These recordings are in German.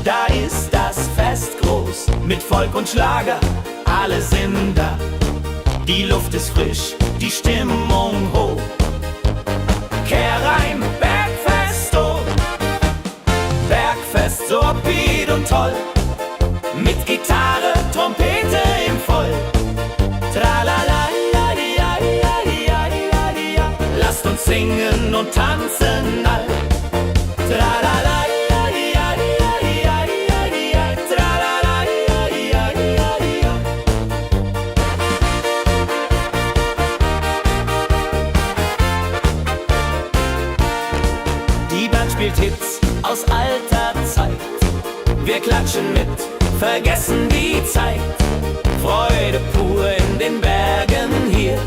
da ist das Fest groß, mit Volk und Schlager, alle sind da. Die Luft ist frisch, die Stimmung hoch. Kehr rein, Bergfest, oh. Bergfest, so upbeat und toll. Mit Gitarre, Trompete im Voll. Tralala, lasst uns singen und tanzen all. Tralala, die Band spielt Hits aus alter Zeit. Wir klatschen mit, vergessen die Zeit. Freude pur in den Bergen hier,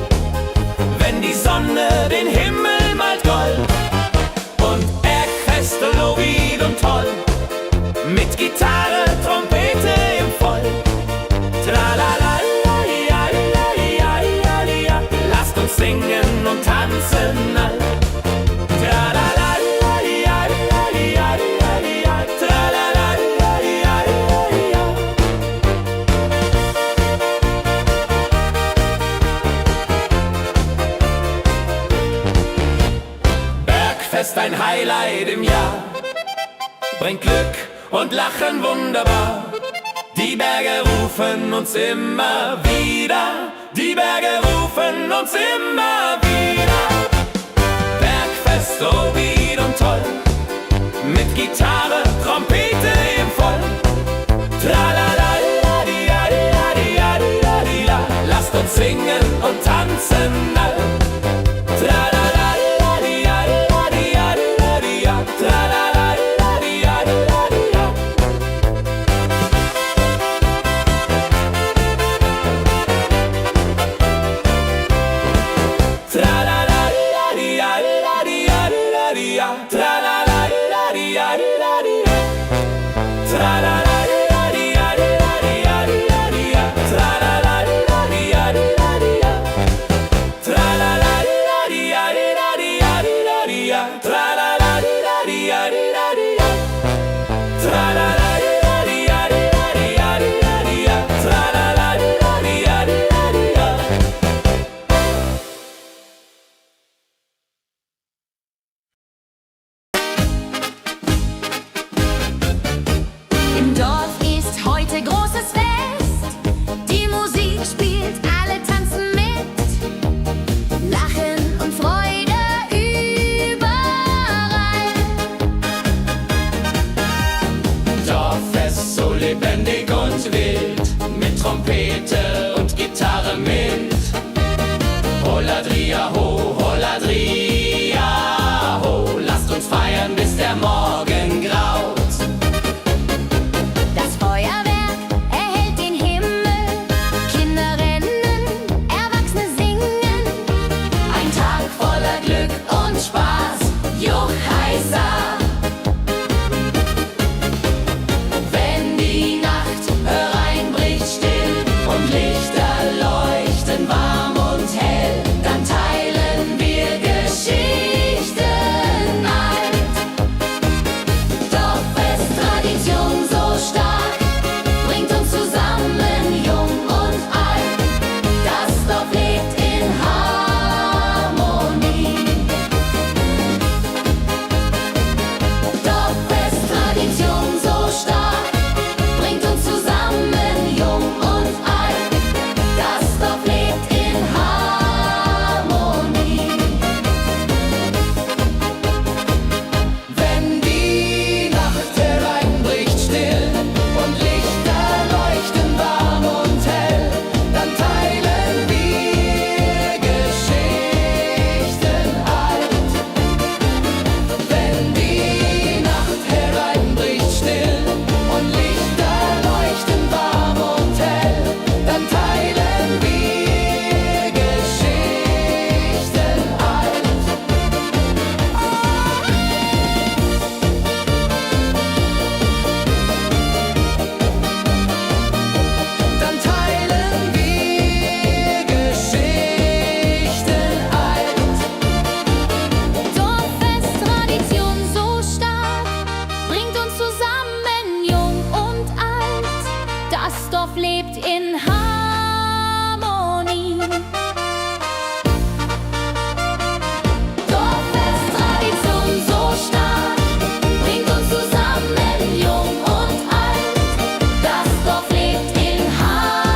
wenn die Sonne den Himmel malt gold. Und Bergfest, Lovid und toll, mit Gitarre, Trompete im Voll. Tralala, lasst uns singen und tanzen all. Tralala, Bergfest, ein Highlight im Jahr, bringt Glück und Lachen wunderbar. Die Berge rufen uns immer wieder, die Berge rufen uns immer wieder. Bergfest, so wieder und toll, mit Gitarre, Trompete im Voll. Tralala, lasst uns singen und tanzen all. Tralala, Im Das Dorf lebt in Harmonie. Dorffest, Tradition so stark, bringt uns zusammen, jung und alt. Das Dorf lebt in Harmonie.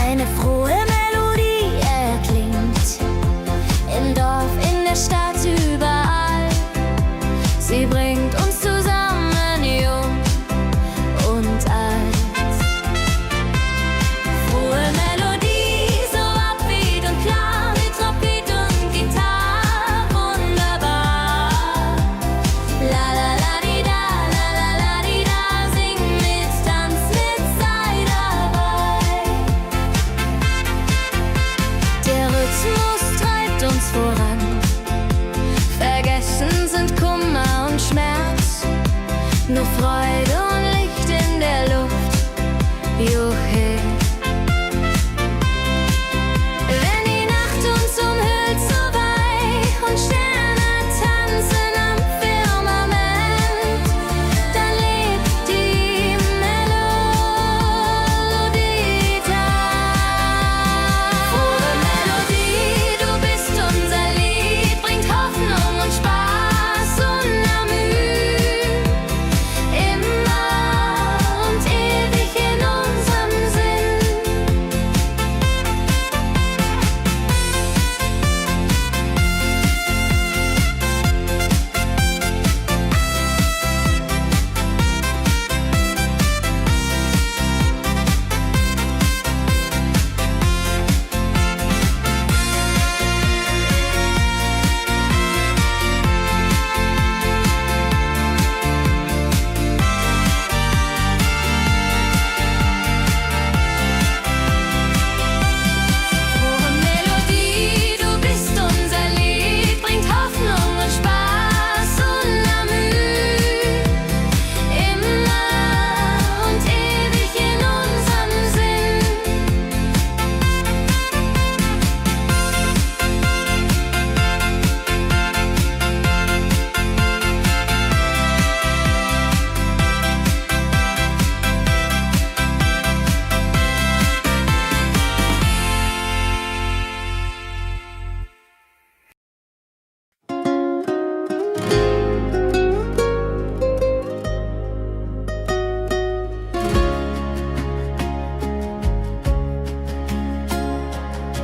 Eine frohe Melodie erklingt im Dorf, in der Stadt, überall. Sie bringt uns zusammen, jung und alt. Frohe Melodie, so upbeat und klar, mit Trompete und Gitarre, wunderbar. La la la di da, la la la di da, sing mit, tanz mit, sei dabei. Der Rhythmus treibt uns voran. Vergessen sind Kummer und Schmerz. Nur Freude und Licht in der Luft. Juhe. Wenn die Nacht uns umhüllt so weich und Sterne tanzen am Firmament, dann lebt die Melodie da. Frohe Melodie, du bist unser Lied, bringt Hoffnung und Spaß unermüd. Immer und ewig in unserem Sinn. Frohe Melodie, du bist unser Lied, bringt Hoffnung und Spaß unermüd. Immer und ewig in unserem Sinn.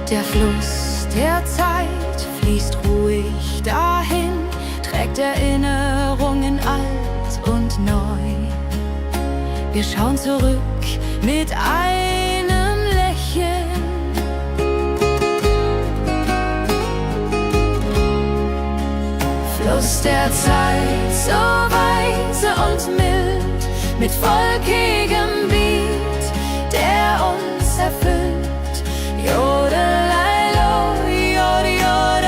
Der Fluss der Zeit fließt ruhig dahin, trägt Erinnerungen alt und neu. Wir schauen zurück mit einem Lächeln. Fluss der Zeit, so weise und mild, mit wolkigem Beat, der uns erfüllt. Jodelei-lo, jodelei-lei,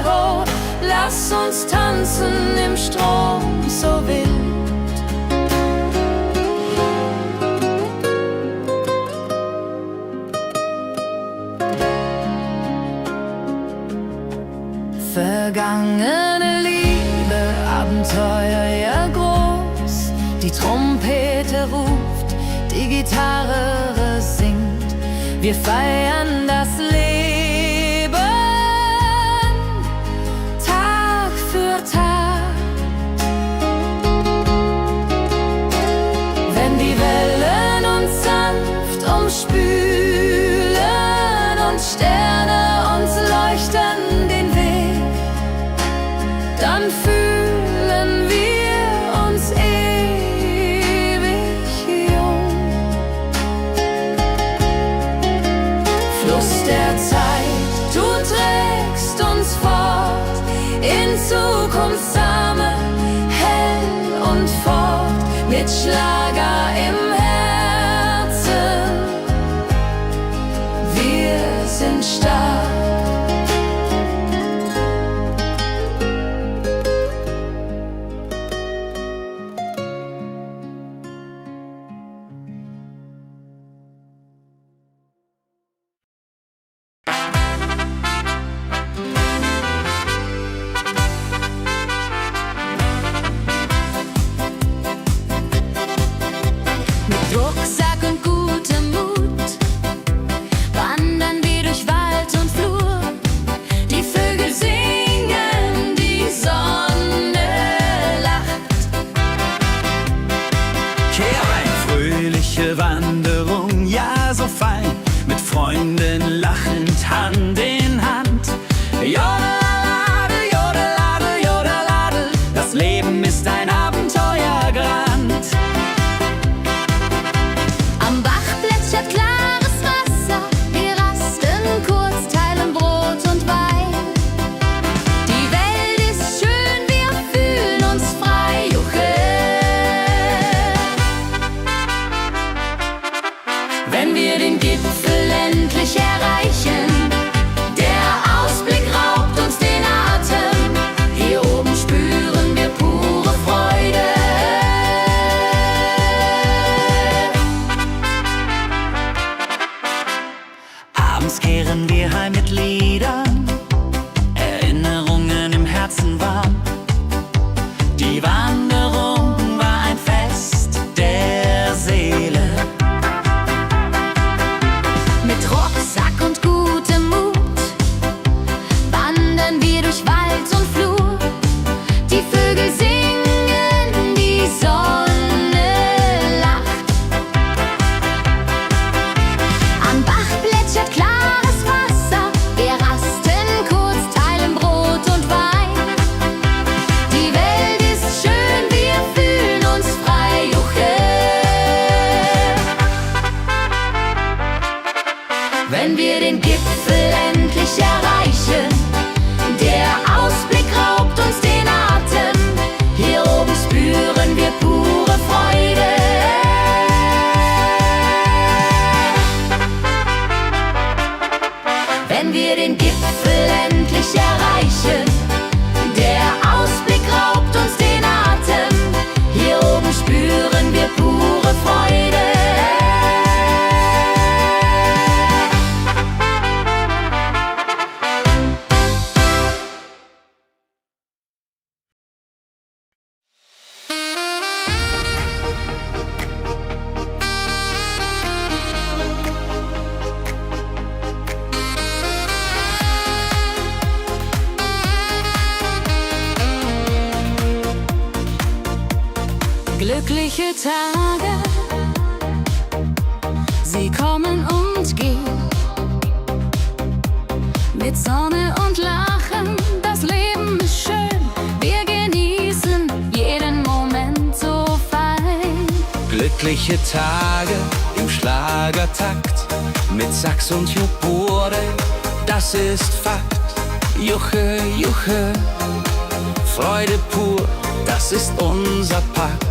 ho, lass uns tanzen im Strom so wild. Vergangene Liebe, Abenteuer ja groß. Die Trompete ruft, die Gitarre singt. Wir feiern das Leben Tag für Tag. Wenn die Wellen uns sanft umspülen und Sterne uns leuchten den Weg, dann fühlen wir uns ewig jung. Fluss der Zeit, du trägst uns fort in Zukunftssame, hell und fort, mit Schlager im Herzen. Wir sind stark. Abends kehren wir heim mit Liedern, Erinnerungen im Herzen warm. Die Wanderung war ein Fest der Seele. Mit Rucksack und gutem Mut wandern wir durch Wald und Flur. Die Vögel singen, die Sonne lacht. Am Bach plätschert klares Wasser. Wir rasten kurz, teilen Brot und Wein. Die Welt ist schön, wir fühlen uns frei. Juche. Wenn wir den Gipfel endlich erreichen, der Ausblick raubt uns den Atem. Hier oben spüren wir pure Freude. Wenn wir den Gipfel endlich erreichen, der Ausblick raubt uns den Atem. Hier oben spüren wir pure Freude. Glückliche Tage, sie kommen und gehen. Mit Sonne und Lachen, das Leben ist schön. Wir genießen jeden Moment so fein. Glückliche Tage im Schlagertakt, mit Sax und Jubore, das ist Fakt. Juche, Juche, Freude pur, das ist unser Pakt.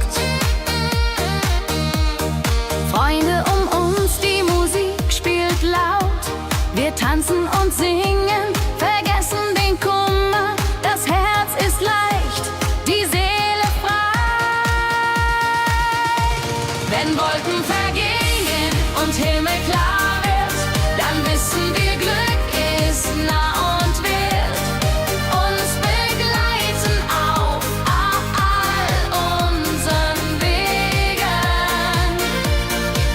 Freunde um uns, die Musik spielt laut. Wir tanzen und singen, vergessen den Kummer. Das Herz ist leicht, die Seele frei. Wenn Wolken vergehen und Himmel klar wird, dann wissen wir, Glück ist nah und wird uns begleiten auf all unseren Wegen.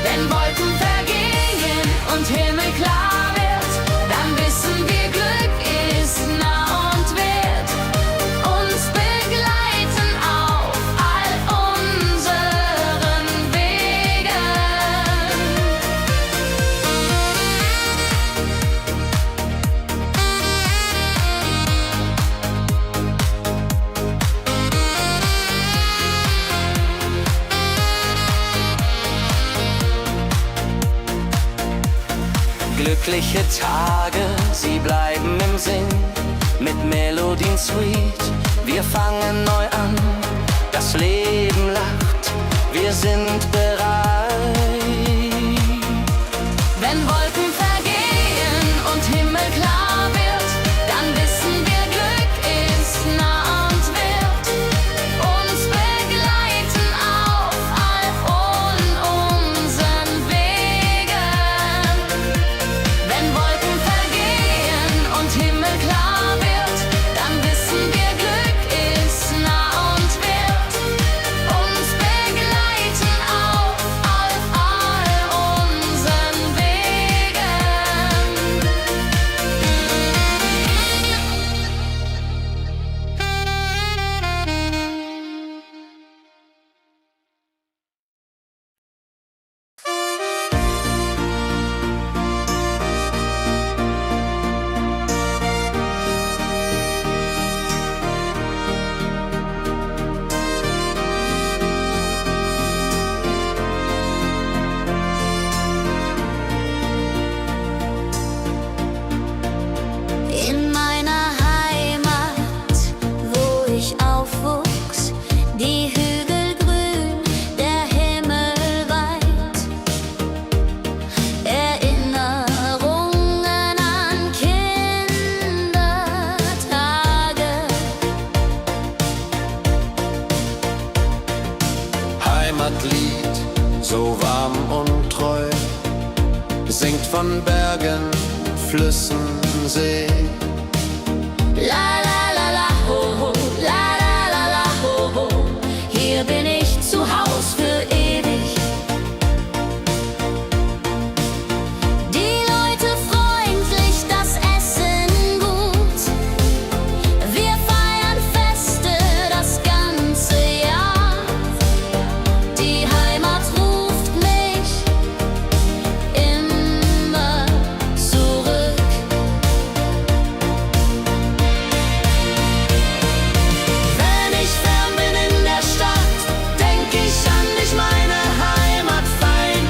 Wenn Wolken vergehen und Himmel klar wird, dann wissen wir, Glück ist nah und wird uns begleiten auf all unseren Wegen. Glückliche Tage, sie bleiben im Sinn, mit Melodien sweet. Wir fangen neu an, das Leben lacht, wir sind bereit. Wenn Wolken vergehen und Himmel klar wird, dann wissen wir, Glück ist nah und wird uns begleiten auf all unseren Wegen. Wenn Wolken vergehen und Himmel klar wird, dann wissen wir, Glück ist nah und wird uns begleiten auf all unseren Wegen. In meiner Heimat, wo ich aufwuchs, die Hügel grün, der Himmel weit. Erinnerungen an Kindertage. Heimatlied, so warm und treu, singt von Bergen Flüssen seh. La la la la ho ho, la la la la ho ho. Hier bin ich zu Haus für ewig. Die Leute freundlich, das Essen gut. Wir feiern Feste das ganze Jahr. Die Heimat ruft mich immer zurück. Wenn ich fern bin in der Stadt, denk ich an dich, meine Heimat fein.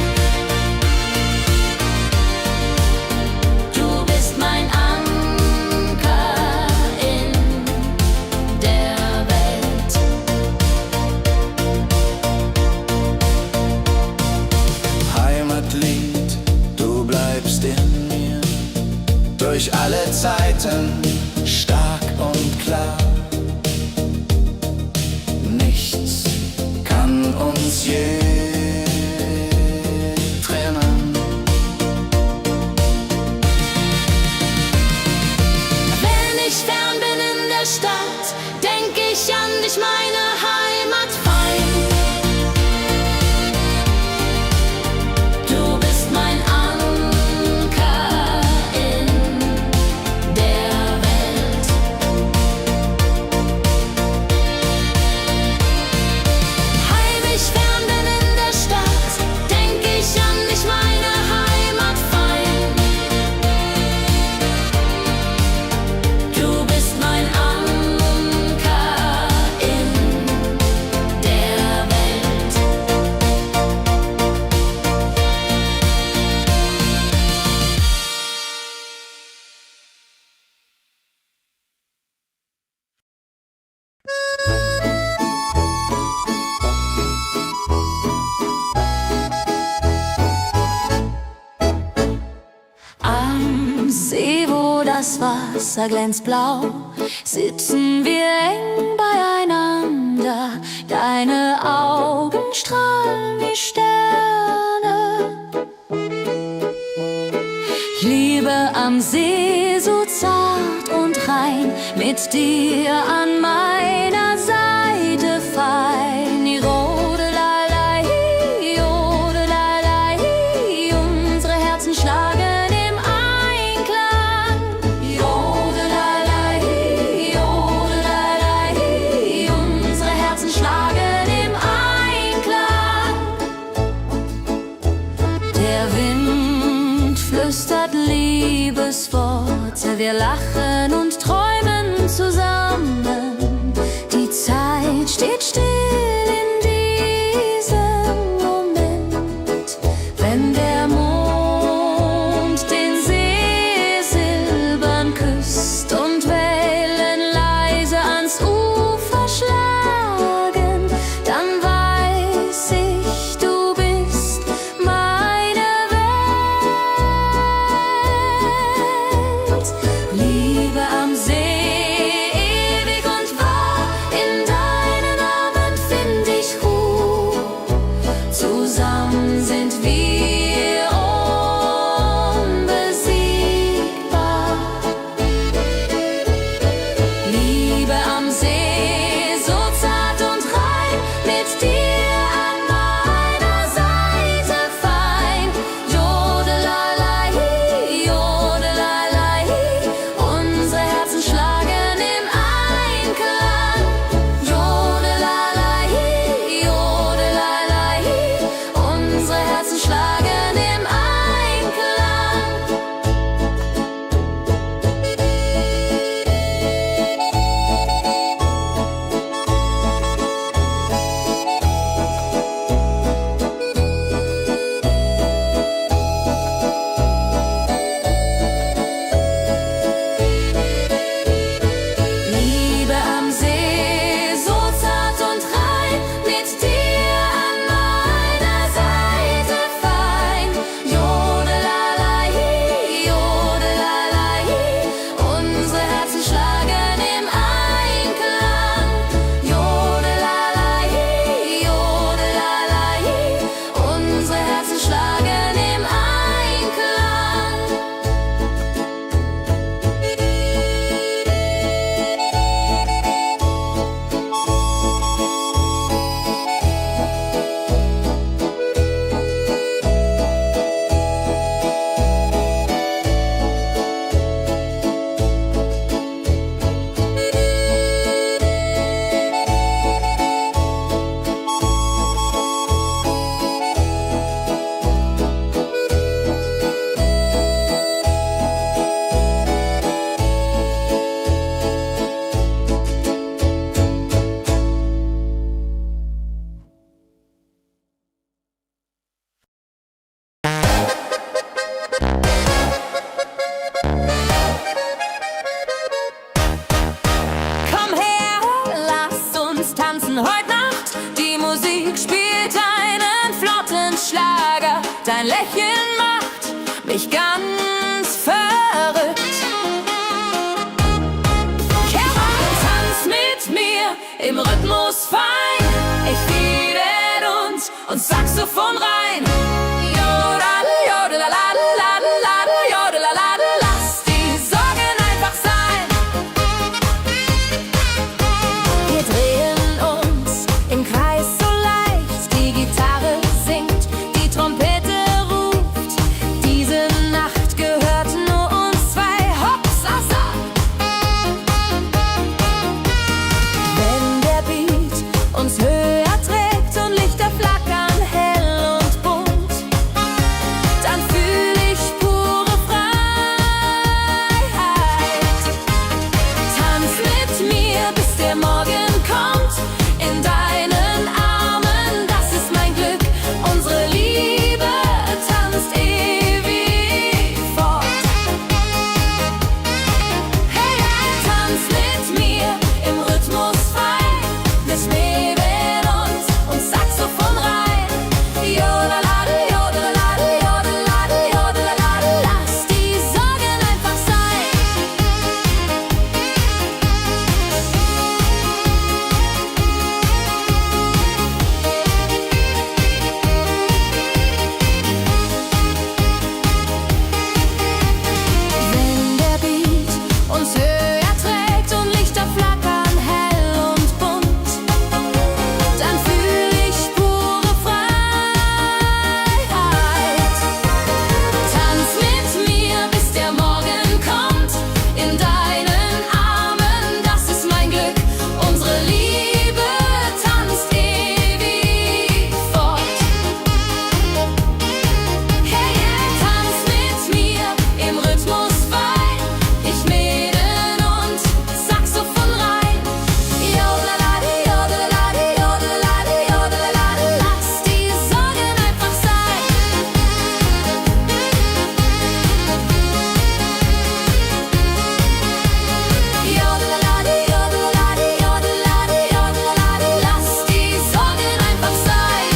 Du bist mein Anker in der Welt. Heimatlied, du bleibst in mir durch alle Zeiten stark und klar. Nichts kann uns je trennen. Wenn ich fern bin in der Stadt, denk ich an dich, meine Heimat fein. Du bist mein Anker in der Welt. Heim ich fern bin in der Stadt, denk ich an dich, meine Heimat fein. Du bist mein Anker in der Welt. Am See, wo das Wasser glänzt blau, sitzen wir eng beieinander. Deine Augen strahlen wie Sterne. Liebe am See, so zart und rein, mit dir an meiner Seite fein. Jodelei, jodelei, unsere Herzen schlagen im Einklang. Jodelei, jodelei, unsere Herzen schlagen im Einklang. Der Wind flüstert Liebesworte, wir lachen und träumen zusammen. Die Zeit steht still in diesem Moment, wenn der Mond den See silbern küsst und Wellen leise ans Ufer schlagen, dann weiß ich, du bist meine Welt. Liebe am See Dein Lächeln macht mich ganz verrückt. Kehr rein, tanz mit mir im Rhythmus fein. Ich fiedel und Saxophon rein. Jodel, jodelalalalalala, jodelalala. Lass die Sorgen einfach sein. Wir drehen uns im Kreis so leicht. Die Gitarre singt, die Trompete ruft. Diese Nacht gehört nur uns zwei. Hopsasa. Wenn der Beat uns höher trägt und Lichter flackern hell und bunt, dann fühl ich pure Freiheit. Tanz mit mir, bis der Morgen kommt. In deinen Armen, das ist mein Glück. Unsere Liebe tanzt ewig fort. Hey, hey, tanz mit mir im Rhythmus fein. Wir schweben und Saxophon rein. Jodelade, jodelade, jodelade, jodelade. Lass die Sorgen einfach sein. Wenn der Beat uns höher trägt und Lichter flackern hell und bunt, dann fühl ich pure Freiheit. Tanz mit mir, bis der Morgen kommt. In deinen Armen, das ist mein Glück. Unsere Liebe tanzt ewig fort. Hey, hey, tanz mit mir im Rhythmus fein. Ich mähen und Saxophon rein. Jodelade, jodelade, jodelade, jodelade. Lass die Sorgen einfach sein. Jodelade, jodelade, jodelade, jodelade. Lass die Sorgen einfach sein.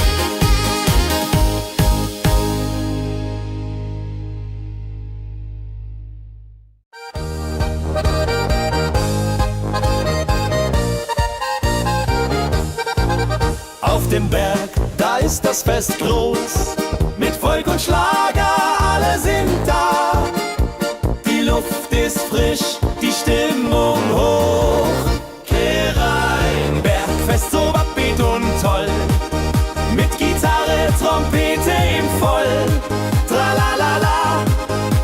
Auf dem Berg, da ist das Fest groß. Mit Volk und Schlager, alle sind da. Die Luft ist frisch, die Stimmung hoch. Kehr rein, Bergfest so upbeat und toll. Mit Gitarre, Trompete im Voll. Tralalala,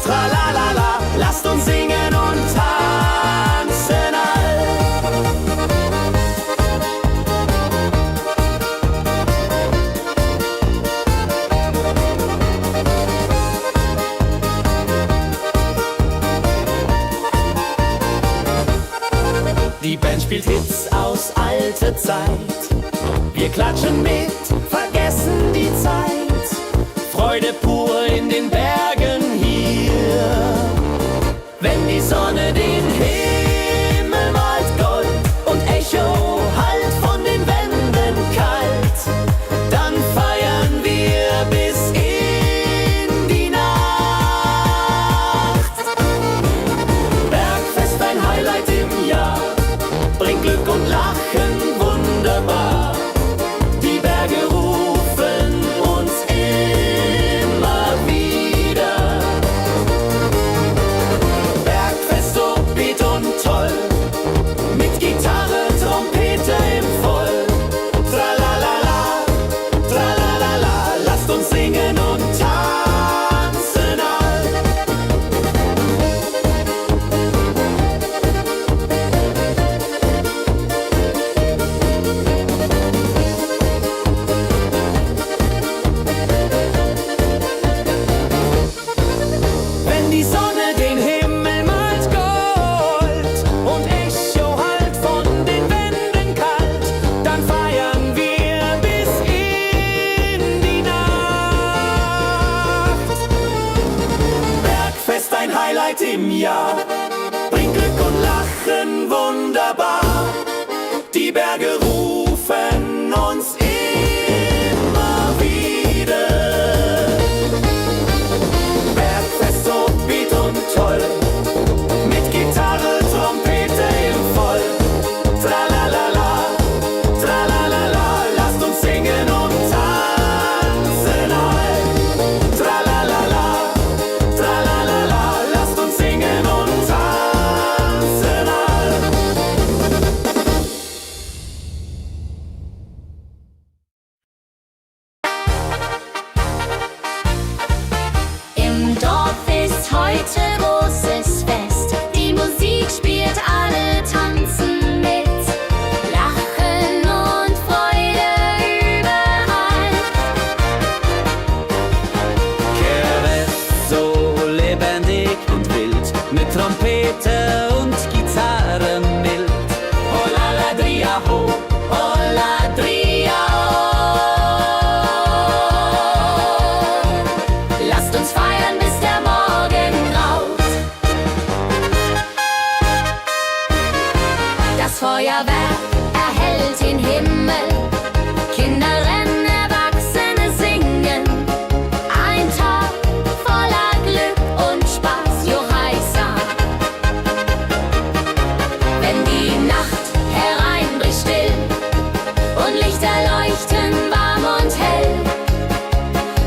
tralalala. Lasst uns singen und tanzen all. Die Band spielt Hits aus alter Zeit. Wir klatschen mit, vergessen die Zeit. Freude pur in den Bergen hier. Wenn die Sonne den Himmel malt Gold und Echo hallt von den Wänden kalt, dann feiern wir bis in die Nacht. Bergfest, ein Highlight im Jahr, bringt Glück und Lachen wunderbar. Die Berge rufen uns immer wieder. Bergfest so beat und toll, mit Gitarre, Trompete im Voll. Tralalala, tralalala, lasst uns singen und tanzen all. Wenn die Sonne den Himmel malt Gold und Echo hallt von den Wänden kalt, dann feiern wir bis in die Nacht. Bergfest, ein Highlight im Jahr, bringt Glück und Lachen wunderbar. Die Berge rufen uns immer wieder. mit Trompete und Gitarre mild. Oh la la dria ho, oh la dria oh. Lasst uns feiern, bis der Morgen graut. Das Feuerwerk erhellt den Himmel, Kinder rennen, Erwachsene singen. Ein Tag voller Glück und Spaß, Johaisa. Wenn die Nacht hereinbricht still und Lichter leuchten warm und hell,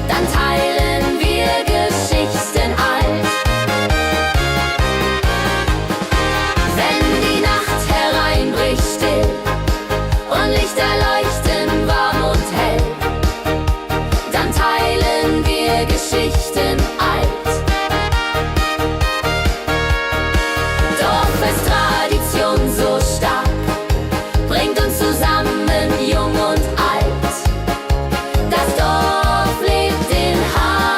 dann teilen wir Geschichten alt. Wenn die Nacht hereinbricht still und Lichter leuchten warm und hell, dann teilen wir Geschichten alt. Dorffest-Tradition so stark, bringt uns zusammen, jung und alt. Das Dorf lebt in Harmonie.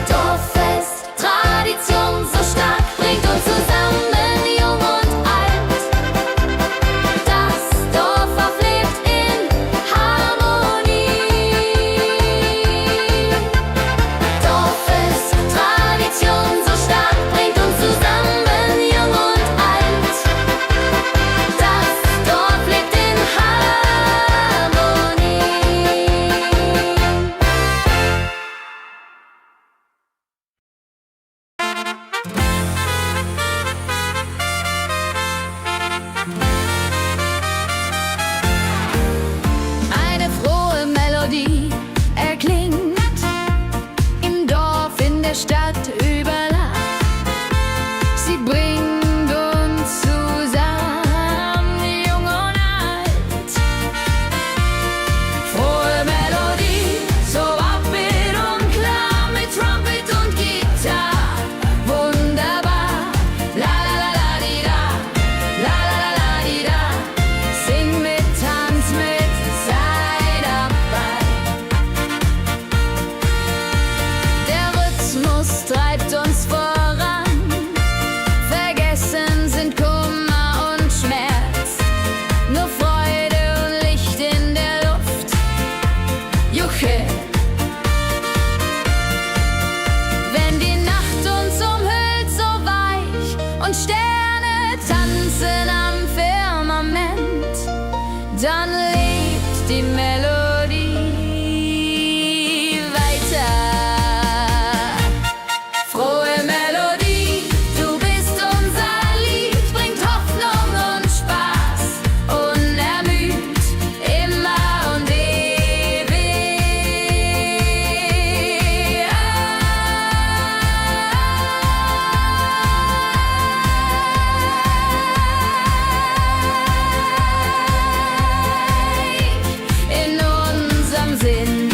Dorffest, Tradition so stark, bringt uns zusammen, jung und alt. Das Dorf lebt in Harmonie. Dorffest, Tradition so stark, bringt uns zusammen, jung und alt. Das Dorf lebt in Harmonie. Eine frohe Melodie erklingt im Dorf, in der Stadt, überall. Sie bringt uns zusammen, jung und alt. Frohe Melodie, so upbeat und klar, mit Trumpet und Gitarre. Wunderbar, la la la la di da, la la la la di da. Sing mit, tanz mit, sei dabei. Der Rhythmus treibt uns voran, vergessen sind Kummer und Schmerz. Nur Freude und Licht in der Luft, Juche. Wenn die Nacht uns umhüllt, so weich, und Sterne tanzen am Firmament, dann lebt die Melodie weiter. Frohe Melodie, du bist unser Lied, bringt Hoffnung und Spaß, unermüd, immer und ewig in unserem Sinn.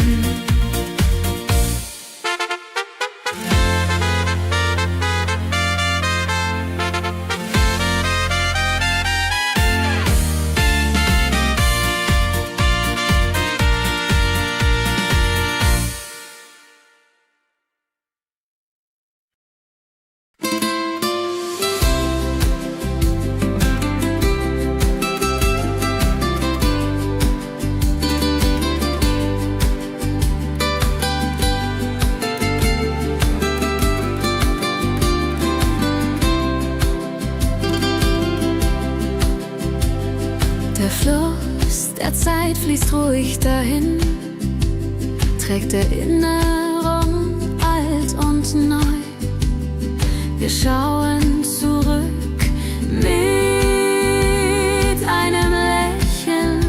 Der Fluss der Zeit fließt ruhig dahin, trägt Erinnerung alt und neu. Wir schauen zurück mit einem Lächeln.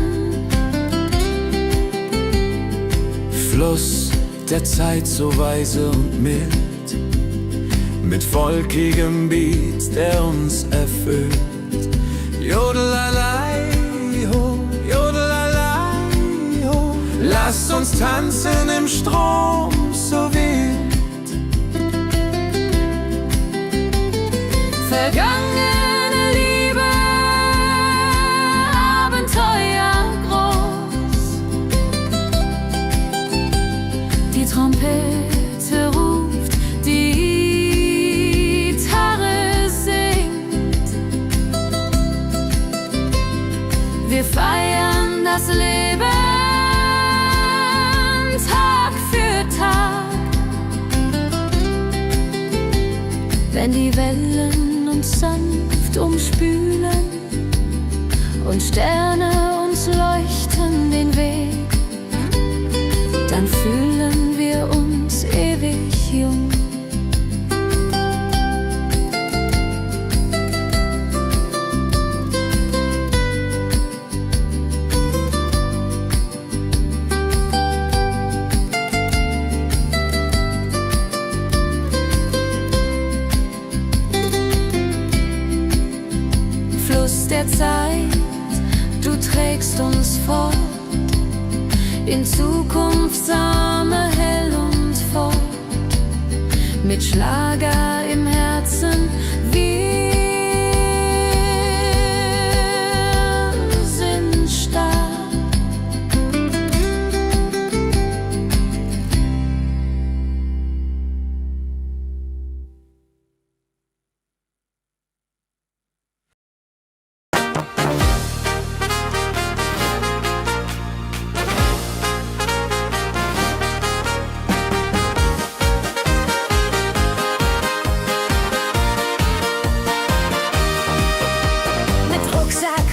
Fluss der Zeit so weise und mild, mit volkigem Beat, der uns erfüllt. Jodelalei ho, jodelalei ho. Lasst uns tanzen im Strom so wild. Vergangene Liebe Wir feiern das Leben Tag für Tag. Wenn die Wellen uns sanft umspülen und Sterne uns leuchten den Weg, dann fühlen wir uns ewig jung. Fluss der Zeit, du trägst uns fort in Zukunftssame hell und fort, mit Schlager im Herzen. Wir sind stark.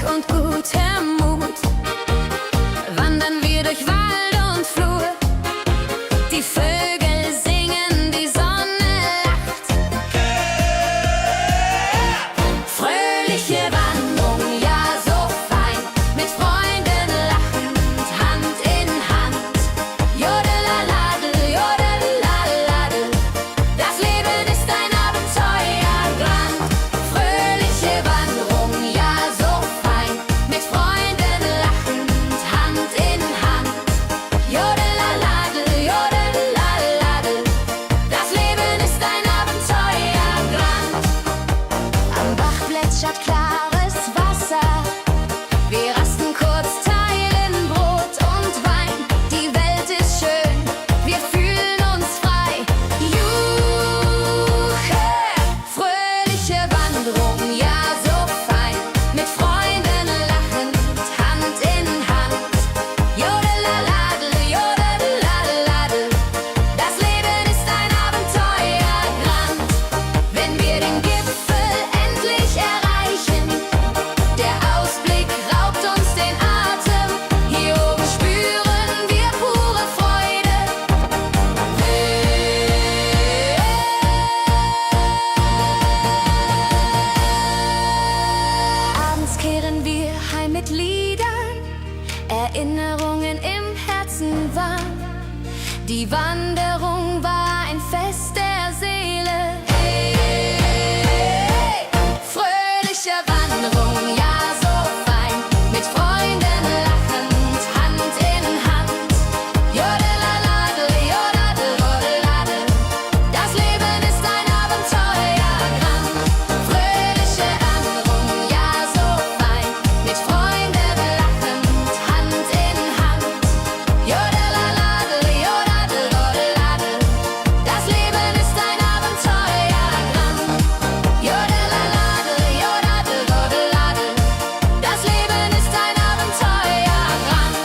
Und gutem Mut wandern wir durch Wald und Flur. Die Vögel singen, die Sonne lacht. Fröhliche Wanderung, ja so fein, mit Freunden lachend, Hand in Hand. Jodelaladel, jodelaladel, das Leben ist ein Abenteuerland. Fröhliche Wanderung, ja so fein, mit Freunden lachend, Hand in Hand. Jodelaladel, jodelaladel, das Leben ist ein Abenteuerland. Am Bach plätschert klares Wasser, wir rasten kurz, teilen Brot und Wein. Die Welt ist schön, wir fühlen uns frei. Juche, fröhliche Wanderung, ja so fein, mit Freunden lachend, Hand in Hand. Jodelaladel, jodelaladel, das Leben ist ein Abenteuerland. Wenn wir den Gipfel endlich erreichen, der Ausblick raubt uns den Atem. Hier oben spüren wir pure Freude. Abends kehren wir heim mit Liedern, Erinnerungen im Herzen warm. Die Wanderung war ein Fest der Seele. Hey, fröhliche Wanderung, ja so fein, mit Freunden lachend, Hand in Hand. Jodelaladel, jodadel, jodeladel, das Leben ist ein Abenteuerland. Fröhliche Wanderung, ja so fein, mit Freunden lachend, Hand in Hand. Jodelaladel, jodadel, jodeladel, das Leben ist ein Abenteuerland. Jodelaladel, jodadel, jodeladel, das Leben ist ein Abenteuerland.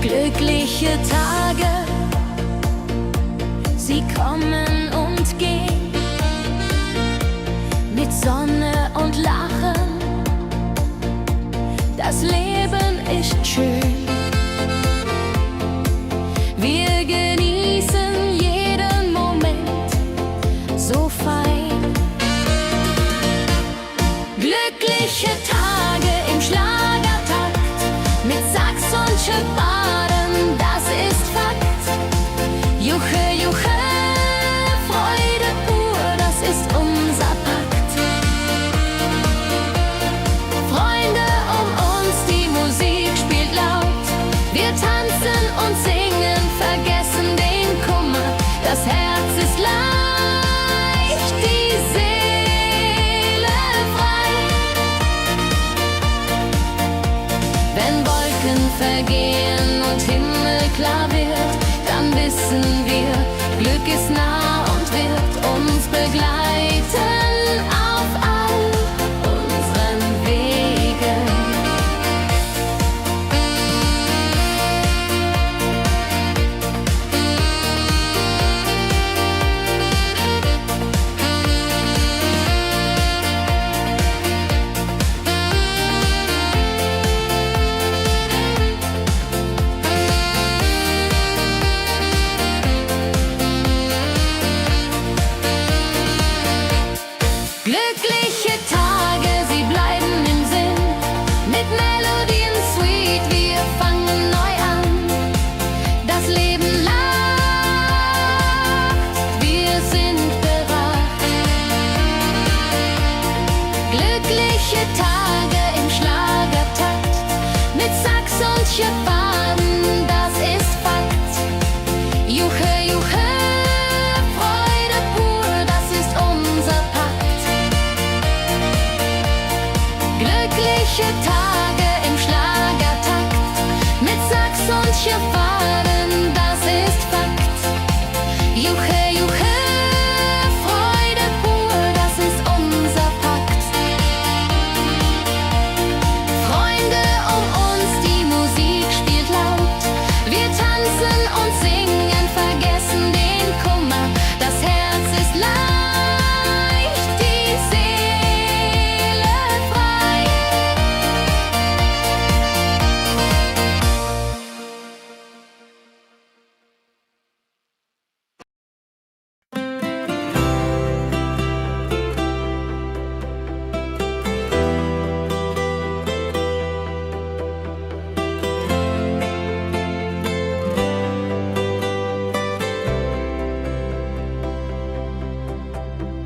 Glückliche Tage, sie kommen und gehen, mit Sonne und Lachen. Das Leben ist schön. Wir genießen jeden Moment so fein. Glückliche Tage im Schlagertakt, mit Sax und Schöpfaden, das ist Fakt. Juche, juche, Freude pur, das ist unser Pakt. Freunde um uns, die Musik spielt laut. Wir tanzen und singen, vergessen den Kummer, das Herz ist laut. juche, Freude pur, das ist unser Pakt. Glückliche Tage im Schlagertakt, mit Sax und Schirrfaden, das ist Fakt. Juche, juche, Freude pur, das ist unser Pakt. Freunde um uns, die Musik spielt laut. Wir tanzen und singen, vergessen den Kummer. Das Herz ist leicht, die Seele frei.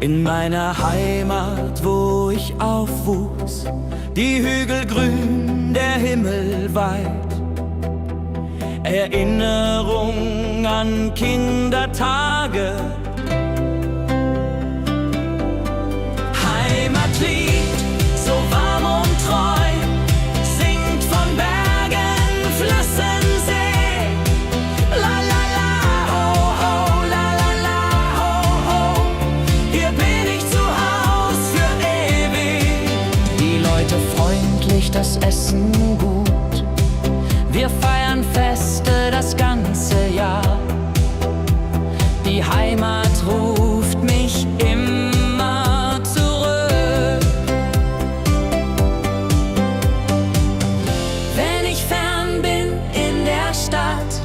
In meiner Heimat, wo ich aufwuchs, die Hügel grün, der Himmel weit. Erinnerung an Kindertage. Heimatlied, so warm und treu, singt von Bergen, Flüssen, See. La la la, ho ho, la la la, ho ho. Hier bin ich zu Haus für ewig. Die Leute freundlich, das Essen gut. Wir feiern Feste das ganze Jahr. Die Heimat ruft mich immer zurück. Wenn ich fern bin in der Stadt,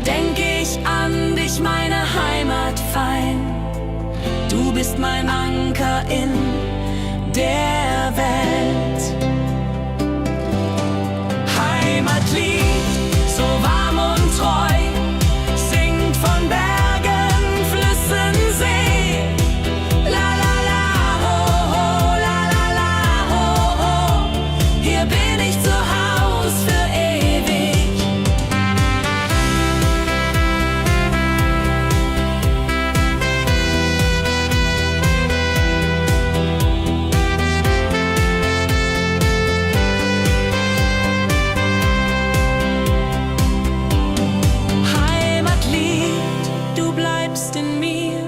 denk ich an dich, meine Heimat fein. Du bist mein Anker in der Welt. Heimatlied, so warm und treu, singt von Bergen, Flüssen, See. La la la, ho ho, la la la, ho ho. Hier bin ich zu Haus für ewig. Heimatlied, du bleibst in mir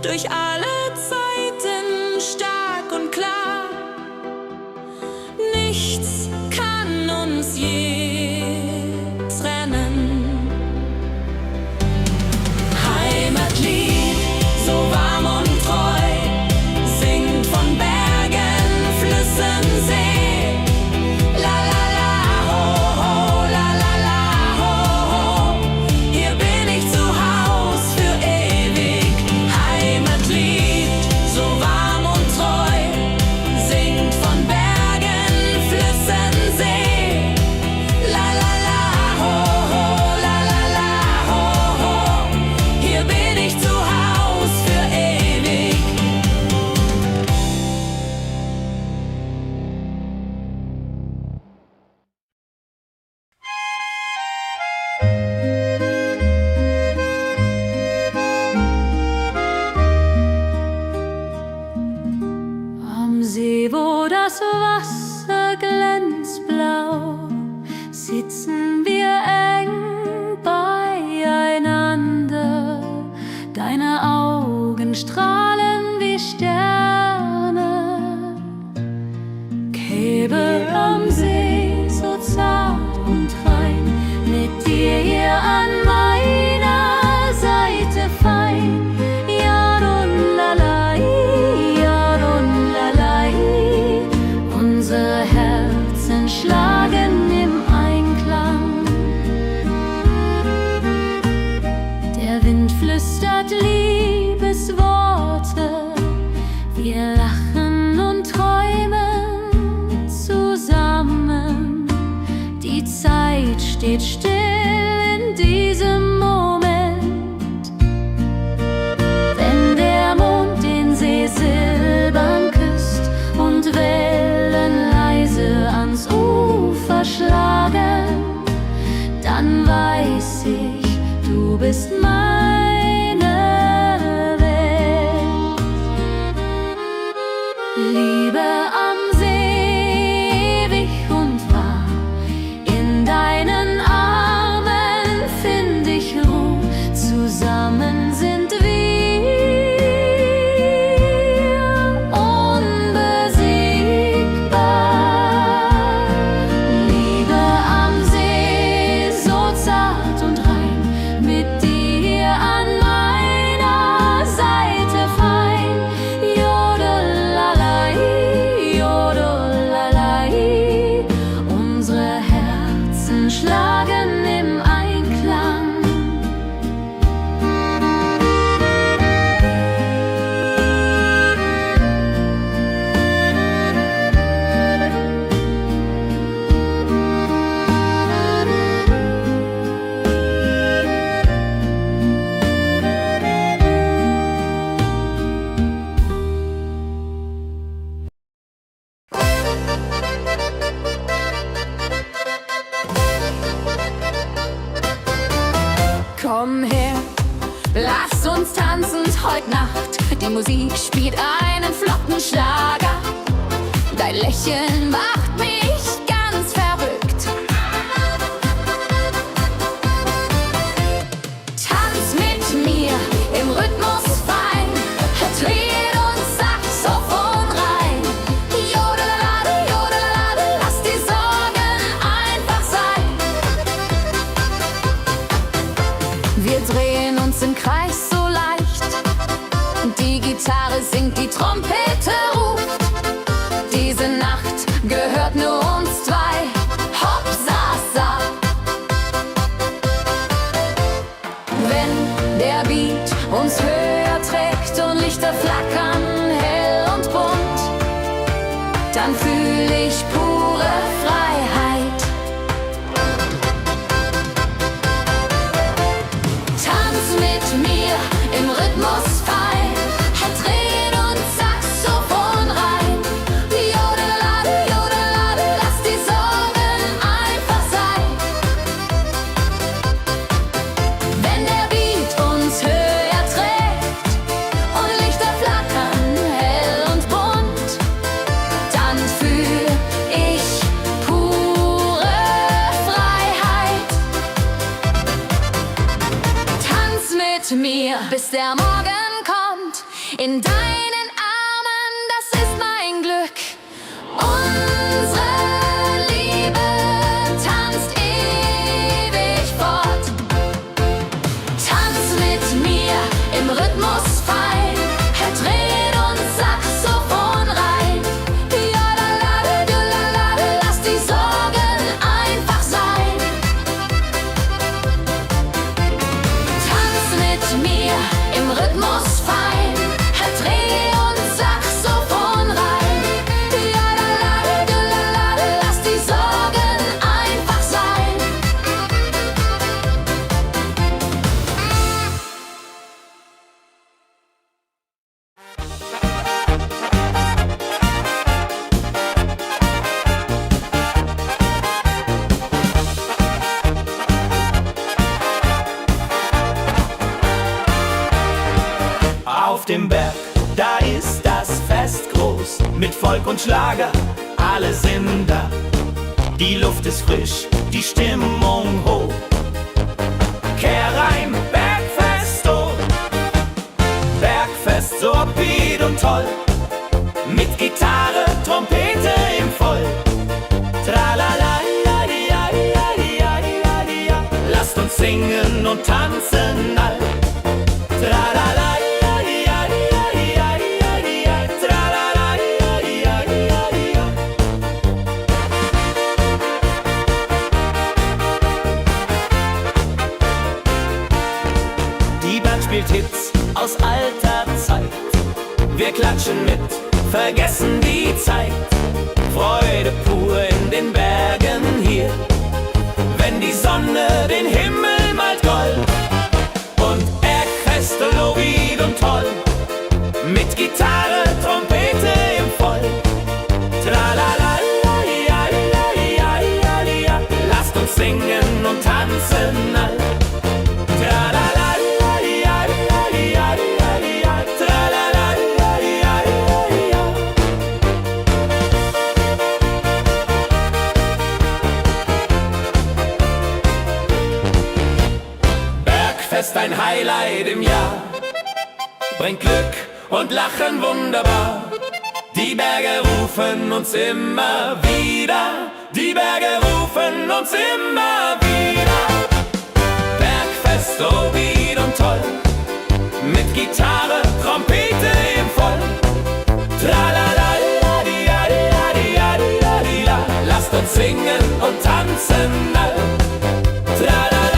durch alle Zeiten stark und klar. Nichts kann uns je trennen. Heimatlied, so warm und treu, singt von Bergen, Flüssen, See. La la la, ho ho, la la la, ho ho. Hier bin ich zu Haus für ewig. Heimatlied, so warm und treu, singt von Bergen, Flüssen, See. La la la, ho ho, la la la, ho ho. Hier bin ich zu Haus für ewig. Am See, wo das Wasser glänzt blau, sitzen wir eng beieinander. Deine Augen strahlen wie Sterne. Käbe am See, so zart und rein, mit dir hier an meiner Seite fein. Yarun-lalai, Yarun-lalai. Unsere Herzen schlagen im Einklang. Der Wind flüstert Liebesworte. Wir lachen und träumen zusammen. Die Zeit steht still in diesem Moment. Wenn der Mond den See silbern küsst und Wellen leise ans Ufer schlagen, dann weiß ich, du bist mein Lass uns tanzen heute Nacht. Die Musik spielt einen flotten Schlager. Dein Lächeln macht mich ganz verrückt. Tanz mit mir im Rhythmus fein. Tritt und Saxophon rein. Jodelade, jodelade, lass die Sorgen einfach sein. Wir drehen uns im Kreis so leicht. Die Gitarre singt, die Trompete ruft. Diese Nacht gehört nur uns zwei. Hopp, sa, sa. Wenn der Beat uns höher trägt und Lichter flackern hell und bunt, dann fühl ich pure Freiheit. Tanz mit mir im Rhythmus fein. Drehen und Saxophon rein. Jodelade, jodelade, lass die Sorgen einfach sein. Wenn der Beat uns höher trägt und Lichter flackern hell und bunt, dann fühl ich pure Freiheit. Tanz mit mir, bis der Morgen kommt. In deinen Armen, das ist mein Glück. Unsere Liebe tanzt ewig fort. Tanz mit mir im Rhythmus fein. Drehen und Saxophon rein. Jodelade, jodelade, lass die Sorgen einfach sein. Tanz mit mir im Rhythmus fein. Dreh und Saxophon rein. Jodelade, jodelade, lass die Sorgen einfach sein. Auf dem Berg, da ist das Fest groß, mit Volk und Schlager, alle sind da. Die Luft ist frisch, die Stimmung hoch. Kehr rein, Bergfest, oh. Bergfest, so upbeat und toll. Mit Gitarre, Trompete im Voll. Tralala, ja, ja, ja, ja, ja, ja. Lasst uns singen und tanzen all. Tralala. Spielt Hits aus alter Zeit. Wir klatschen mit, vergessen die Zeit. Freude pur in den Bergen hier. Wenn die Sonne den Himmel malt gold. Und Bergfest, Lovid und toll. Mit Gitarre, Trompete im Voll. Tralala, ja, ja, ja, ja, ja. Lasst uns singen und tanzen all. Tralala. Bergfest, ein Highlight im Jahr, bringt Glück und Lachen wunderbar. Die Berge rufen uns immer wieder, die Berge rufen uns immer wieder. Bergfest, so wied und toll, mit Gitarre, Trompete im Voll. Tralala, ja, ja, ja, ja, ja. Lasst uns singen und tanzen all. Tralala.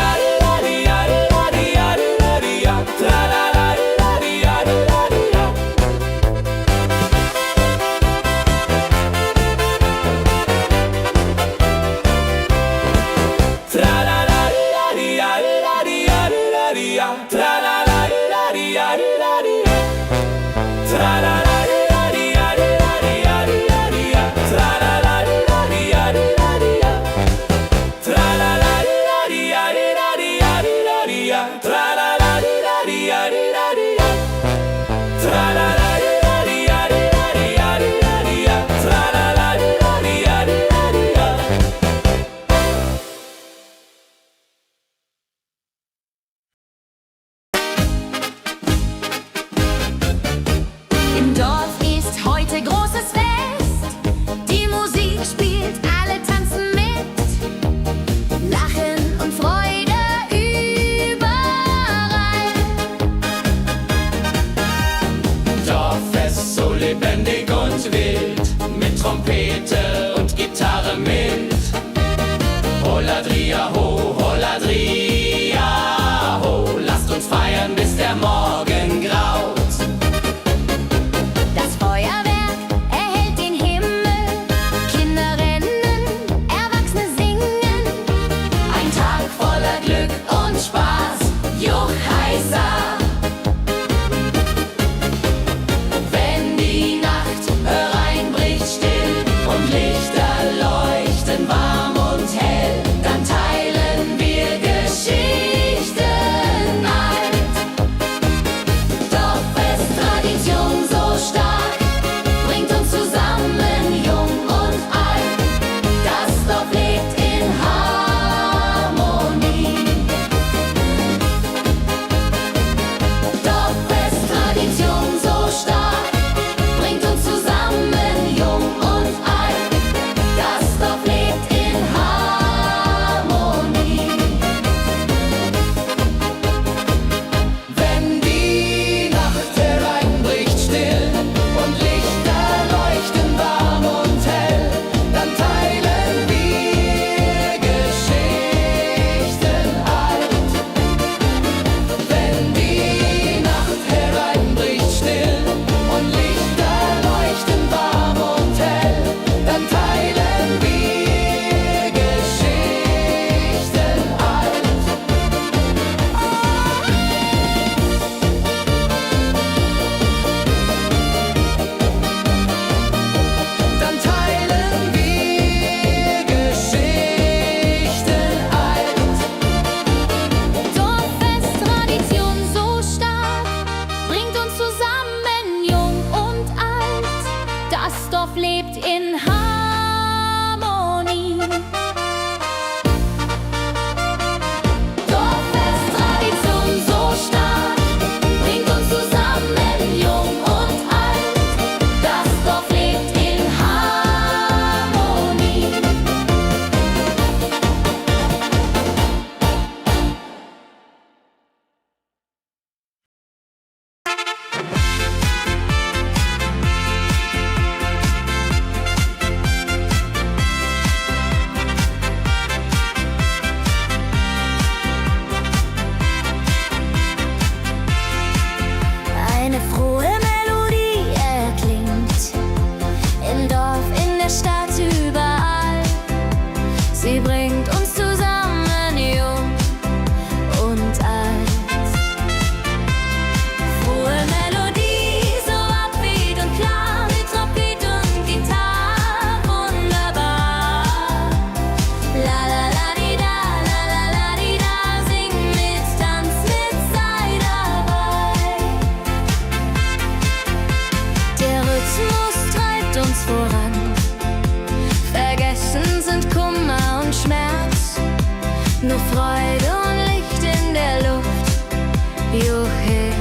wohin.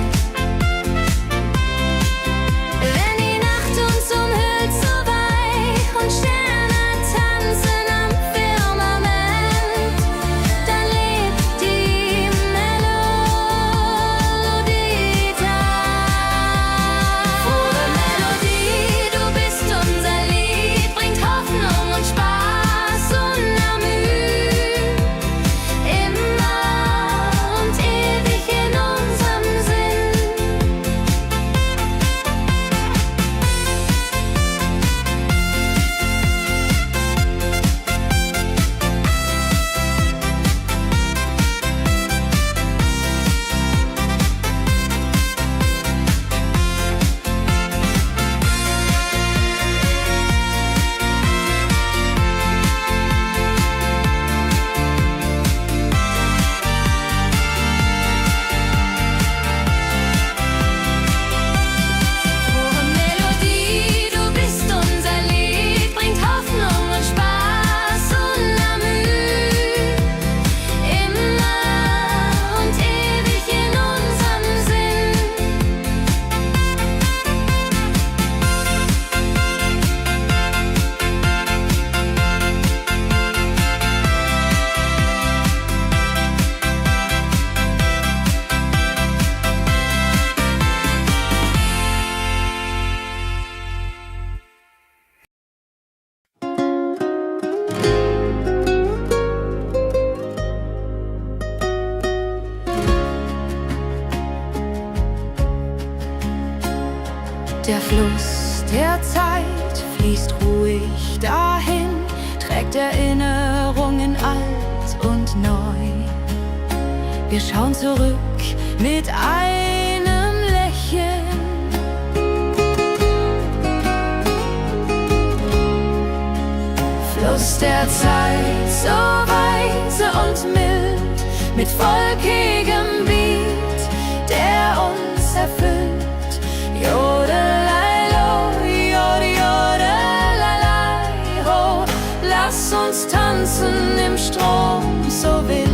Wenn die Nacht uns umhüllt so weich und Sterne tanzen am Firmament, dann lebt die Melodie da. Frohe Melodie, du bist unser Lied, bringt Hoffnung und Spaß unermüht, immer und ewig in unserem Sinn. Frohe Melodie, du bist unser Lied, bringt Hoffnung und Spaß unermüht, immer und ewig in unserem Sinn. Der Fluss der Zeit fließt ruhig dahin, trägt Erinnerungen alt und neu. Wir schauen zurück mit einem Lächeln. Fluss der Zeit, so weise und mild, mit volkigem Beat, der uns erfüllt. Jodelailo, jodelelei, ho, lass uns tanzen im Strom so wild.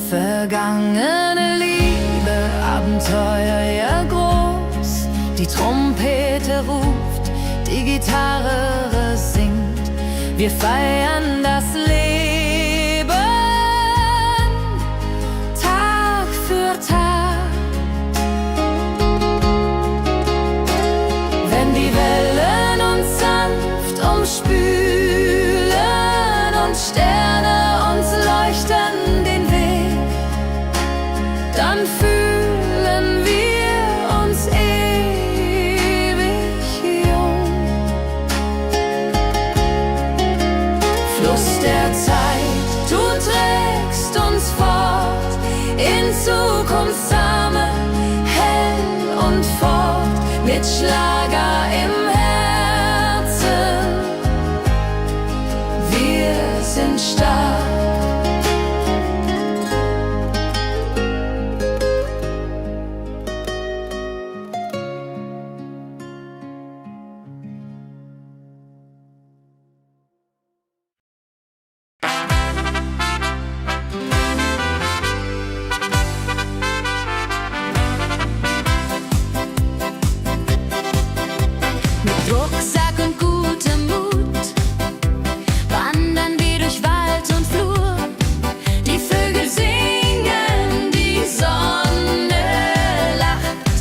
Vergangene Liebe, Abenteuer ja groß, die Trompete ruft, die Gitarre singt, wir feiern das Leben, Tag für Tag. Wenn die Wellen uns sanft umspülen und Sterne uns leuchten den Weg, dann fühlen wir uns ewig jung. Fluss der Zeit, du trägst uns fort in Zukunftssame, hell und fort, mit Schlager im Herzen. Wir sind stark. Rucksack und gutem Mut wandern wir durch Wald und Flur. Die Vögel singen, die Sonne lacht.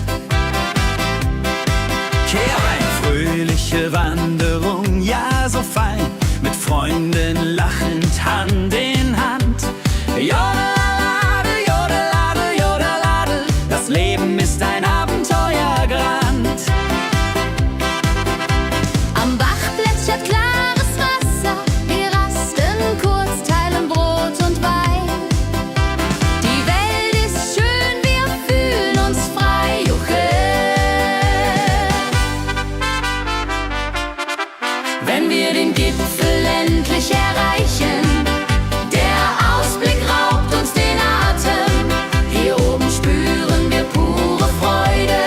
Kehr ein, fröhliche Wanderung, ja so fein, mit Freunden lachend Hand in Hand. Jodelade, jodelade, jodelade, das Leben ist ein Abenteuergrand. Am Bach plätschert klares Wasser, wir rasten kurz, teilen Brot und Wein. Die Welt ist schön, wir fühlen uns frei, juchhe. Wenn wir den Gipfel endlich erreichen, der Ausblick raubt uns den Atem. Hier oben spüren wir pure Freude.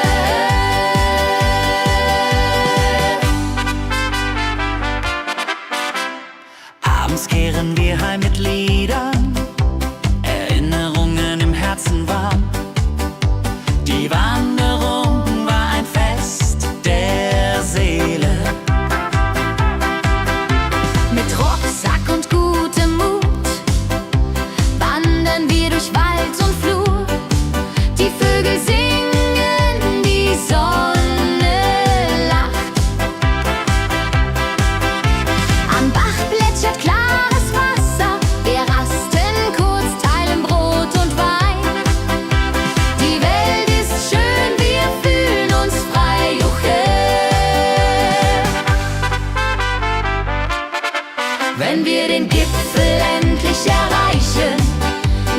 wenn wir den Gipfel endlich erreichen.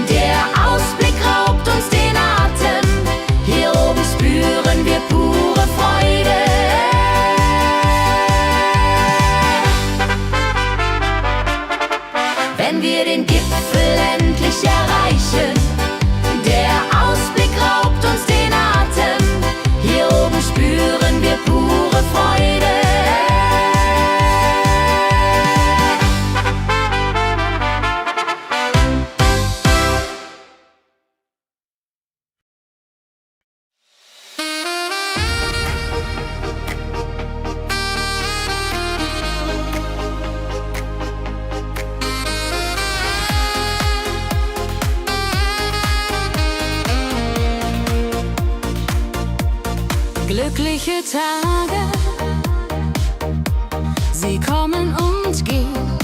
Der Ausblick raubt uns den Atem, hier oben spüren wir pure Freude. Wenn wir den Gipfel endlich erreichen, der Ausblick raubt uns den Atem, hier oben spüren wir pure Freude. Glückliche Tage, sie kommen und gehen,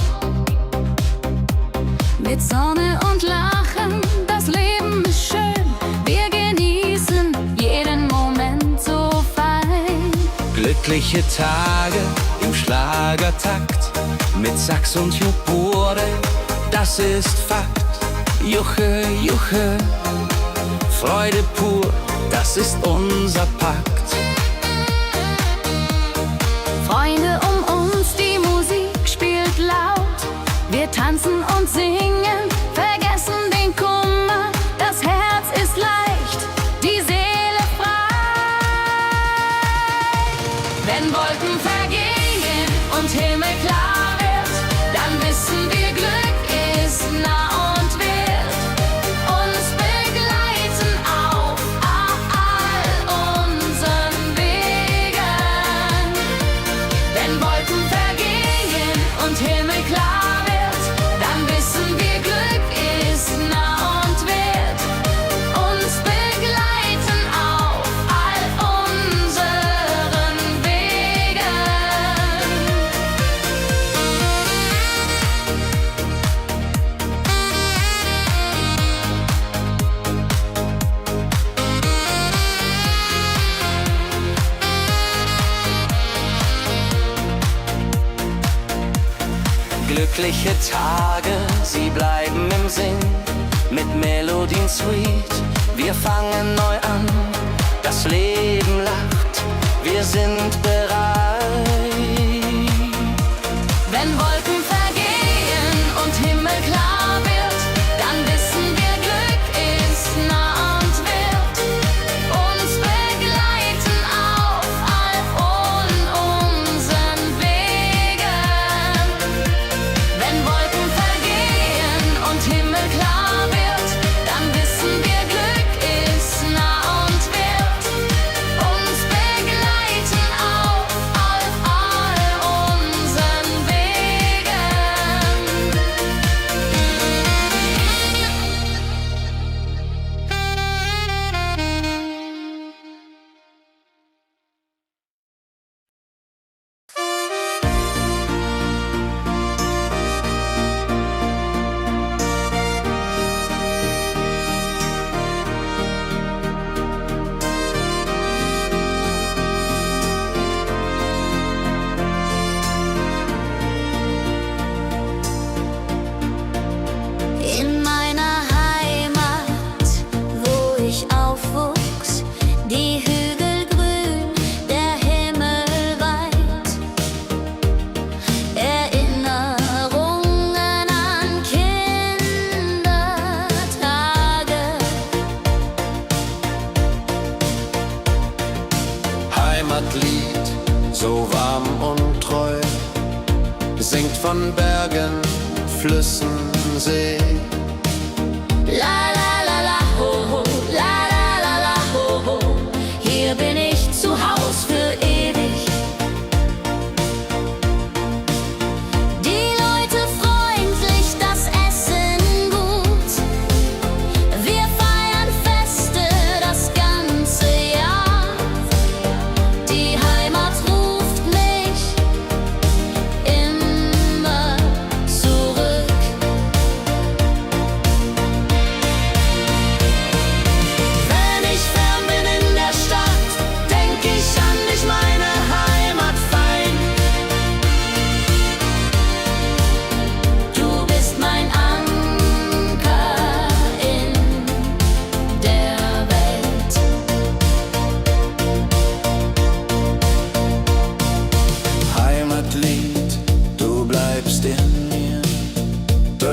mit Sonne und Lachen, das Leben ist schön, wir genießen jeden Moment so fein. Glückliche Tage im Schlagertakt, mit Sax und Jubore, das ist Fakt. Juche, Juche, Freude pur, das ist unser Pakt. Freunde um uns, die Musik spielt laut. Wir tanzen und singen, vergessen den Kummer. Das Herz ist leicht, die Seele frei. Wenn Wolken vergehen und Himmel klar wird, dann wissen wir, Glück ist nah und wird uns begleiten auf all unseren Wegen. Wenn Wolken vergehen und Himmel klar wird, dann wissen wir, Glück ist nah und wird uns begleiten auf all unseren Wegen. Glückliche Tage, sie bleiben im Sinn, mit Melodien sweet. Wir fangen neu an, das Leben lacht, wir sind bereit. Wenn Wolken vergehen und Himmel klar wird, dann wissen wir, Glück ist nah und wird uns begleiten auf all unseren Wegen. Wenn Wolken vergehen und Himmel klar wird, dann wissen wir, Glück ist nah und wird uns begleiten auf all unseren Wegen. In meiner Heimat, wo ich aufwuchs, die Hügel grün, der Himmel weit. Erinnerungen an Kindertage. Heimatlied, so warm und treu, singt von Bergen, Flüssen, See. La la la la ho ho, la la la la ho ho. Hier bin ich zu Haus für ewig. Die Leute freundlich, das Essen gut. Wir feiern Feste das ganze Jahr. Die Heimat ruft mich immer zurück.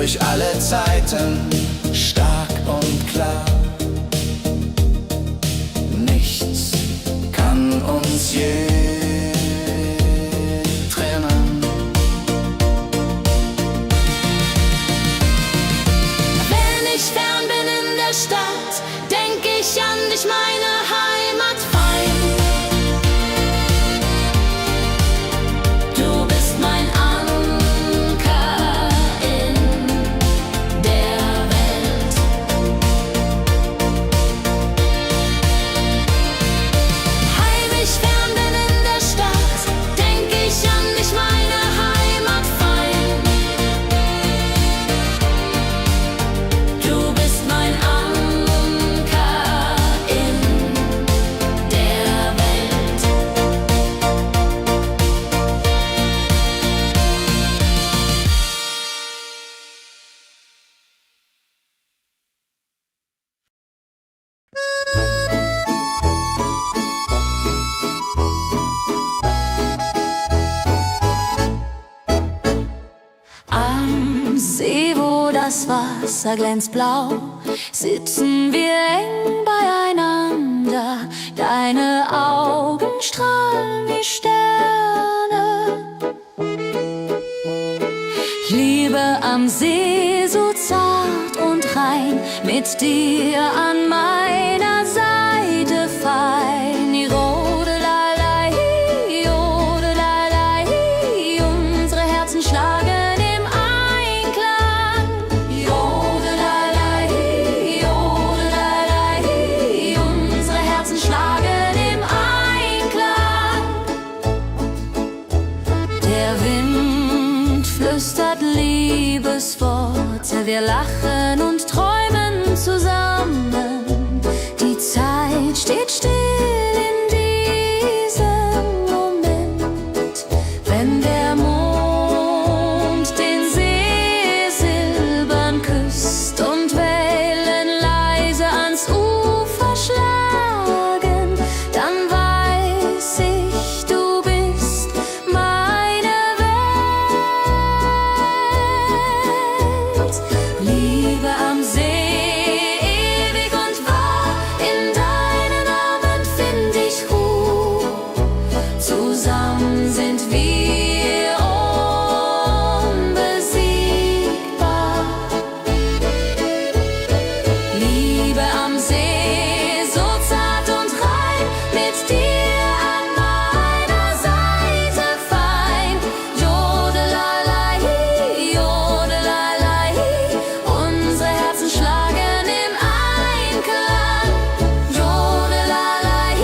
durch alle Zeiten, stark und klar. Nichts kann uns je trennen. Wenn ich fern bin in der Stadt, denk ich an dich, meine Heimat fein. Du bist mein Anker in der Welt. Heimlich fern bin in der Stadt, denk ich an dich, meine Heimat fein. Du bist mein Anker in der Welt. Am See, wo das Wasser glänzt blau, sitzen wir eng beieinander. Deine Augen strahlen wie Sterne. Ich liebe am See so zart und rein, mit dir an meiner Seite fein. Jodelei, jodelei, unsere Herzen schlagen im Einklang. Jodelei, jodelei, unsere Herzen schlagen im Einklang. Der Wind flüstert Liebesworte, wir lachen und träumen zusammen. Die Zeit steht still in diesem Moment, wenn der Mond den See silbern küsst und Wellen leise ans Ufer schlagen, dann weiß ich, du bist meine Welt. Liebe am See, ewig und wahr, in deinen Armen find ich Ruhe. Zusammen sind wir unbesiegbar. Liebe am See, so zart und rein, mit dir an meiner Seite fein. Jodelei, jodelei, unsere Herzen schlagen im Einklang. Jodelei,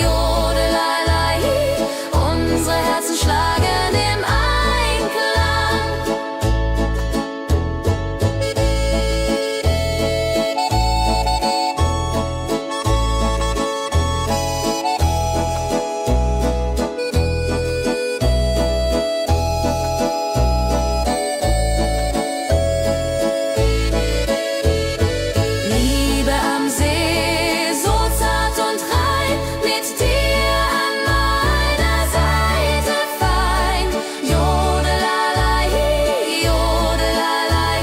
jodelei, unsere Herzen schlagen im Einklang. Liebe am See, so zart und rein, mit dir an meiner Seite fein. Jodelei, jodelei,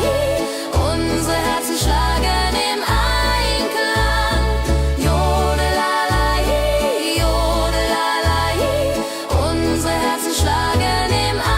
unsere Herzen schlagen im Einklang. Jodelei, jodelei, unsere Herzen schlagen im Einklang.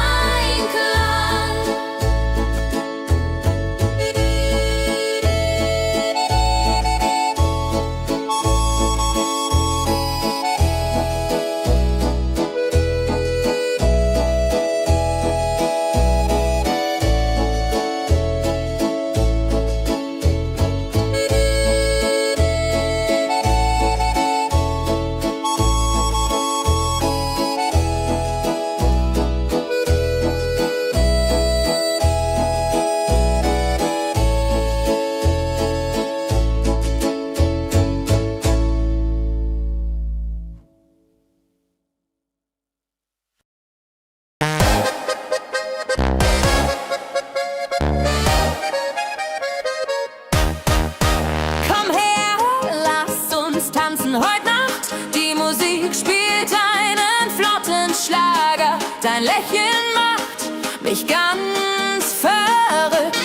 Komm her, lass uns tanzen heute Nacht. Die Musik spielt einen flotten Schlager. Dein Lächeln macht mich ganz verrückt.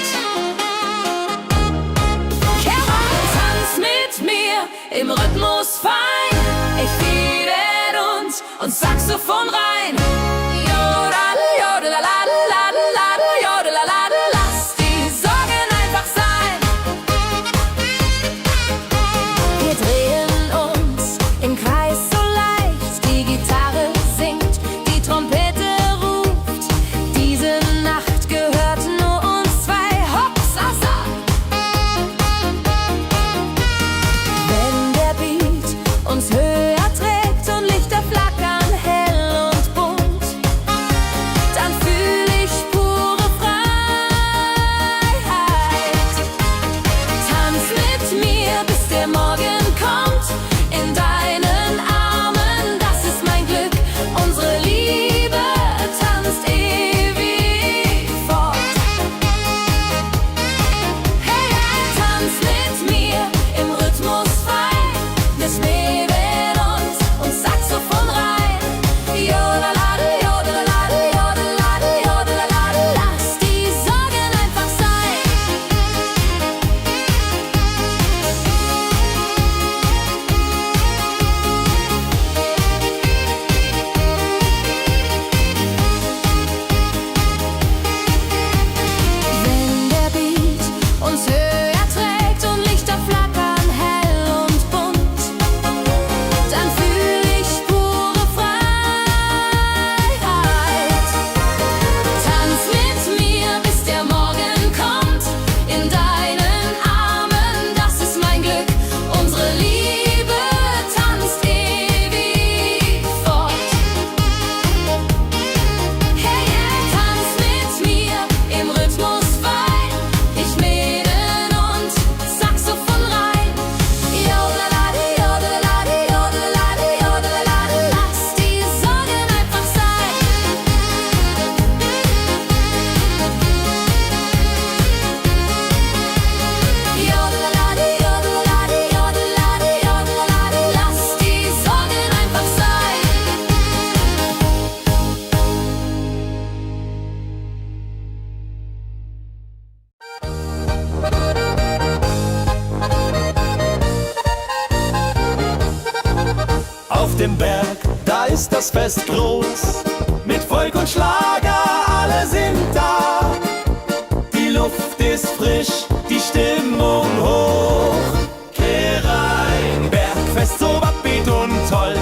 Bergfest groß, mit Volk und Schlager, alle sind da. Die Luft ist frisch, die Stimmung hoch. Kehr rein, Bergfest so upbeat und toll,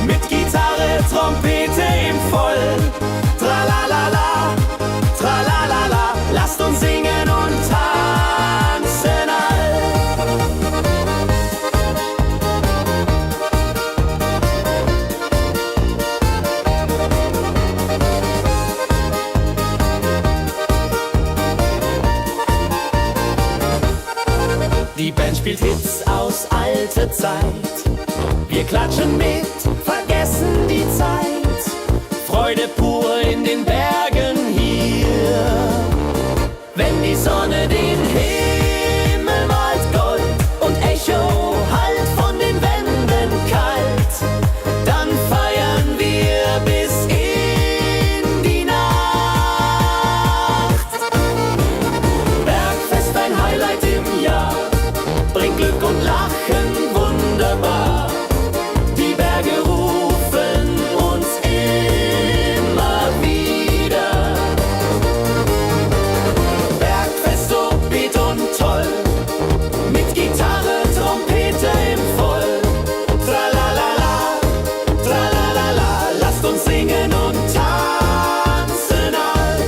mit Gitarre, Trompete im Voll. Tralalala, tralalala, lasst uns singen und tanzen all. Die Band spielt Hits aus alter Zeit. Wir klatschen mit, vergessen die Zeit. Freude pur in den Bergen hier. Wenn die Sonne den Himmel malt Gold und Echo hallt von den Wänden kalt, dann feiern wir bis in die Nacht. Bergfest, ein Highlight im Jahr, bringt Glück und Lachen wunderbar. Die Berge rufen uns immer wieder. Bergfest so beat und toll, mit Gitarre, Trompete im Voll. Tralalala, tralalala, lasst uns singen und tanzen all.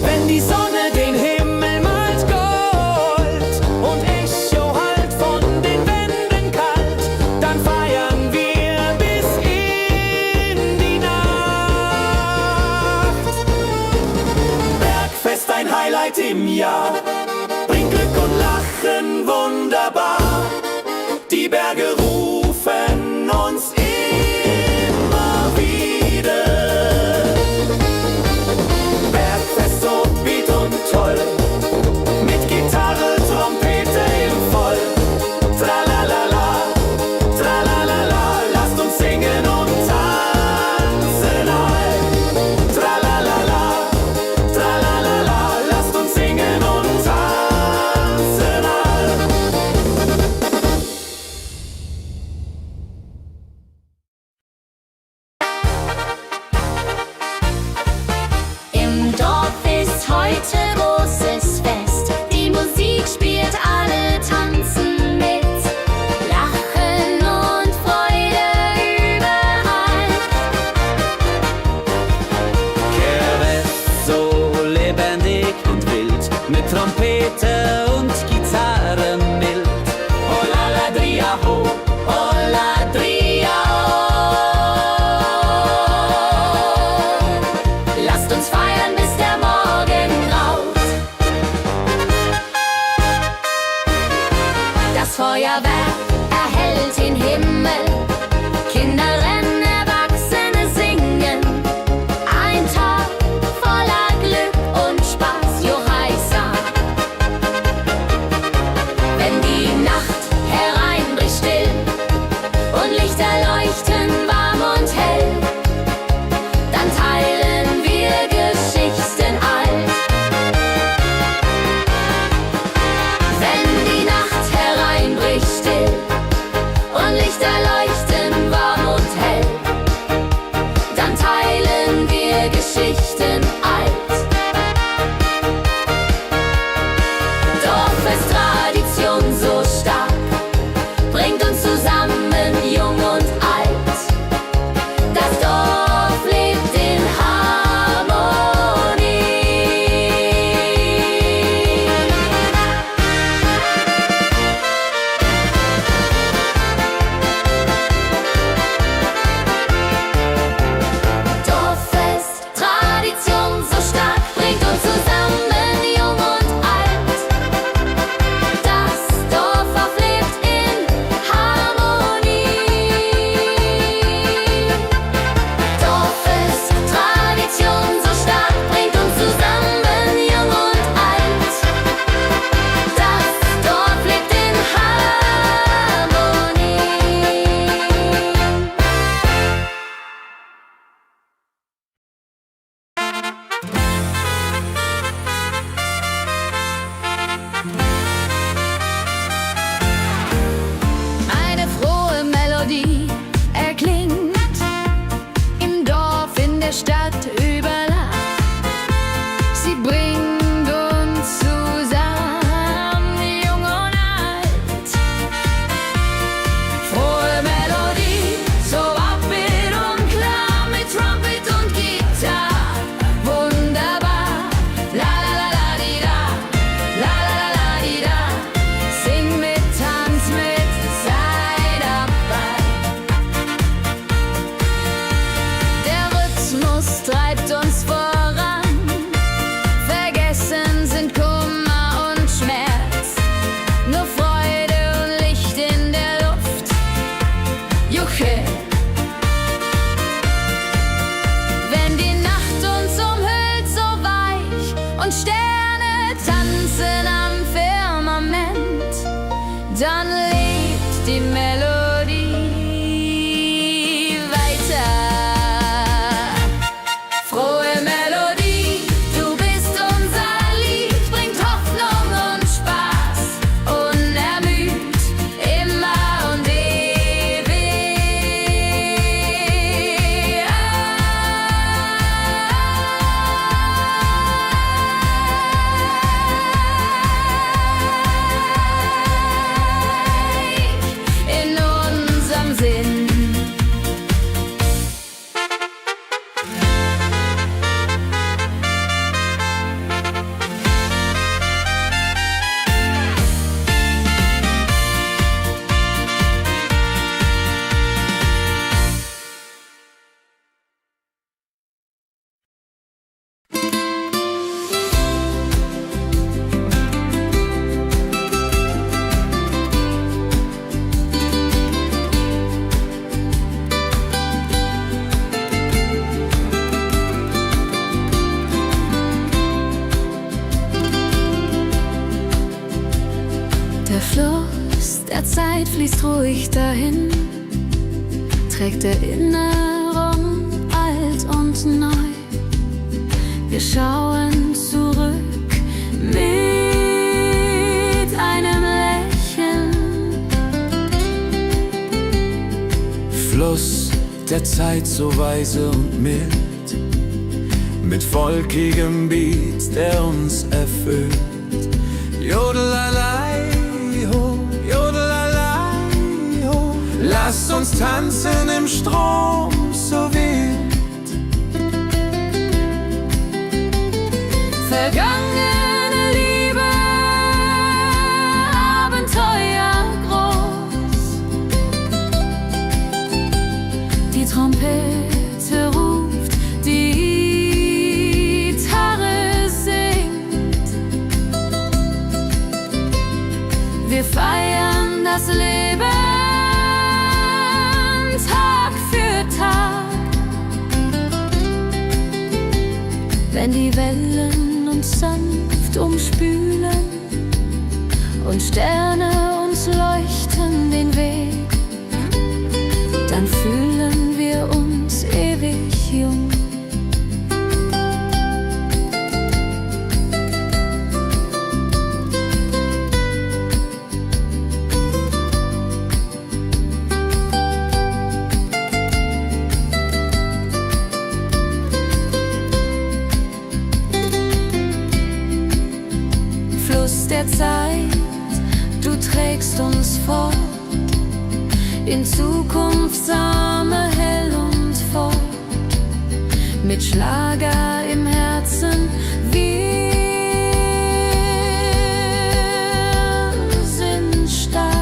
Wenn die Sonne den Himmel malt Gold und Echo hallt von den Wänden kalt, dann feiern wir bis in die Nacht. Bergfest, ein Highlight im Jahr, bringt Glück und Lachen wunderbar. Die Berge rufen uns immer wieder. Bergfest so beat und toll, mit Gitarre, Trompete im Voll. Tralalala, tralalala, lasst uns singen und tanzen all. Tralalala, tralalala, lasst uns singen und tanzen all. Im Dorf ist heute großes Fest. Die Musik spielt, alle tanzen mit. Lachen und Freude überall. Kerwest so lebendig und wild, mit Trompete und Gitarre mild. Oh la la dria ho, oh la dria ho. Lasst uns feiern, bis der Morgen graut. Das Feuerwerk erhellt den Himmel. Kinder rennen, Erwachsene singen. Ein Tag voller Glück und Spaß, Johaisa. Wenn die Nacht hereinbricht still und Lichter leuchten warm und hell, dann teilen wir Geschichten und Sterne tanzen am Firmament, dann lebt die Melodie weiter. Frohe Melodie, du bist unser Lied, bringt Hoffnung und Spaß, unermüd, immer und ewig in unserem Sinn. Der Fluss der Zeit fließt ruhig dahin, trägt Erinnerung alt und neu. Wir schauen zurück mit einem Lächeln. Fluss der Zeit so weise und mild, mit volkigem Beat, der uns erfüllt. Jodelalei, ho, jodelalei, ho. Lasst uns tanzen im Strom so wild. Vergangene Liebe, Abenteuer groß. Die Trompete ruft, die Gitarre singt. Wir feiern das Leben Tag für Tag. Wenn die Wellen uns sanft umspülen und Sterne uns leuchten den Weg, dann fühlen wir uns ewig jung. Fluss der Zeit, du trägst uns fort in Zukunftssame hell und fort, mit Schlager im Herzen. Wir sind stark.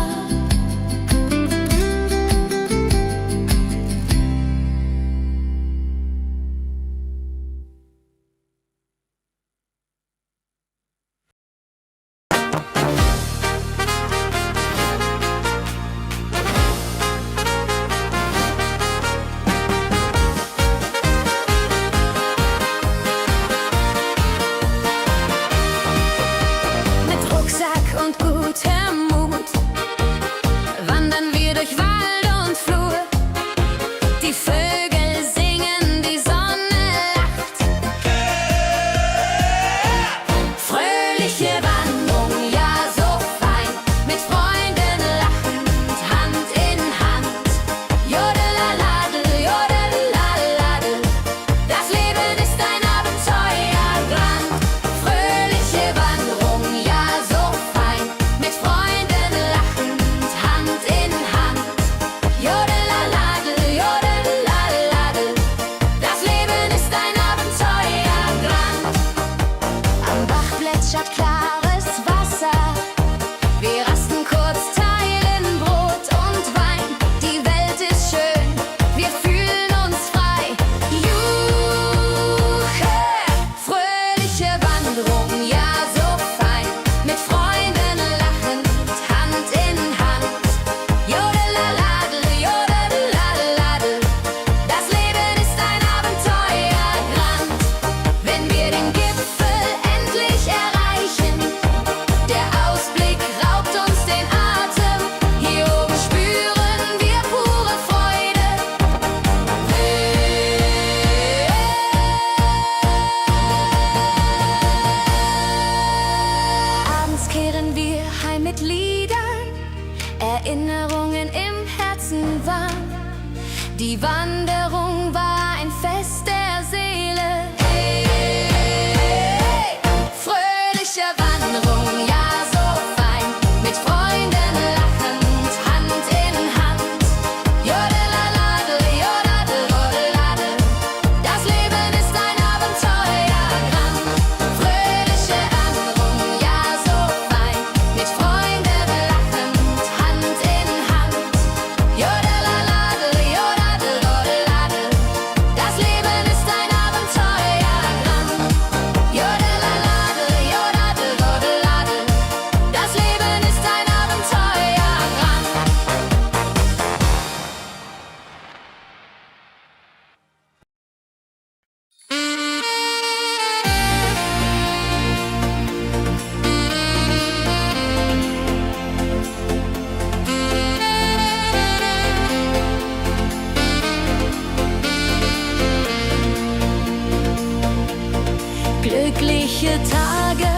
Glückliche Tage,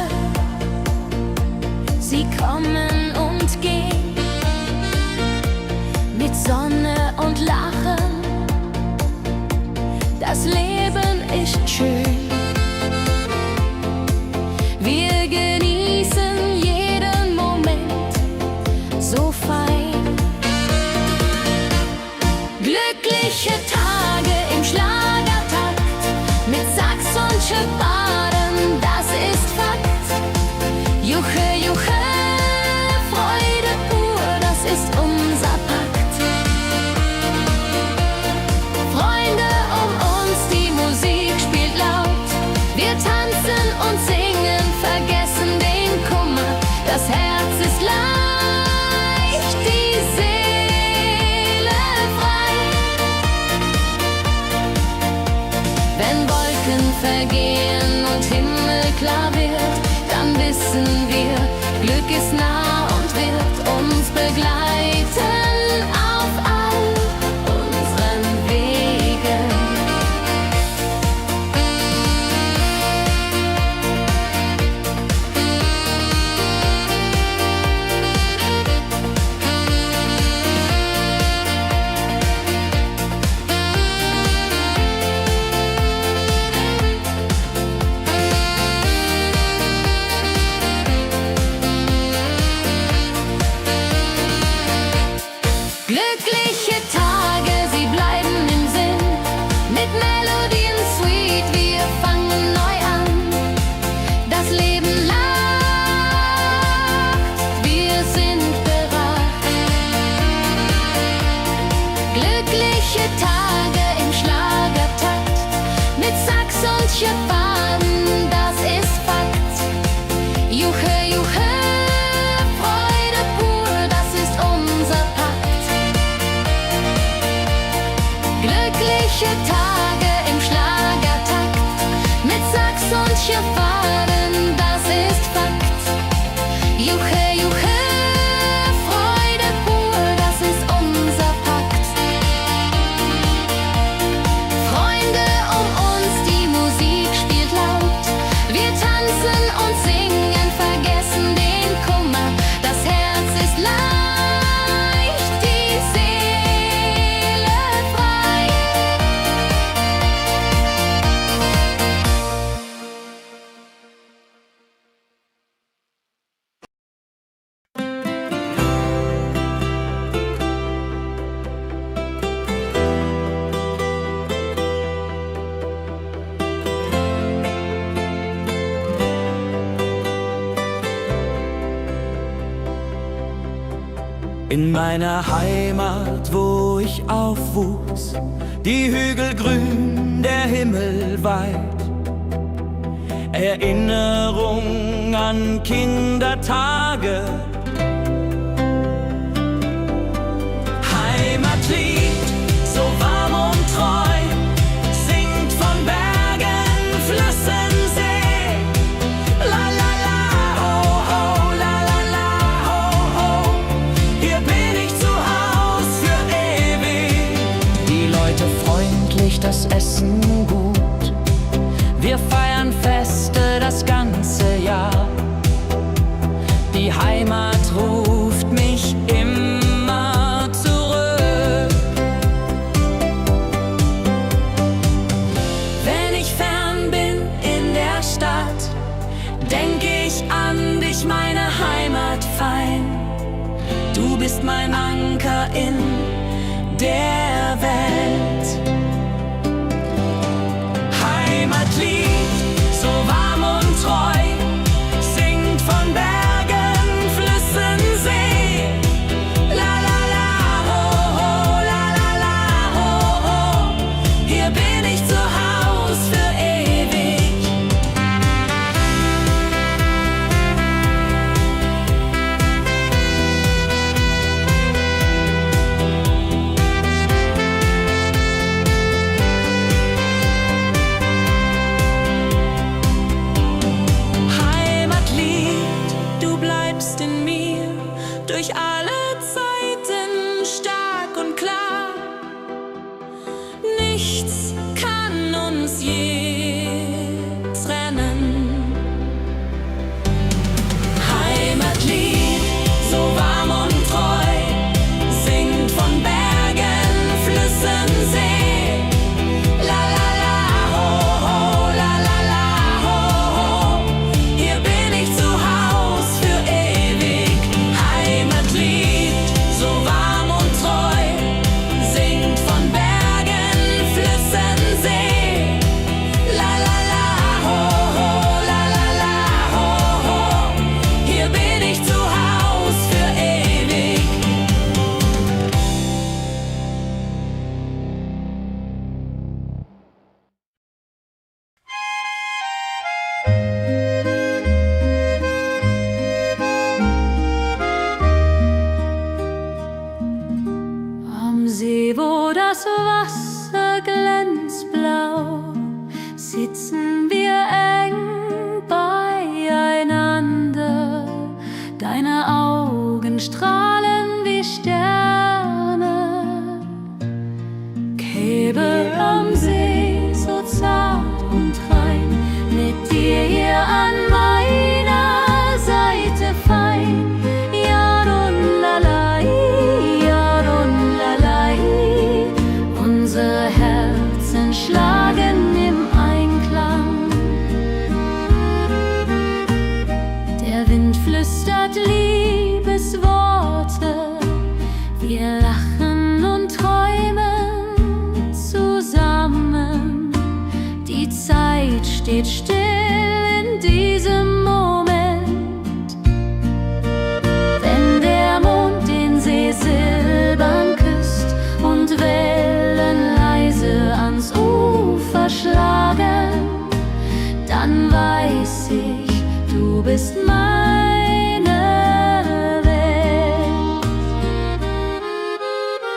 sie kommen und gehen, mit Sonne und Lachen, das Leben ist schön. Wir genießen jeden Moment so fein. Glückliche Tage im Schlagertakt, mit Sax und Schöpfaden, das ist Fakt. Juche, Juche, Freude pur, das ist unser Pakt. Freunde um uns, die Musik spielt laut. Wir tanzen und singen, vergessen den Kummer. Das Herz ist leicht, die Seele frei. Wenn Wolken vergehen und Himmel klar wird, dann wissen wir, Glück ist nah und wird uns begleiten auf all unseren Wegen. Glückliche Tage, sie bleiben im Sinn, mit Melodien sweet, wir fangen neu an. Das Leben lacht, wir sind bereit. Glückliche Tage im Schlagertakt, mit Sax und Schöpfaden, das ist Fakt. Juche, Juche, Freude pur, das ist unser Pakt. Glückliche Tage im Schlagertakt, mit Sax und Schöpfaden, das ist Fakt. Juche, Juche, Freude pur, das ist unser Pakt. Freunde um uns, die Musik spielt laut. Wir tanzen und singen, vergessen den Kummer. Das Herz ist leicht, die Seele frei. In meiner Heimat, wo ich aufwuchs, die Hügel grün, der Himmel weit. Erinnerung an Kindertage. Heimatlied, so warm und treu, singt von Bergen, Flüssen, See. La la la, ho ho, la la la, ho ho. Hier bin ich zu Haus für ewig. Die Leute freundlich, das Essen gut. Wir feiern Feste das ganze Jahr. Die Heimat ruft mich immer zurück. Wenn ich fern bin in der Stadt, denk ich an dich, meine Heimat fein. Du bist mein Anker in der Welt. Heimatlied, so warm und treu, singt von Bergen, Flüssen, See. La la la, ho ho, la la la, ho ho. Hier bin ich zu Haus für ewig. flüstert Liebesworte. Wir lachen und träumen zusammen. Die Zeit steht still in diesem Moment. Wenn der Mond den See silbern küsst und Wellen leise ans Ufer schlagen, dann weiß ich, du bist meine Welt.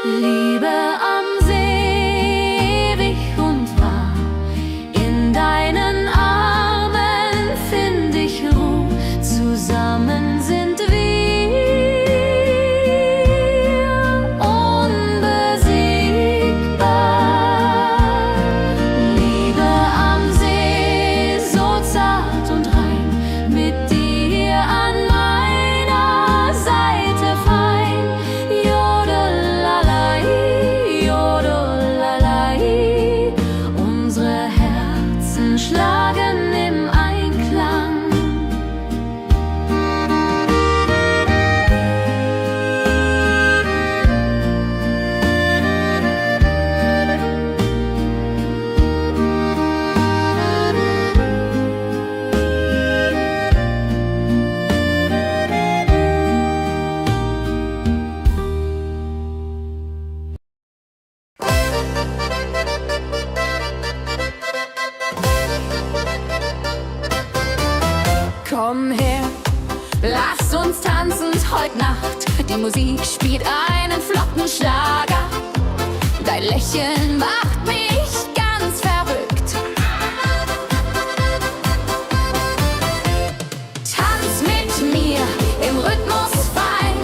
Liebe am See, ewig und wahr, in deinen Armen find ich Ruhe, zusammen sind wir unbesiegbar. Liebe am See, so zart und rein, mit dir an meiner Seite fein. Jodelalai, jodelalai, unsere Herzen schlagen im Einklang. Komm her, lass uns tanzen heute Nacht. Die Musik spielt einen flotten Schlager. Dein Lächeln macht mich ganz verrückt. Tanz mit mir im Rhythmus fein,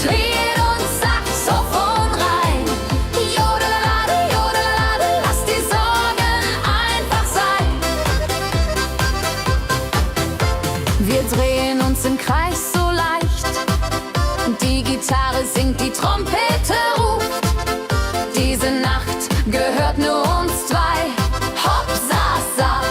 Tritt und Saxophon rein. Jodelade, jodelade, lass die Sorgen einfach sein. Wir drehen uns im Kreis so leicht. Die Gitarre singt, die Trompete ruft. Diese Nacht gehört nur uns zwei. Hopp, sa, sa.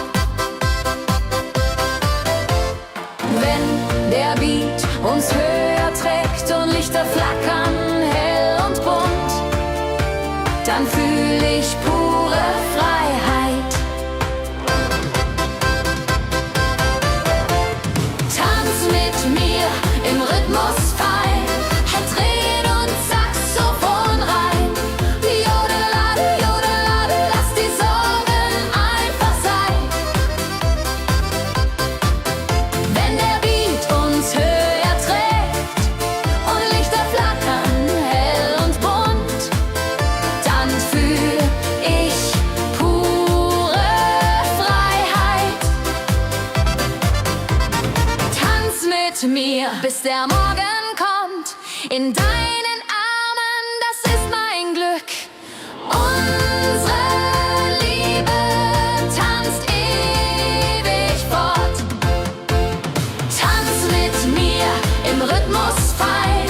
Wenn der Beat uns höher trägt und Lichter flackern hell und bunt, dann fühl ich pure Freiheit. Tanz mit mir im Rhythmus fein, Tritt und Saxophon rein. Jodelade, jodelade, lass die Sorgen einfach sein. Wenn der Beat uns höher trägt und Lichter flackern hell und bunt, dann fühl ich pure Freiheit. Tanz mit mir, bis der Morgen kommt. In deinen Armen, das ist mein Glück. Unsere Liebe tanzt ewig fort. Tanz mit mir im Rhythmus fein,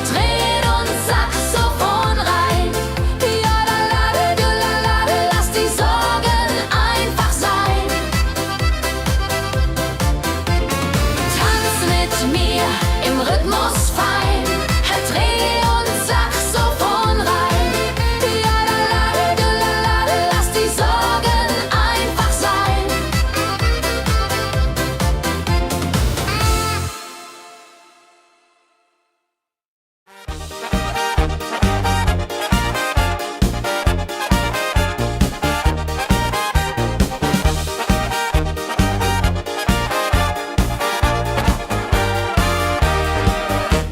Tritt und Saxophon rein. Jodelade, jodelade, lass die Sorgen einfach sein. Tanz mit mir im Rhythmus fein, Tritt und Saxophon rein. Jodelade, jodelade, lass die Sorgen einfach sein.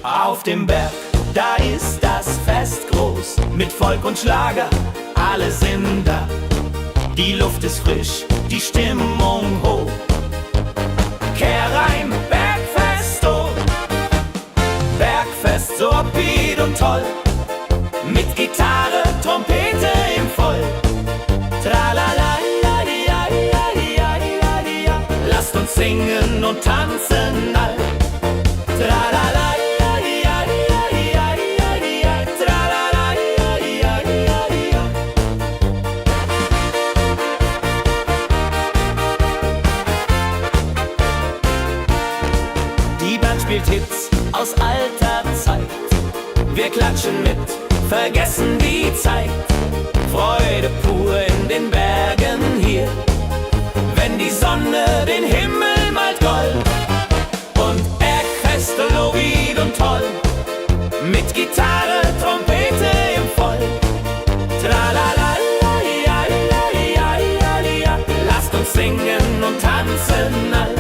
Auf dem Berg, da ist das Fest groß, mit Volk und Schlager, alle sind da. Die Luft ist frisch, die Stimmung hoch. Kehr rein, Bergfest, oh. Bergfest, so upbeat und toll. Mit Gitarre, Trompete im Voll. Tralala, ja, ja, ja, ja, ja, ja. Lasst uns singen und tanzen all. Tralala, ja, ja, ja, ja, ja, ja. Tralala, ja, ja, ja, ja. Die Band spielt spielt Hits aus alter Zeit. Wir klatschen mit, vergessen die Zeit. Freude pur in den Bergen hier. Wenn die Sonne den Himmel malt gold und Bergfest, Lovid und toll. Mit Gitarre, Trompete im Voll. Tralalalaiaiaiaiaia. Lasst uns singen und tanzen all.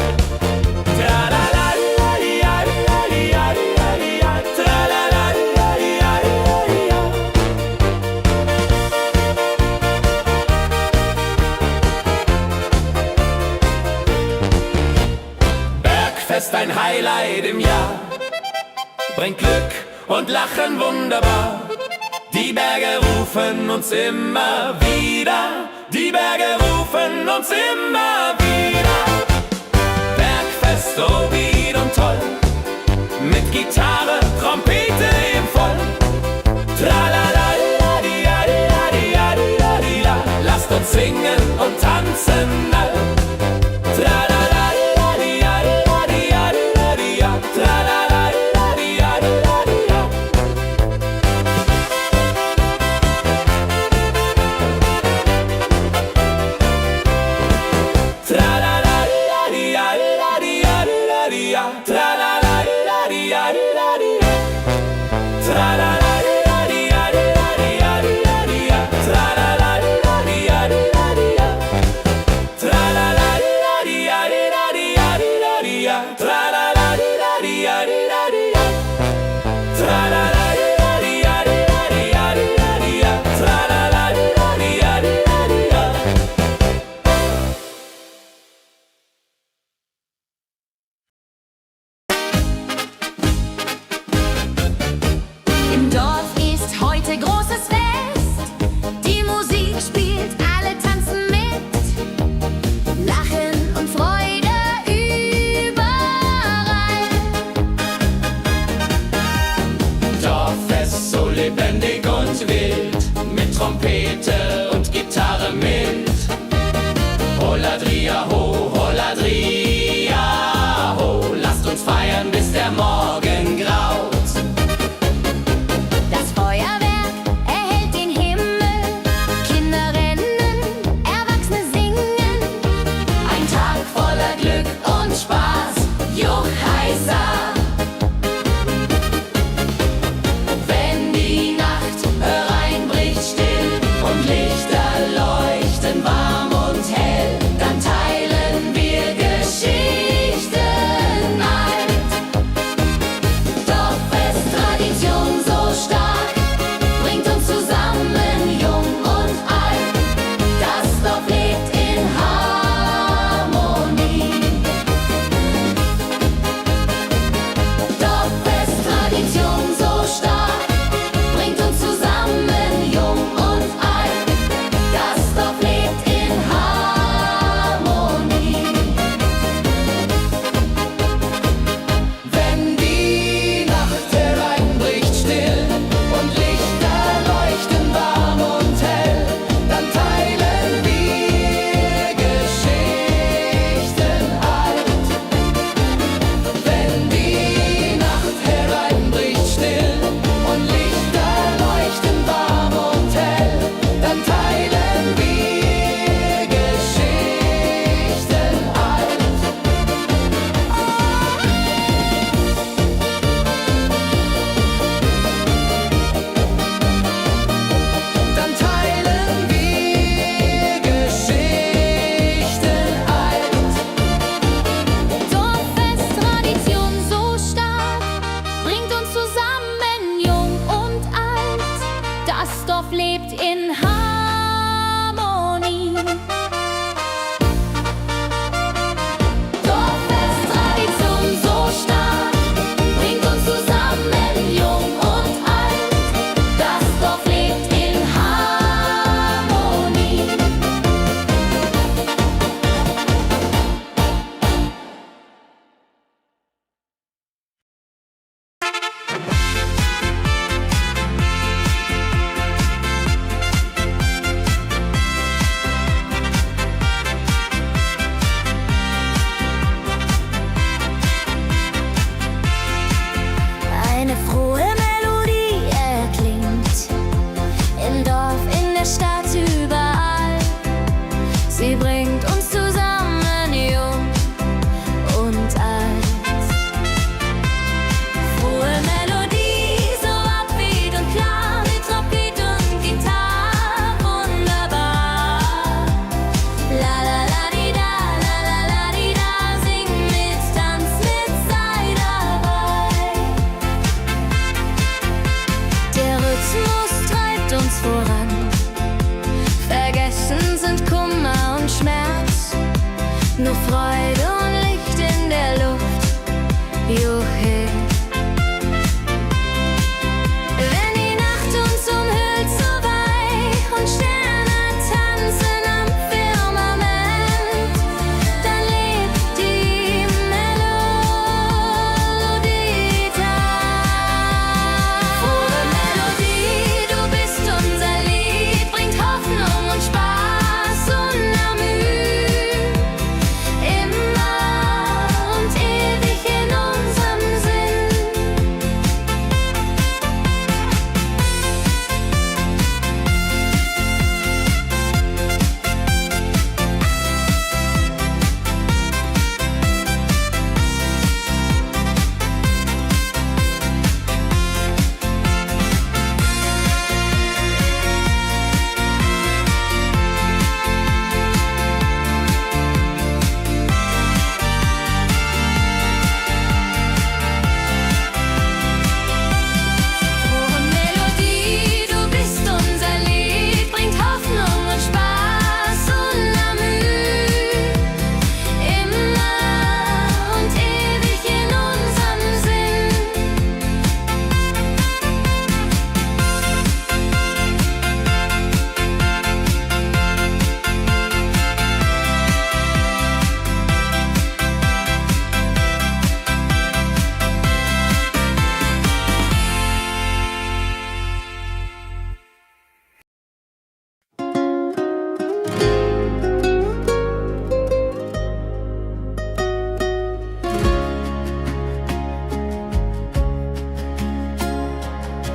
Tralalalaiaiaiaia. Tralalalaiaiaia. Bergfest, ein Highlight im Jahr, bringt Glück und Lachen wunderbar. Die Berge rufen uns immer wieder. Die Berge rufen uns immer wieder. Bergfest, oh wie und toll. Mit Gitarre, Trompete im Voll. Tralalalaiaiaiaia. Lasst uns singen und tanzen all. Tra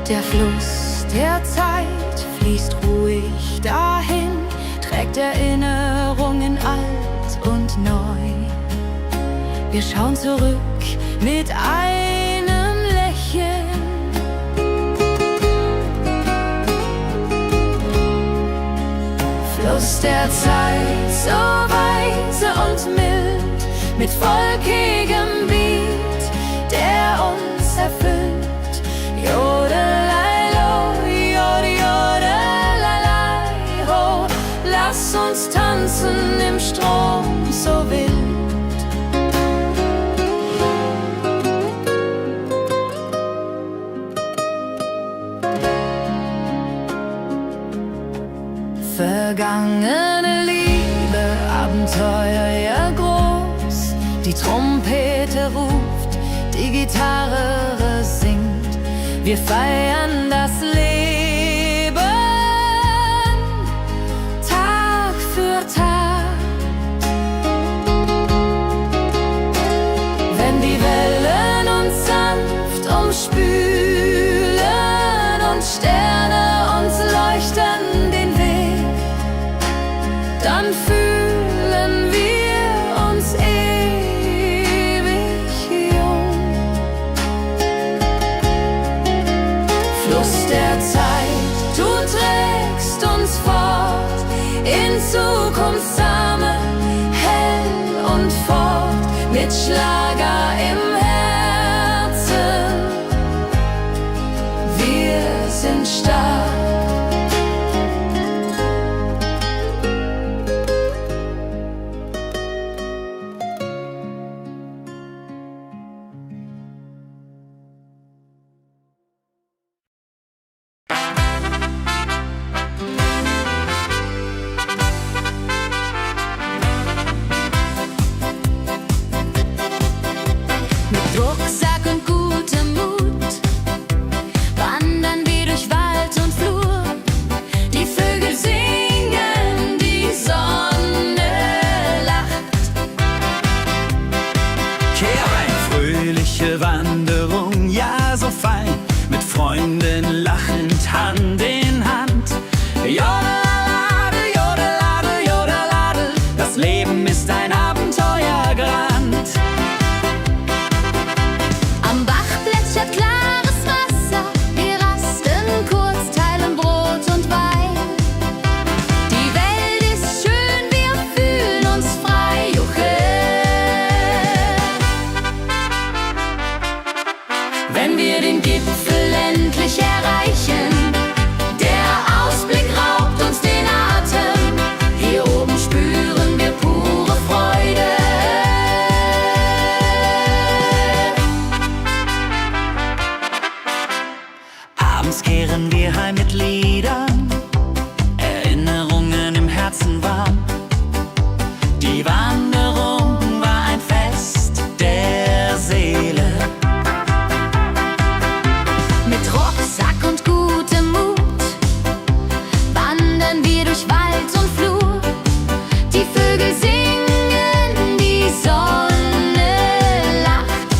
Der Fluss der Zeit fließt ruhig dahin, trägt Erinnerungen alt und neu. Wir schauen zurück mit einem Lächeln. Fluss der Zeit, so weise und mild, mit volkigem Beat, der uns erfüllt. Jodelailo, jodelalailai, ho, lass uns tanzen im Strom so wild. Vergangene Liebe, Abenteuer ja groß. Die Trompete ruft, die Gitarre singt. Wir feiern das Leben Tag für Tag. Wenn die Wellen uns sanft umspülen und Sterne uns leuchten den Weg, dann fühlen wir uns ewig jung. Fluss der Zeit, du trägst uns fort in Zukunftssame, hell und fort, mit Schlager im Herzen. Wir sind stark. Rucksack und gutem Mut wandern wir durch Wald und Flur. Die Vögel singen, die Sonne lacht. Kehr ein, fröhliche Wanderung, ja so fein, mit Freunden lachend Hand in Hand. Jodelade, jodelade, jodelade, das Leben ist ein Abenteuergrand. Am Bach plätschert klares Wasser, wir rasten kurz, teilen Brot und Wein. Die Welt ist schön, wir fühlen uns frei, juche. Wenn wir den Gipfel endlich erreichen, der Ausblick raubt uns den Atem. Hier oben spüren wir pure Freude. Abends kehren wir heim mit Liedern, Erinnerungen im Herzen warm. Die Wanderung war ein Fest der Seele. Mit Rucksack und gutem Mut wandern wir durch Wald und Flur. Die Vögel singen, die Sonne lacht.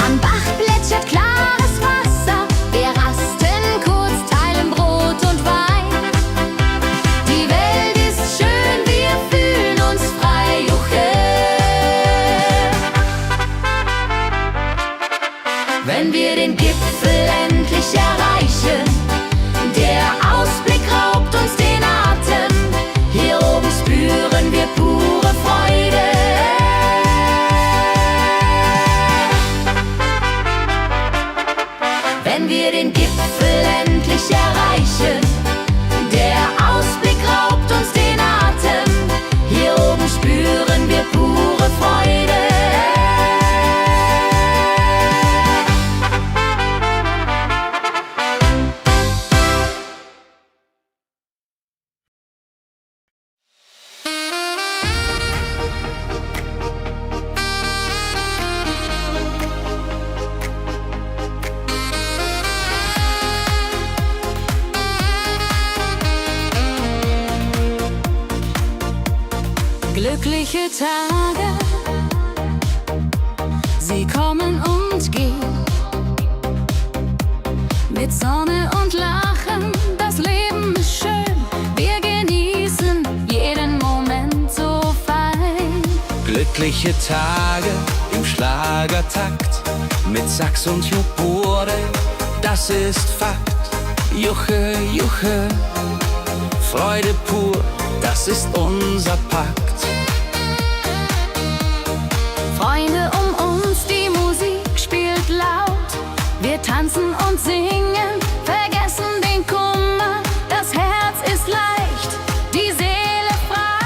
Am Bach plätschert klares Wasser, wir rasten kurz, teilen Brot und Wein. Die Welt ist schön, wir fühlen uns frei, juche. Wenn wir den Gipfel endlich erreichen, der Ausblick raubt uns den Atem. Hier oben spüren wir pure Freude. Wenn wir den Gipfel endlich erreichen, der Ausblick raubt uns den Atem. Hier oben spüren wir pure Freude. Glückliche Tage, sie kommen und gehen. mit Sonne und Lachen, das Leben ist schön, wir genießen jeden Moment so fein. Glückliche Tage im Schlagertakt, mit Sax und Juborde, das ist Fakt. Juche, Juche, Freude pur, das ist unser Pakt. Freunde um uns, die Musik spielt laut, wir tanzen und singen, vergessen den Kummer, das Herz ist leicht, die Seele frei.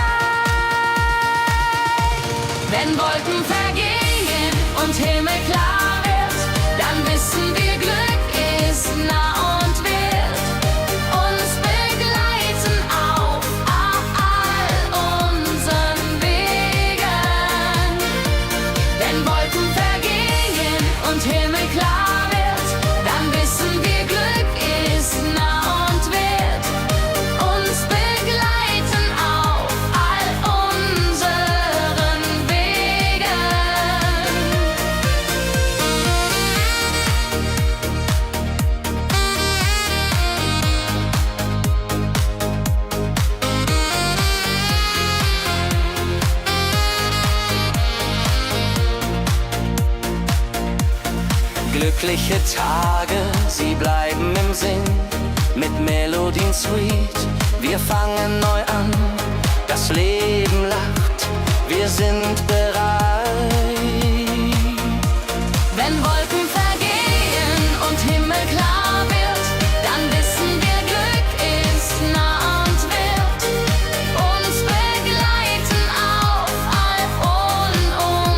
Wenn Wolken vergehen und Himmel klar wird, dann wissen wir, Glück ist nah und wird uns begleiten auf all unseren Wegen. Wenn Wolken vergehen und Himmel klar wird, dann wissen wir, Glück ist nah und wird uns begleiten auf all unseren Wegen. Glückliche Tage, sie bleiben im Sinn, mit Melodien sweet, wir fangen neu an, das Leben lacht, wir sind bereit. Wenn Wolken vergehen und Himmel klar wird, dann wissen wir, Glück ist nah und wird uns begleiten auf all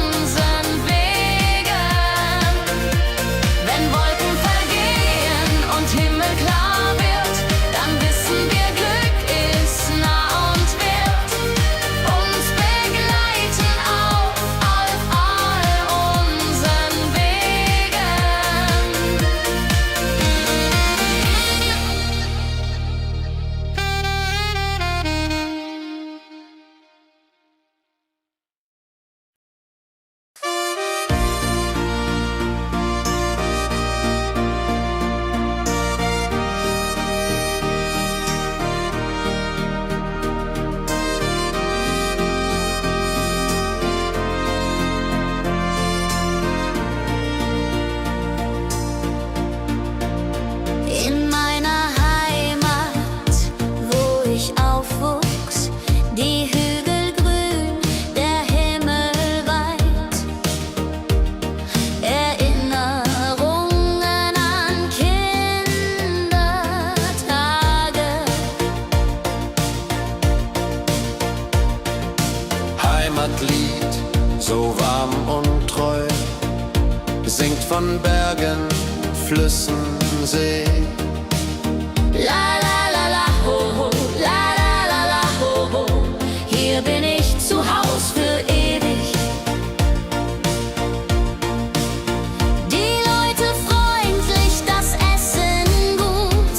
unseren Wegen. Wenn Wolken vergehen und Himmel klar wird, dann wissen wir, Glück ist nah und wird uns begleiten auf all unseren Wegen. In meiner Heimat, wo ich aufwuchs, die Hügel grün, der Himmel weit. Erinnerungen an Kindertage. Heimatlied, so warm und treu, singt von Bergen, Flüssen, See. La la la la ho ho, la la la la ho ho. Hier bin ich zu Haus für ewig. Die Leute freundlich, das Essen gut.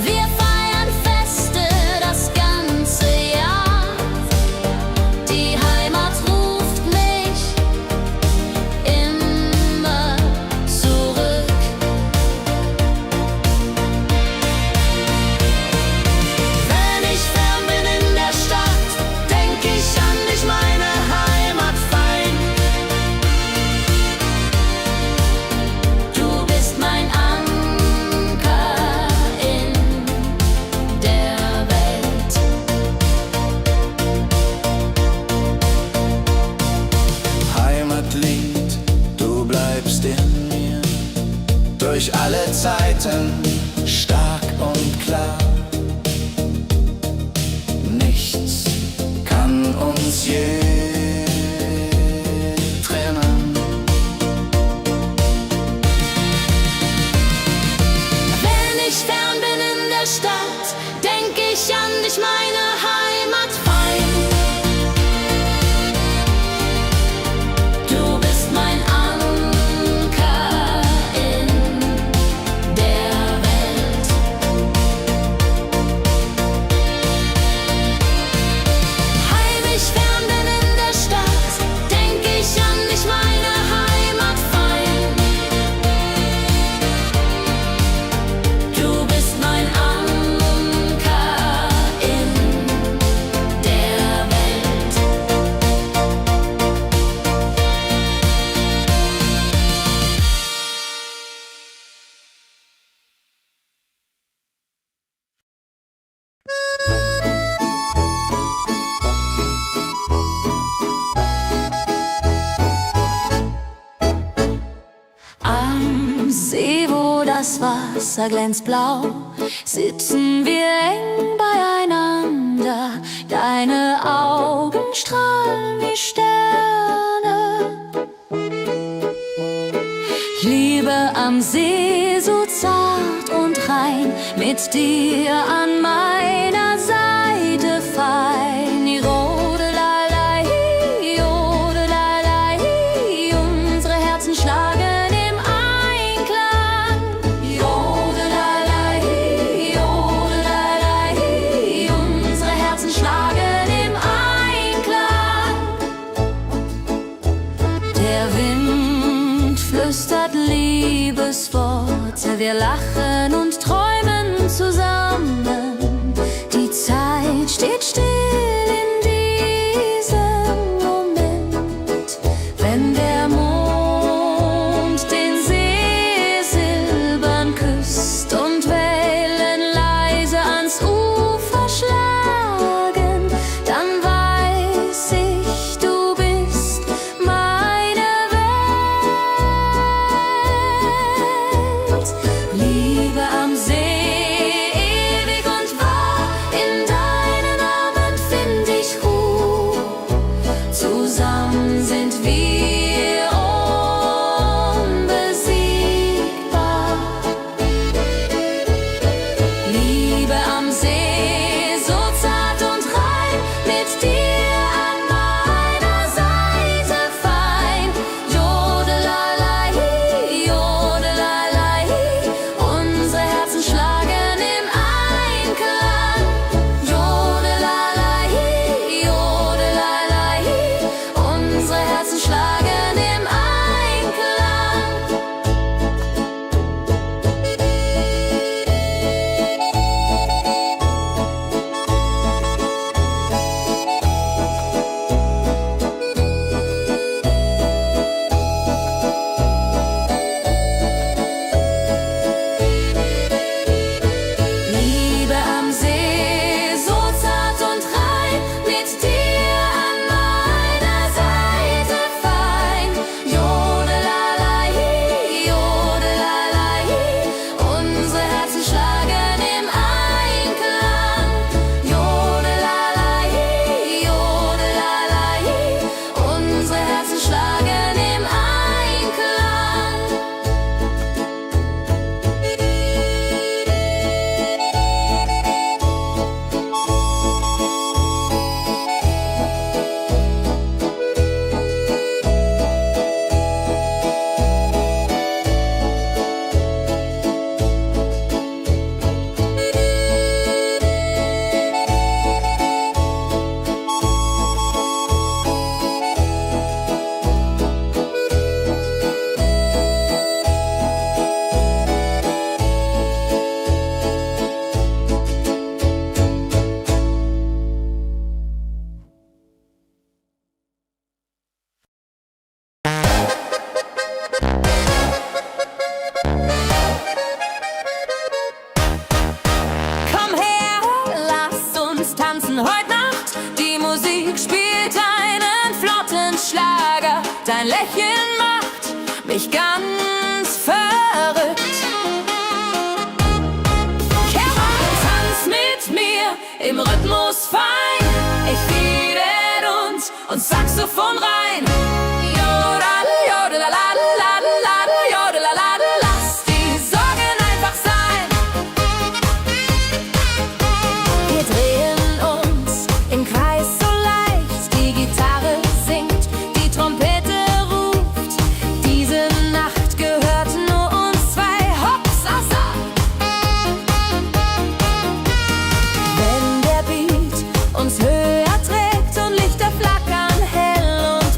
Wir feiern Feste das ganze Jahr. Die Heimat ruft mich immer zurück. Wenn ich fern bin in der Stadt, denk ich an dich, meine Heimat fein. Du bist mein Anker in der Welt. Heimatlied, du bleibst in mir, durch alle Zeiten, stark und klar. Nichts kann uns je trennen. Wenn ich fern bin in der Stadt, denk ich an dich, meine Heimat fein. Du bist mein Anker in der Welt. das Wasser glänzt blau, sitzen wir eng beieinander. Deine Augen strahlen wie Sterne. Liebe am See, so zart und rein, mit dir an meiner Seite fein. Jodelalei, jodelalei, unsere Herzen schlagen im Einklang. Jodelalei, jodelalei, unsere Herzen schlagen im Einklang. Der Wind flüstert Liebesworte, wir lachen und träumen zusammen. Die Zeit steht still in diesem Moment, wenn der Mond den See silbern küsst und Wellen leise ans Ufer schlagen, dann weiß ich, du bist meine Welt. Liebe am See, ewig und wahr, in deinen Armen find ich Ruhe. Zusammen sind wir unbesiegbar. Liebe am See, so zart und rein, mit dir an meiner Seite fein. Jodelalei, jodelalei, unsere Herzen schlagen im Einklang. Jodelalei, jodelalei, unsere Herzen schlagen im Einklang. Liebe am See, so zart und rein, mit dir an meiner Seite fein. Jodelalei, jodelalei, unsere Herzen schlagen im Einklang. Jodelalei, jodelalei, unsere Herzen schlagen im Einklang. Komm her, lass uns tanzen heute Nacht. Die Musik spielt einen flotten Schlager. Dein Lächeln macht mich ganz verrückt. Kehr rein, tanz mit mir im Rhythmus fein. Ich liebe und Saxophon rein. Jodel, jodelalalalalala, jodelalala, lass die Sorgen einfach sein. Wir drehen uns im Kreis so leicht, die Gitarre singt, die Trompete ruft. Diese Nacht gehört nur uns zwei, Hopsasa. Wenn der Beat uns höher trägt und Lichter flackern hell und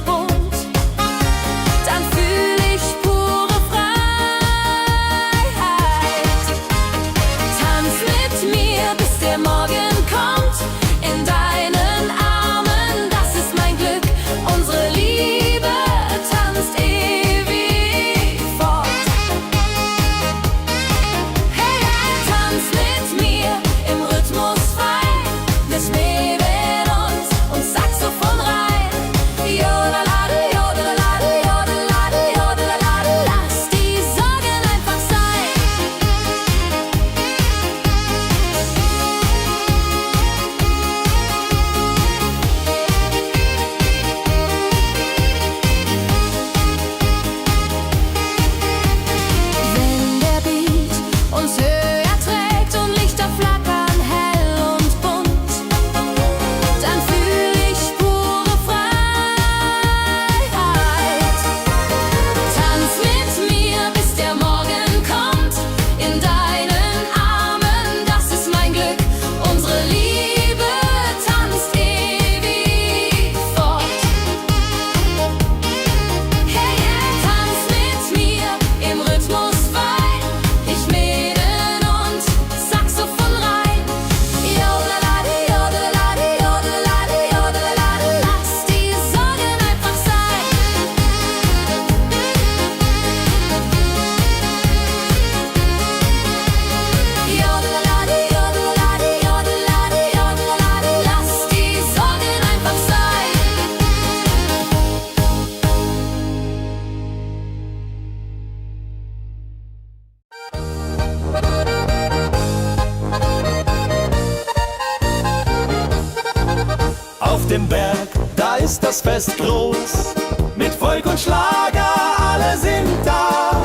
groß, mit Volk und Schlager, alle sind da.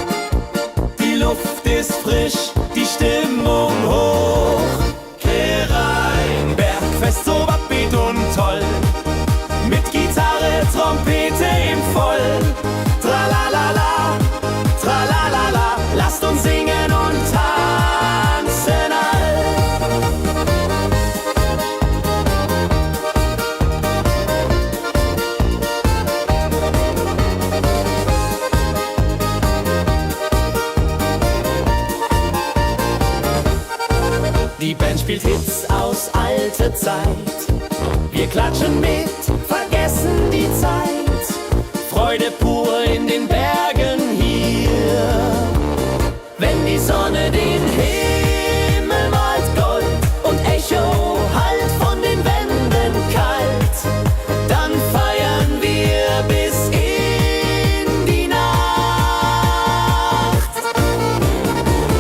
Die Luft ist frisch, die Stimmung hoch. Kehrrein, Bergfest, so upbeat und toll. Mit Gitarre, Trompete im Voll. Tralalala, tralalala, lasst uns singen und tanzen all. Die Band spielt Hits aus alter Zeit. Wir klatschen mit, vergessen die Zeit. Freude pur in den Bergen hier. Wenn die Sonne den Himmel malt Gold und Echo hallt von den Wänden kalt, dann feiern wir bis in die Nacht.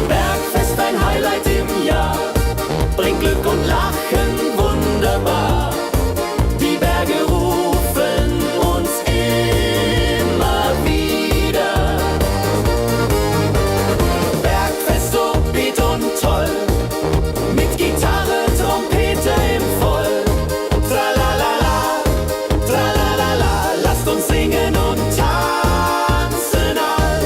Bergfest, ein Highlight im Jahr, bringt Glück und Lachen wunderbar. Die Berge rufen uns immer wieder. Bergfest, so beat und toll, mit Gitarre, Trompete im Voll. Tralalala, tralalala, lasst uns singen und tanzen all.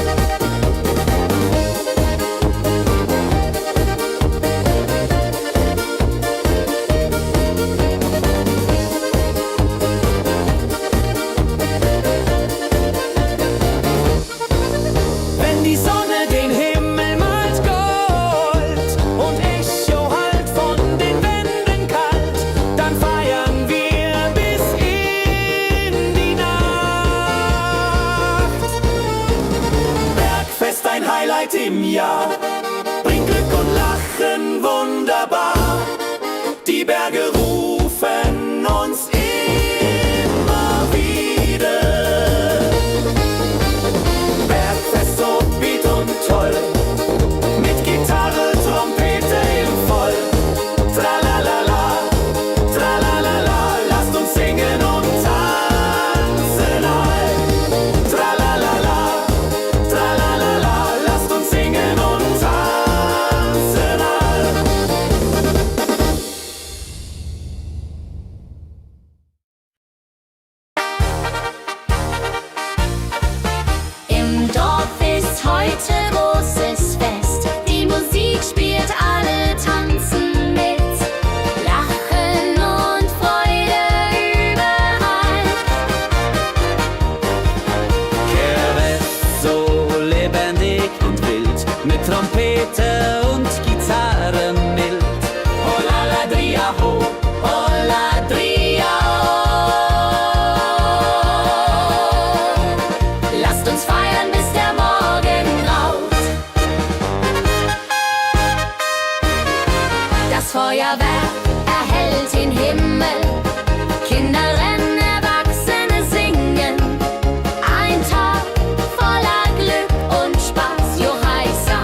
Wenn die Sonne den Himmel malt Gold und Echo hallt von den Wänden kalt, dann feiern wir bis in die Nacht. Bergfest, ein Highlight im Jahr, bringt Glück und Lachen wunderbar. Die Berge rufen uns immer wieder. Bergfest, so beat und toll, mit Gitarre, Trompete im Voll. Tralalala, tralalala, lasst uns singen und tanzen all. Tralalala, tralalala, lasst uns singen und tanzen all. Im Dorf ist heute großes Fest. Die Musik spielt, alle tanzen mit. Lachen und Freude überall. Kehrwest, so lebendig und wild, mit Trompete und Gitarre mild. Hola ladria ho, hola ladria ho. Lasst uns feiern, bis der Morgen graut. Das Feuerwerk erhellt den Himmel. Kinder rennen, Erwachsene singen. Ein Tag voller Glück und Spaß, Johaisa.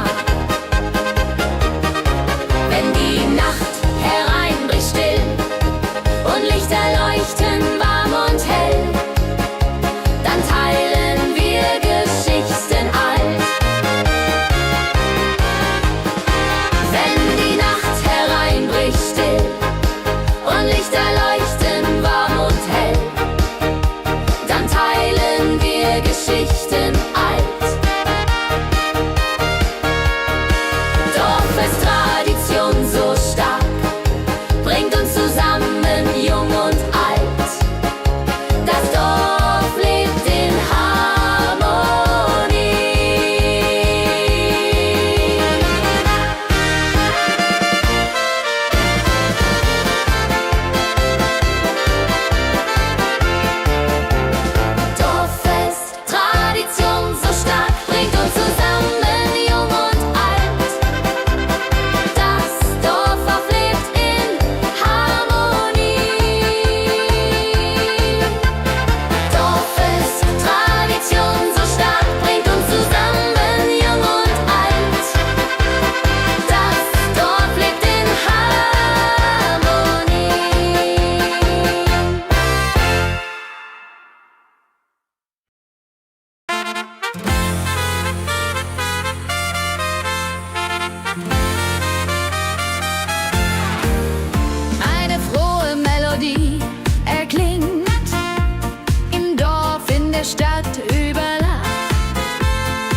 der Stadt über Land.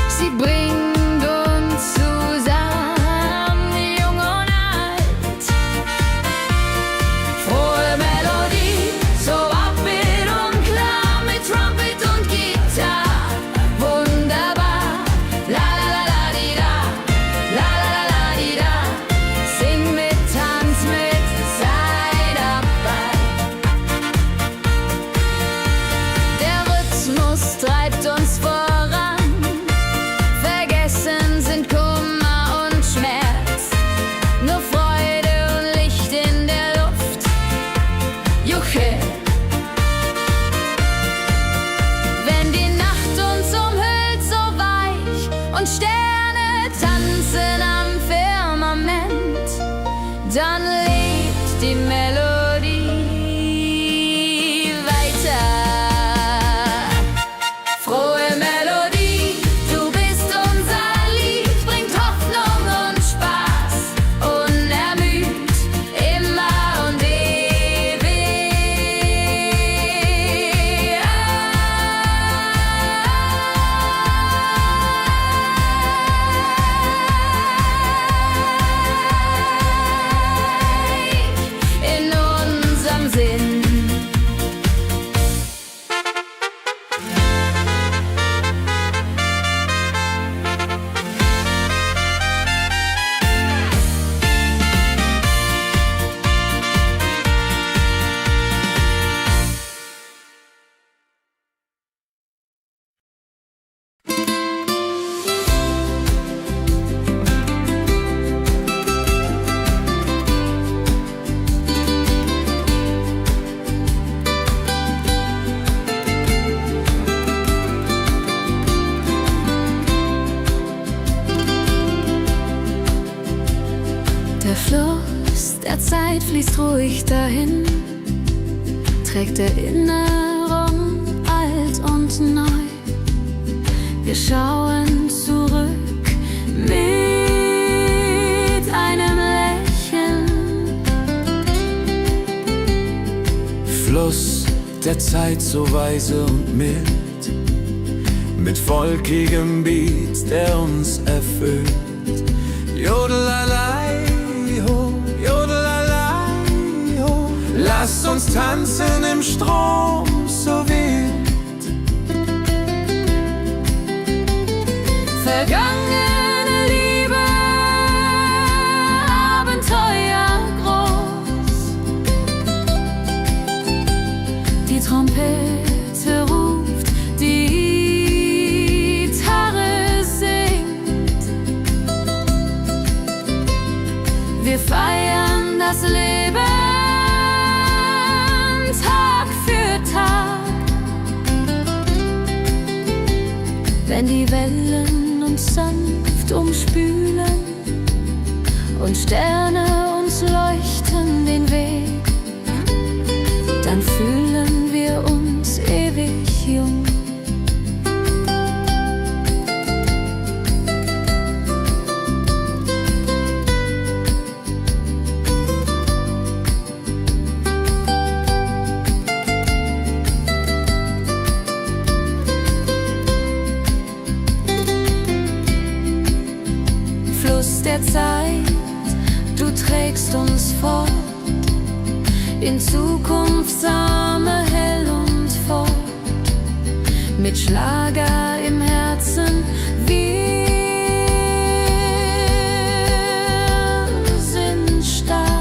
Sie bringt uns zusammen, jung und alt. Frohe Melodie, so upbeat und klar, mit Trumpet und Gitarre. Wunderbar, la la la la di da, la la la la di da. Sing mit, tanz mit, sei dabei. Der Rhythmus treibt uns voran. Vergessen sind Kummer und Schmerz. Nur Freude und Licht in der Luft. Juche. Wenn die Nacht uns umhüllt, so weich und Sterne tanzen am Firmament, dann lebt die Melodie weiter. Frohe Melodie, du bist unser Lied, bringt Hoffnung und Spaß, unermüd, immer und ewig in unserem Sinn. Der Fluss der Zeit fließt ruhig dahin, trägt Erinnerung alt und neu. Wir schauen zurück mit einem Lächeln. Fluss der Zeit so weise und mild, mit volkigem Beat, der uns erfüllt. Jodelalei, ho, jodelalei, ho. Lasst uns tanzen im Strom so wild. Vergangene Liebe, Abenteuer groß. Die Trompete ruft, die Gitarre singt. Wir feiern das Leben Tag für Tag. Wenn die Wellen uns sanft umspülen und Sterne uns leuchten den Weg, dann fühlen wir uns ewig jung. Fluss der Zeit, du trägst uns fort in Zukunftsarme hell und fort, mit Schlager im Herzen. Wir sind stark.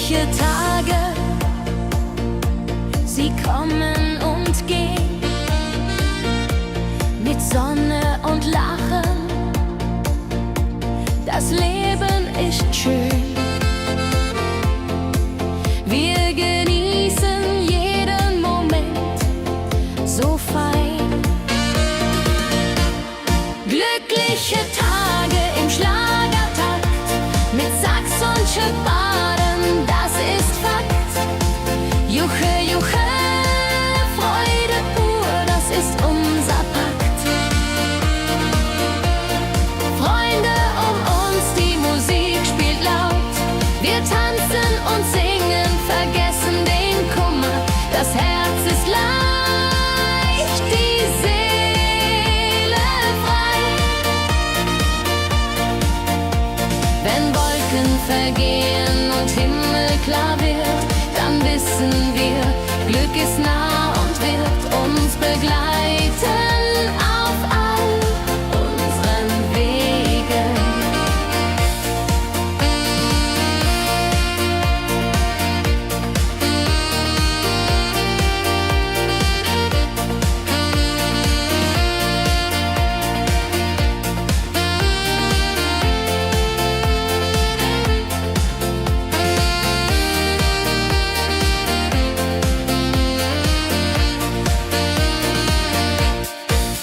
Glückliche Tage, sie kommen und gehen, mit Sonne und Lachen, das Leben ist schön. Wir genießen jeden Moment so fein. Glückliche Tage im Schlagertakt, mit Sax und Schöpbaden, das ist Fakt. Juche, Juche, Freude pur, das ist unser Pakt. Freunde um uns, die Musik spielt laut. Wir tanzen und singen, vergessen den Kummer. Das Herz ist leicht, die Seele frei. Wenn Wolken vergehen und Himmel klar wird, dann wissen wir, Glück ist nah und wird uns begleiten auf all unseren Wegen.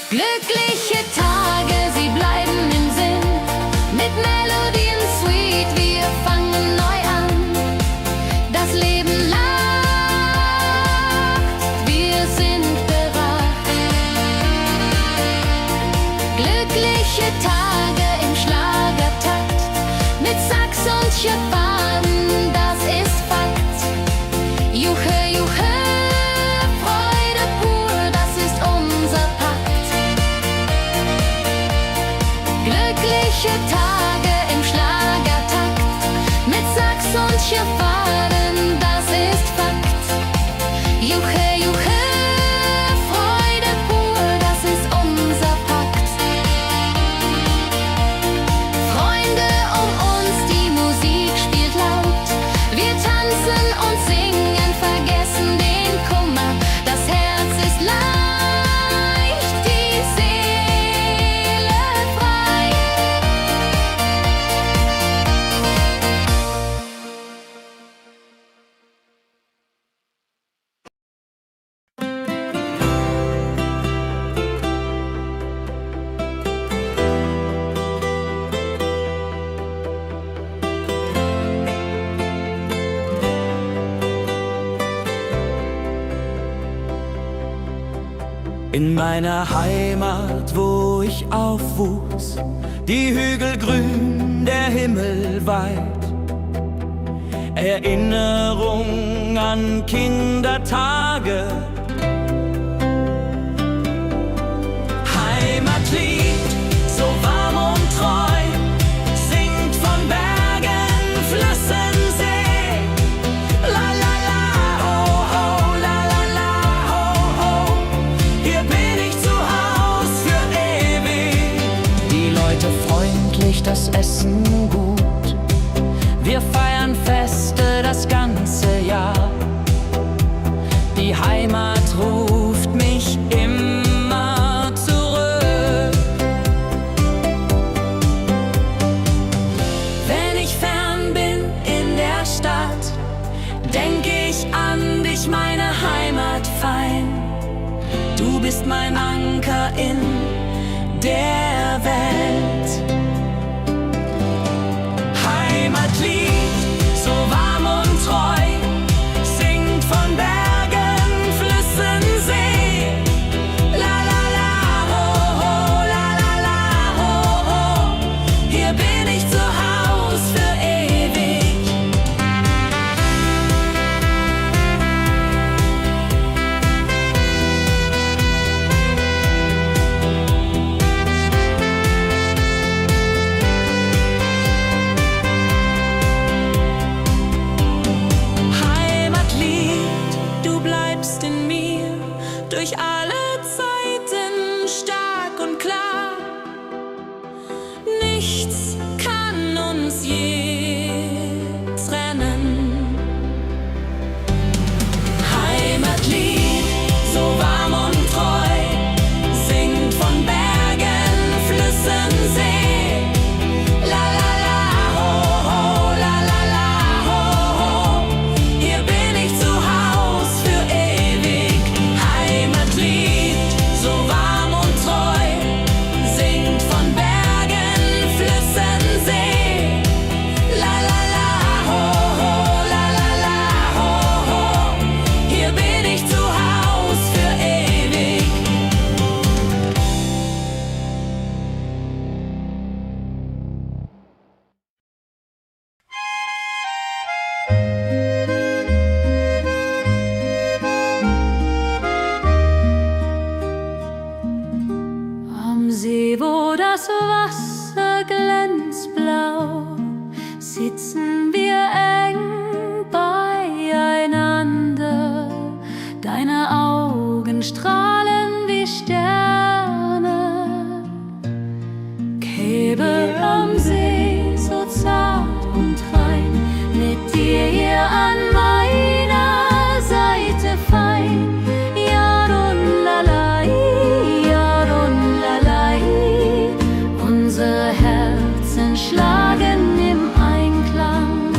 Glückliche Tage, sie bleiben im Sinn, mit Melodien sweet, wir fangen neu an. Das Leben lacht, wir sind bereit. Glückliche Tage im Schlagertakt, mit Sax und Schöpbaden, das ist Fakt. Juche, Juche, Freude pur, das ist unser Pakt. Glückliche Tage im Schlagertakt, mit Sax und Schöpbaden, das ist Fakt. Juche, Juche, Freude pur, das ist unser Pakt. Freunde um uns, die Musik spielt laut. Wir tanzen und singen, vergessen den Kummer. Das Herz ist leicht, die Seele frei. In meiner Heimat, wo ich aufwuchs, die Hügel grün, der Himmel weit. Erinnerung an Kindertage. Heimatlied, so warm und treu, singt von Bergen, Flüssen, See. La la la, ho ho, la la la, ho ho. Hier bin ich zu Haus für ewig. Die Leute freundlich, das Essen gut. Wir feiern Feste das ganze Jahr. Die Heimat ruft mich immer zurück. Wenn ich fern bin in der Stadt, denk ich an dich, meine Heimat fein. Du bist mein Anker in der Welt. Heimatlied, so warm und treu, singt von Bergen, Flüssen, See. La la la, ho ho, la la la, ho ho. Hier bin ich zu Haus für ewig. sitzen wir eng beieinander. Deine Augen strahlen wie Sterne. Käbe am See, so zart und rein, mit dir hier an meiner Seite fein. Yadunlalai, Yadunlalai, unsere Herzen schlagen im Einklang.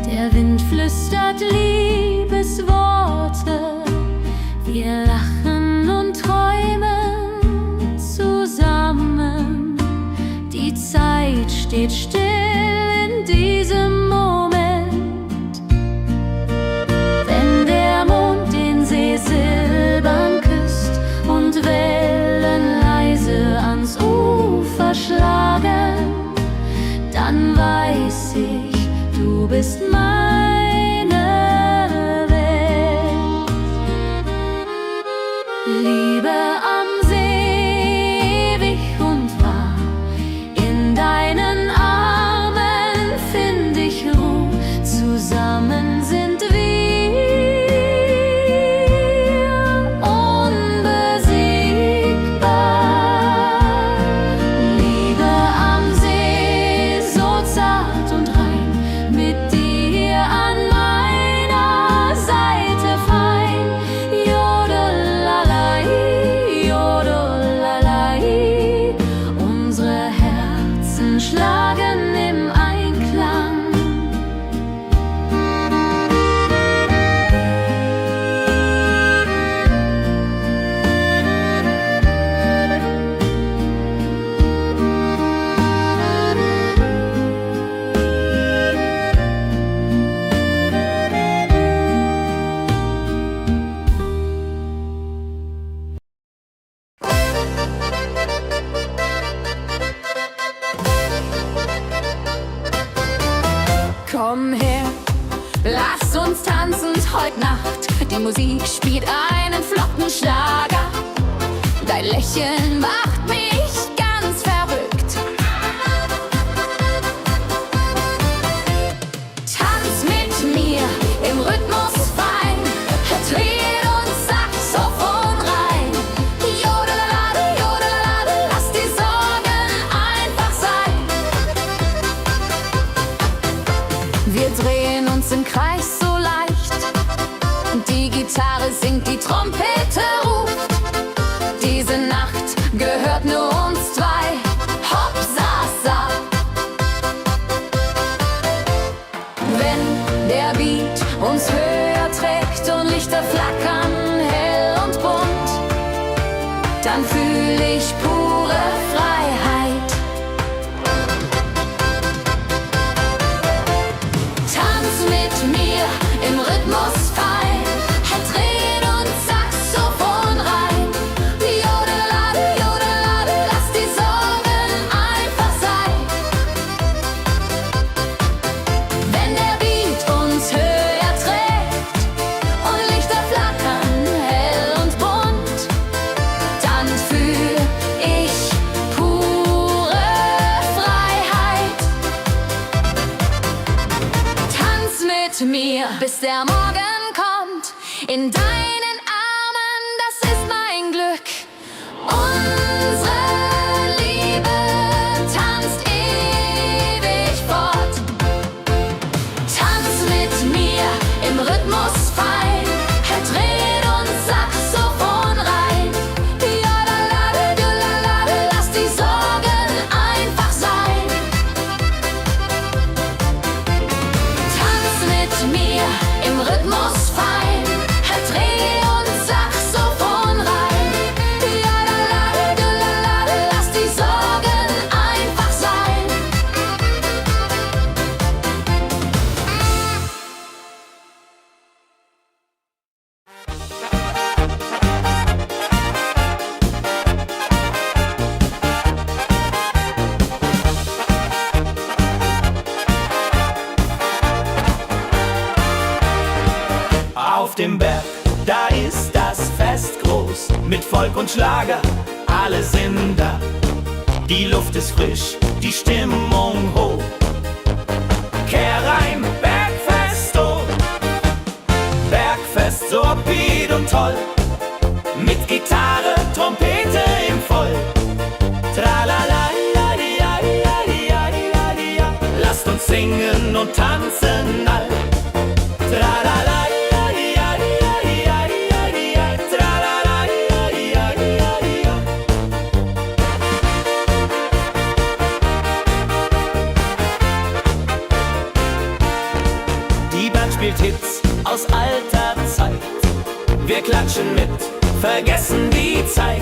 Der Wind flüstert Liebesworte, wir lachen und träumen zusammen. Die Zeit steht still in diesem Moment, wenn der Mond den See silbern küsst und Wellen leise ans Ufer schlagen, dann weiß ich, du bist meine Welt. Liebe am See, ewig und wahr, in deinen Armen find ich Ruhe, zusammen sind wir unbesiegbar. Liebe am See, so zart und rein, mit dir an meiner Seite fein. Jodelalai, Jodelalai, unsere Herzen schlagen im Einklang. Komm her, lass uns tanzen heute Nacht. Die Musik spielt einen flotten Schlager. Dein Lächeln macht mich ganz verrückt. Tanz mit mir im Rhythmus fein, Trill und Saxophon rein. Jodelade, jodelade, lass die Sorgen einfach sein. Wir drehen uns im Kreis so leicht, die Gitarre singt, die Trompete ruft. Diese Nacht gehört nur uns zwei, hopp, sa, sa. Wenn der Beat uns höher trägt und Lichter flackern hell und bunt, dann fühl ich pure Freiheit. Tanz mit mir im Rhythmus fein, Trill und Saxophon rein. Jodelade, jodelade, lass die Sorgen einfach sein. Wenn der Beat uns höher trägt und Lichter flackern hell und bunt, dann fühl ich pure Freiheit. Tanz mit mir, bis der Morgen kommt. In deinen Armen, das ist mein Glück. Unsere Liebe tanzt ewig fort. Tanz mit mir im Rhythmus fein, Trill und Saxophon rein. Jodelade, jodelade, lass die Sorgen einfach sein. Tanz mit mir im Rhythmus fein, Trill und Saxophon rein. Jodelade, jodelade, lass die Sorgen einfach sein. Auf dem Berg, da ist das Fest groß, mit Volk und Schlager, alle sind da. Die Luft ist frisch, die Stimmung hoch. Kehrreim, Bergfest, oh, Bergfest, so upbeat und toll. Mit Gitarre, Trompete im Voll. Tralala, lasst uns singen und tanzen all. Tralala, die Band spielt Hits aus alter Zeit. Wir klatschen mit, vergessen die Zeit.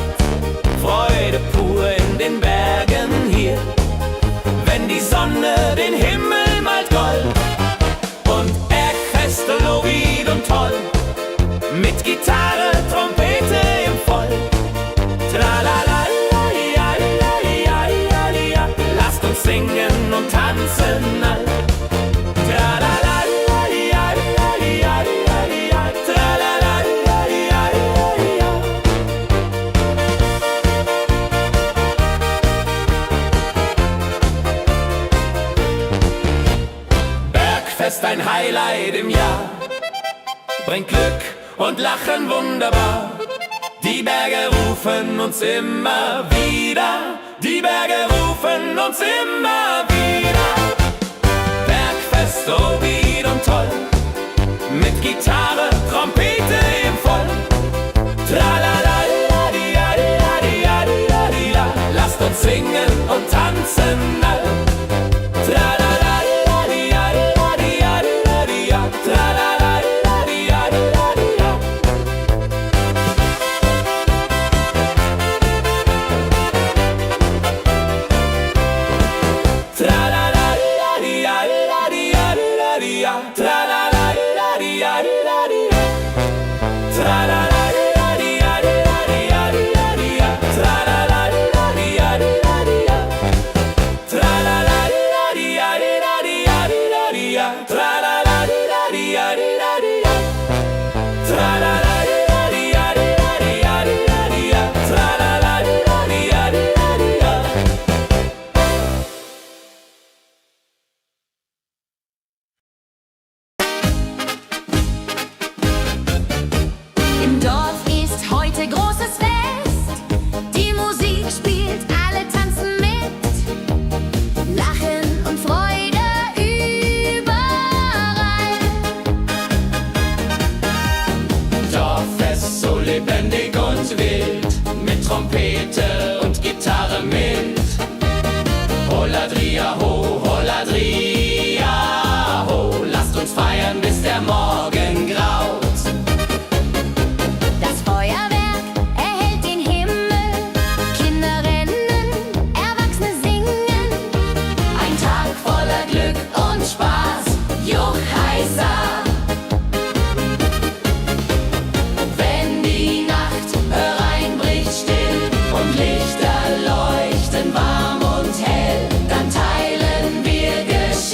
Freude pur in den Bergen hier, wenn die Sonne den Himmel malt gold. Und Bergfest, Lovid und toll, mit Gitarre, Trompete im Voll. Tralala, lasst uns singen und tanzen all. Tralala, Bergfest, ein Highlight im Jahr, bringt Glück und Lachen wunderbar. Die Berge rufen uns immer wieder, die Berge rufen uns immer wieder. Bergfest, so wied und toll, mit Gitarre, Trompete im Voll. Tralala, lasst uns singen und tanzen all. Tralala, Im Dorf ist heute großes Fest. Die Musik spielt, alle tanzen mit. Lachen und Freude überall. Dorffest, so lebendig und wild, mit Trompete und Gitarre mit. Holladria ho, Holladria ho, lasst uns feiern, bis der Morgen graut. Das Feuerwerk erhellt den Himmel. Kinder rennen, Erwachsene singen. Ein Tag voller Glück und Spaß, Juchheisa. Wenn die Nacht hereinbricht still und Lichter leuchten warm und hell, dann teilen wir Geschichten.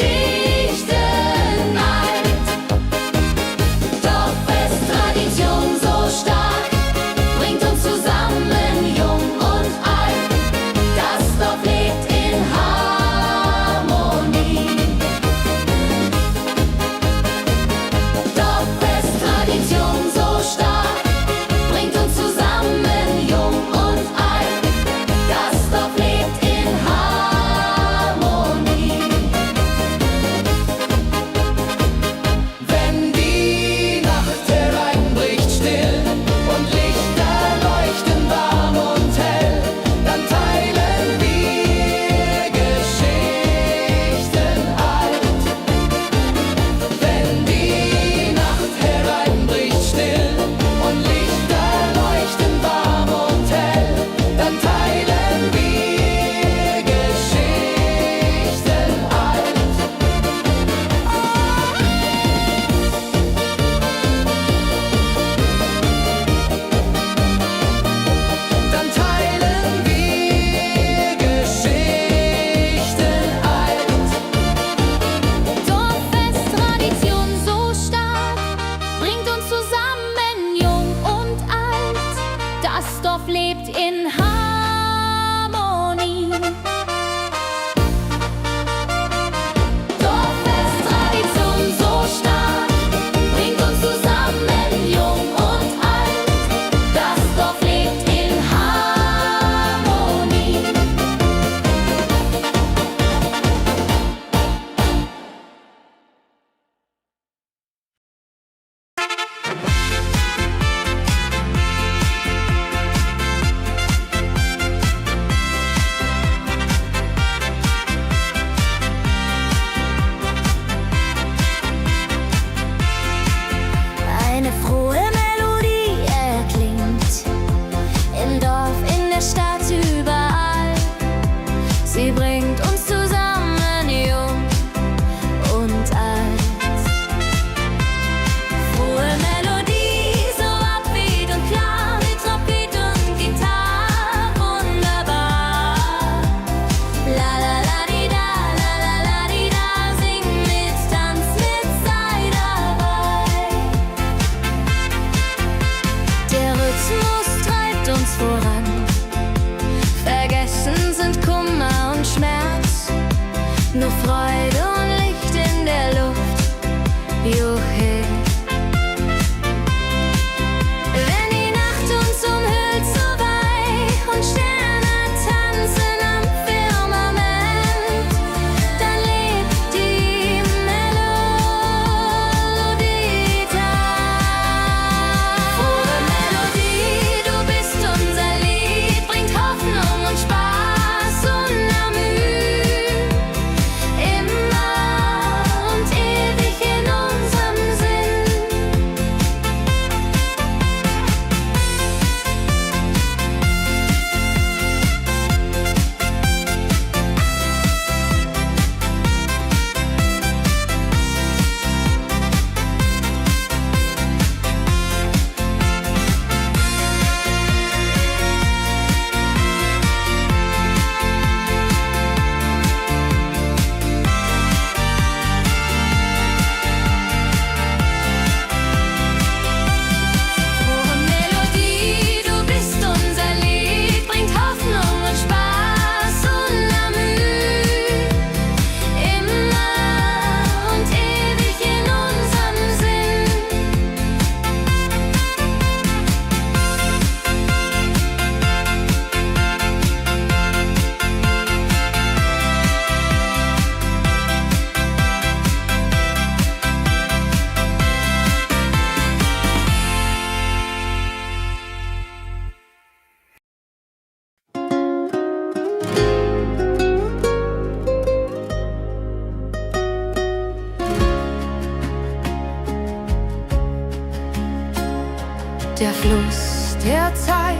Der Fluss der Zeit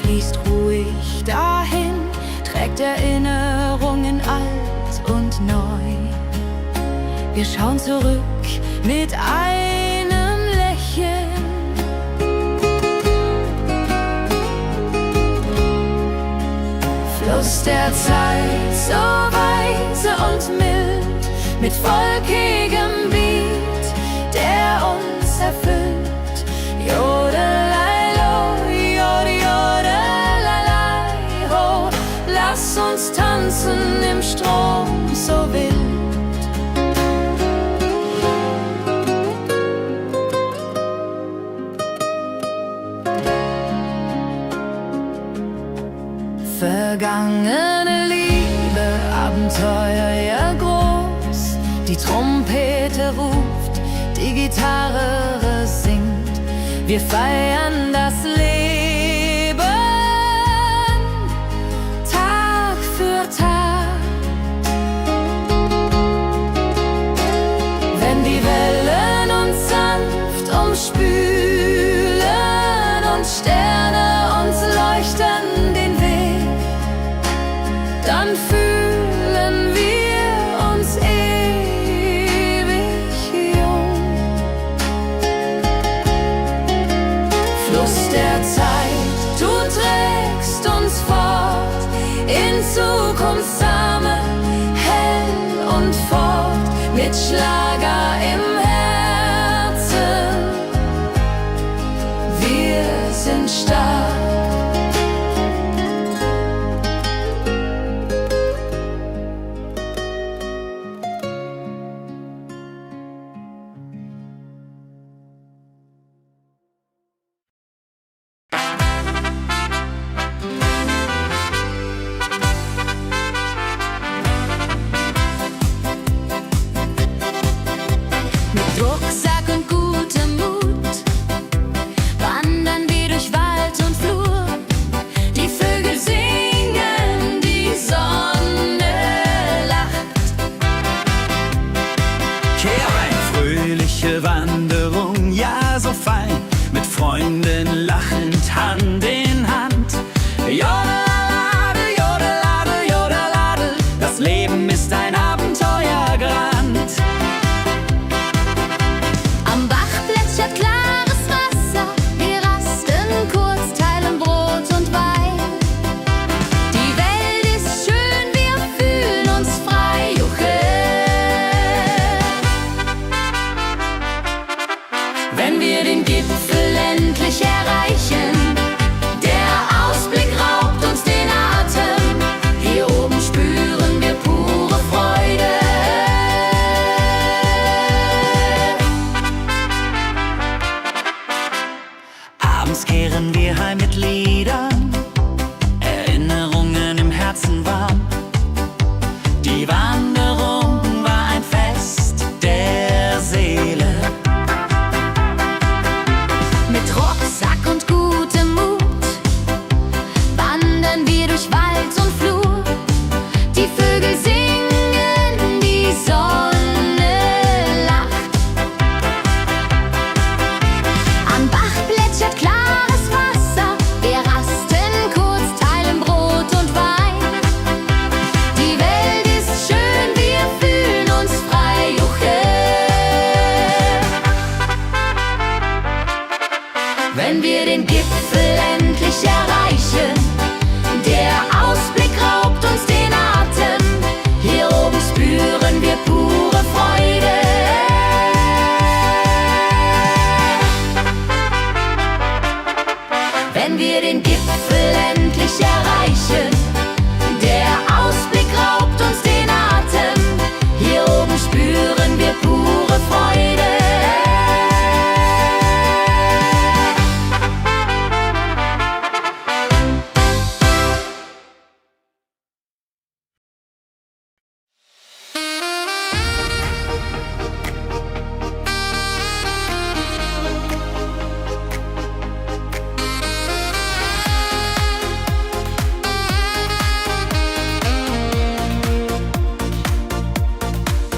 fließt ruhig dahin, trägt Erinnerungen alt und neu. Wir schauen zurück mit einem Lächeln. Fluss der Zeit, so weise und mild, mit volkigem Beat, der uns erfüllt. Jodelei-lo, jodelei-lei, ho, lass uns tanzen im Strom so wild. Vergangene Liebe, Abenteuer ja groß. Die Trompete ruft, die Gitarre singt. Wir feiern das Leben Tag für Tag. Wenn die Wellen uns sanft umspülen und Sterne uns leuchten den Weg, dann fühlen wir uns ewig jung. Fluss der Zeit, du trägst uns fort in Zukunftssame, hell und fort, mit Schlager im Herzen. Wir sind stark. Rucksack und gutem Mut wandern wir durch Wald und Flur. Die Vögel singen, die Sonne lacht. Kehr ein, fröhliche Wanderung, ja so fein, mit Freunden lachend Hand in Hand. Jodeladel, jodeladel, jodeladel, das Leben ist ein Abenteuergrand. Am Bach plätschert klares Wasser, wir rasten kurz, teilen Brot und Wein. Die Welt ist schön, wir fühlen uns frei, juche. Wenn wir den Gipfel endlich erreichen, der Ausblick raubt uns den Atem. Hier oben spüren wir pure Freude. Abends kehren wir heim mit Liedern, Erinnerungen im Herzen warm. Die Wanderung war ein Fest der Seele. Mit Rucksack und gutem Mut wandern wir durch Wald und Flur. Die Vögel singen, die Sonne lacht. Am Bach plätschert klares Wasser, wir rasten kurz, teilen Brot und Wein. Die Welt ist schön, wir fühlen uns frei, juche. Wenn wir den Gipfel endlich erreichen, der Ausblick raubt uns den Atem. Hier oben spüren wir pure Freude. Wenn wir den Gipfel endlich erreichen, der Ausblick raubt uns den Atem. Hier oben spüren wir pure Freude.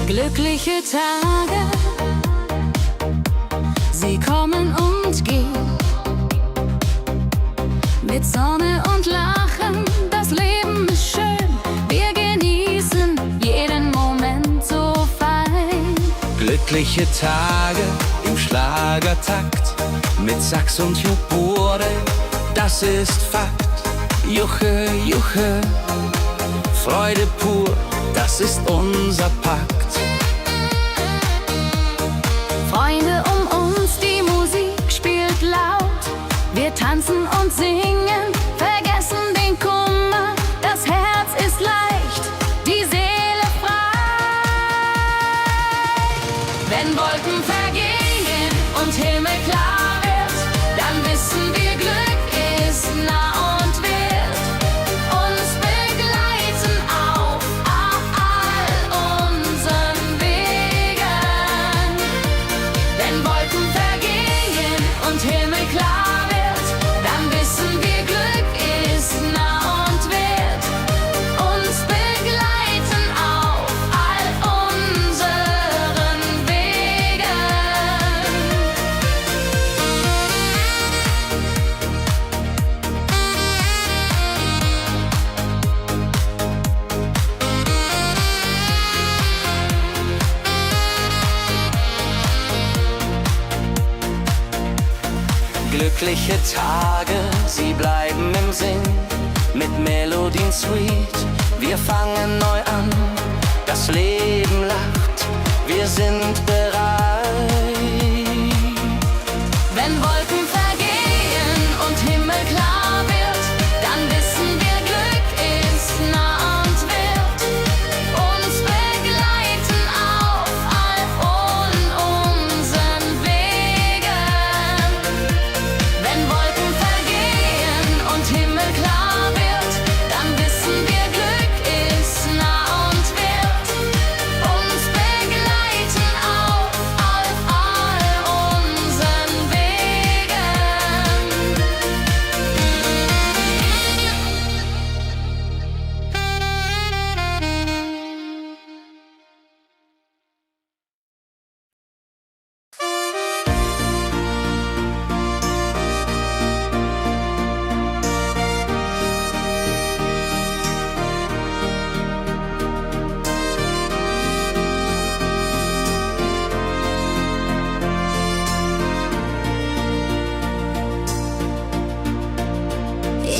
Glückliche Tage, sie kommen und gehen. mit Sonne und Lachen. Das Leben ist schön, wir genießen jeden Moment so fein. Glückliche Tage im Schlagertakt mit Sax und Jubore, das ist Fakt. Juche, Juche, Freude pur, das ist unser Pakt. Freunde um uns, die Musik spielt laut. Wir tanzen und singen, vergessen den Kummer. Das Herz ist leicht, die Seele frei. Wenn Wolken vergehen und Himmel klar wird, dann wissen wir, Glück ist nah und wird uns begleiten auf all unseren Wegen. Wenn Wolken vergehen und Himmel klar wird, dann wissen wir, Glück ist nah und wird uns begleiten auf all unseren Wegen. Glückliche Tage, sie bleiben im Sinn, mit Melodien sweet. Wir fangen neu an, das Leben lacht, wir sind bereit. Wenn Wolken vergehen und Himmel klar wird, dann wissen wir, Glück ist nah und wird uns begleiten auf all unseren Wegen. Wenn Wolken vergehen und Himmel klar wird, dann wissen wir, Glück ist nah und wird uns begleiten auf all unseren Wegen.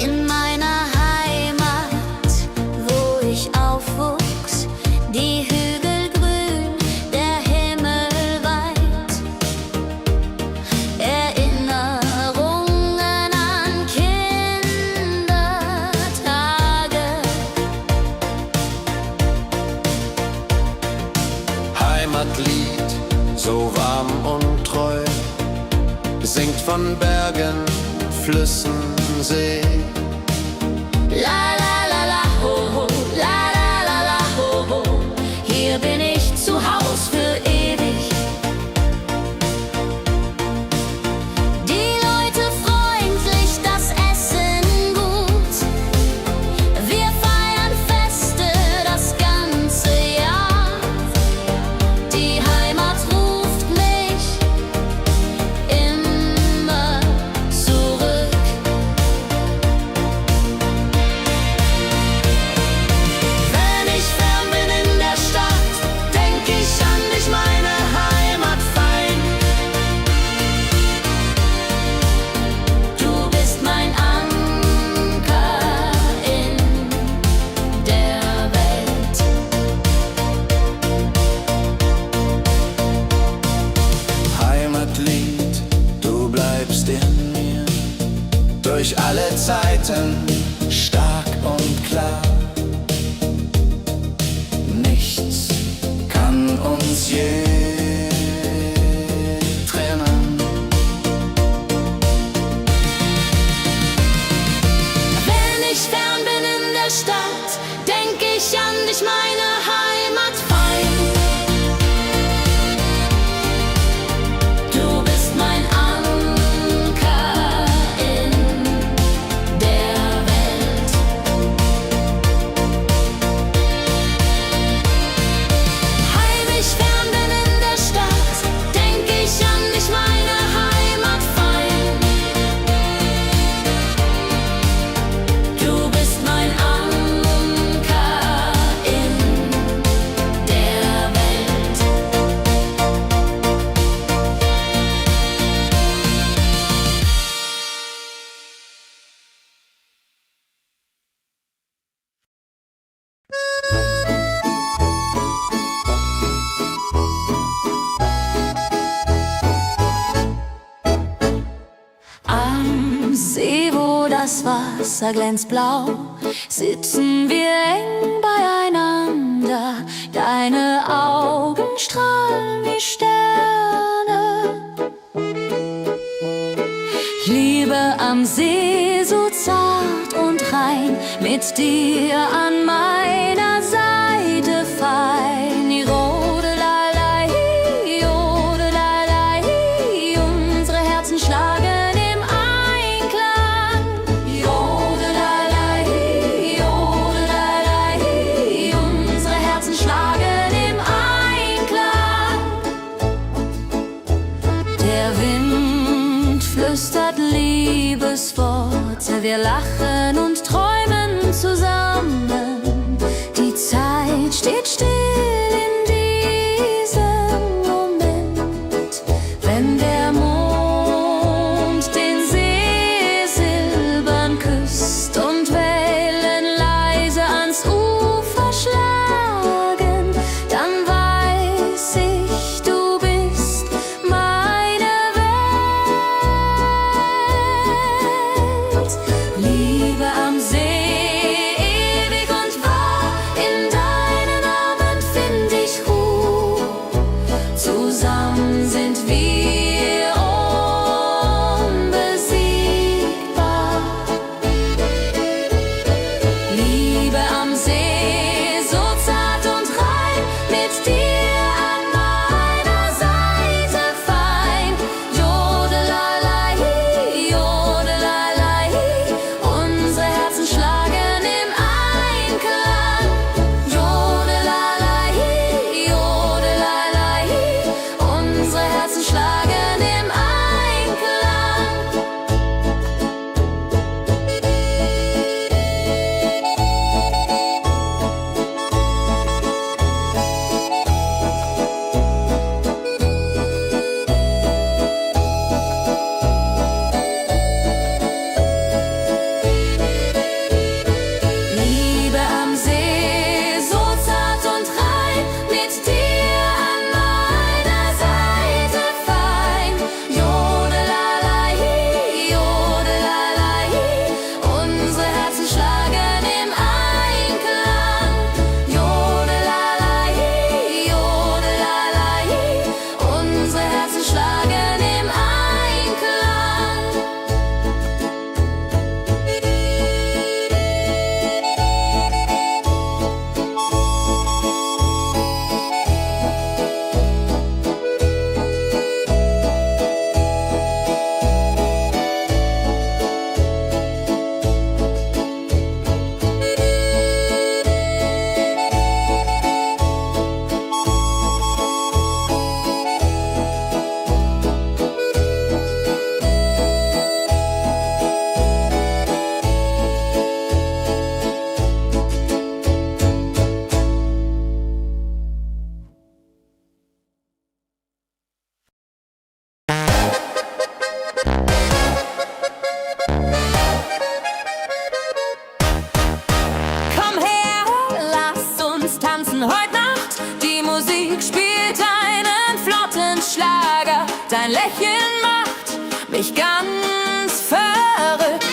In meiner Heimat, wo ich aufwuchs, die Hügel grün, der Himmel weit. Erinnerungen an Kindertage. Heimatlied, so warm und treu, singt von Bergen, Flüssen, See. La la la la ho ho, la la la la ho ho. Hier bin ich zu Haus für ewig. Die Leute freundlich, das Essen gut. Wir feiern Feste das ganze Jahr. Die Heimat ruft mich immer zurück. Wenn ich fern bin in der Stadt, denk ich an dich, meine Heimat fein. Du bist mein Anker in der Welt. Heimatlied, du bleibst in mir, durch alle Zeiten stark und klar. Nichts kann uns je trennen. Wenn ich fern bin in der Stadt, denk ich an dich, meine Heimat fein. Du bist mein Anker in der Welt. Heimlich fern bin das Wasser glänzt blau, sitzen wir eng beieinander. Deine Augen strahlen wie Sterne. Liebe am See, so zart und rein, mit dir an meiner Seite fein. Jodelalei, jodelalei, unsere Herzen schlagen im Einklang. Jodelalei, jodelalei, unsere Herzen schlagen im Einklang. Der Wind flüstert Liebesworte, wir lachen und träumen zusammen. Die Zeit steht still in diesem Moment, wenn der Mond den See silbern küsst und Wellen leise ans Ufer schlagen, dann weiß ich, du bist meine Welt. Liebe am See, ewig und wahr, in deinen Armen find ich Ruhe. Zusammen sind wir unbesiegbar. Liebe am See, so zart und rein, mit dir an meiner Seite fein. Jodelalei, jodelalei, unsere Herzen schlagen im Einklang. Jodelalei, jodelalei, unsere Herzen schlagen im Einklang. Liebe am See, so zart und rein, mit dir an meiner Seite fein. Jodelalei, jodelalei, unsere Herzen schlagen im Einklang. Jodelalei, jodelalei, unsere Herzen schlagen im Einklang. Komm her, lass uns tanzen heute Nacht. Die Musik spielt einen flotten Schlager. Dein Lächeln macht mich ganz verrückt.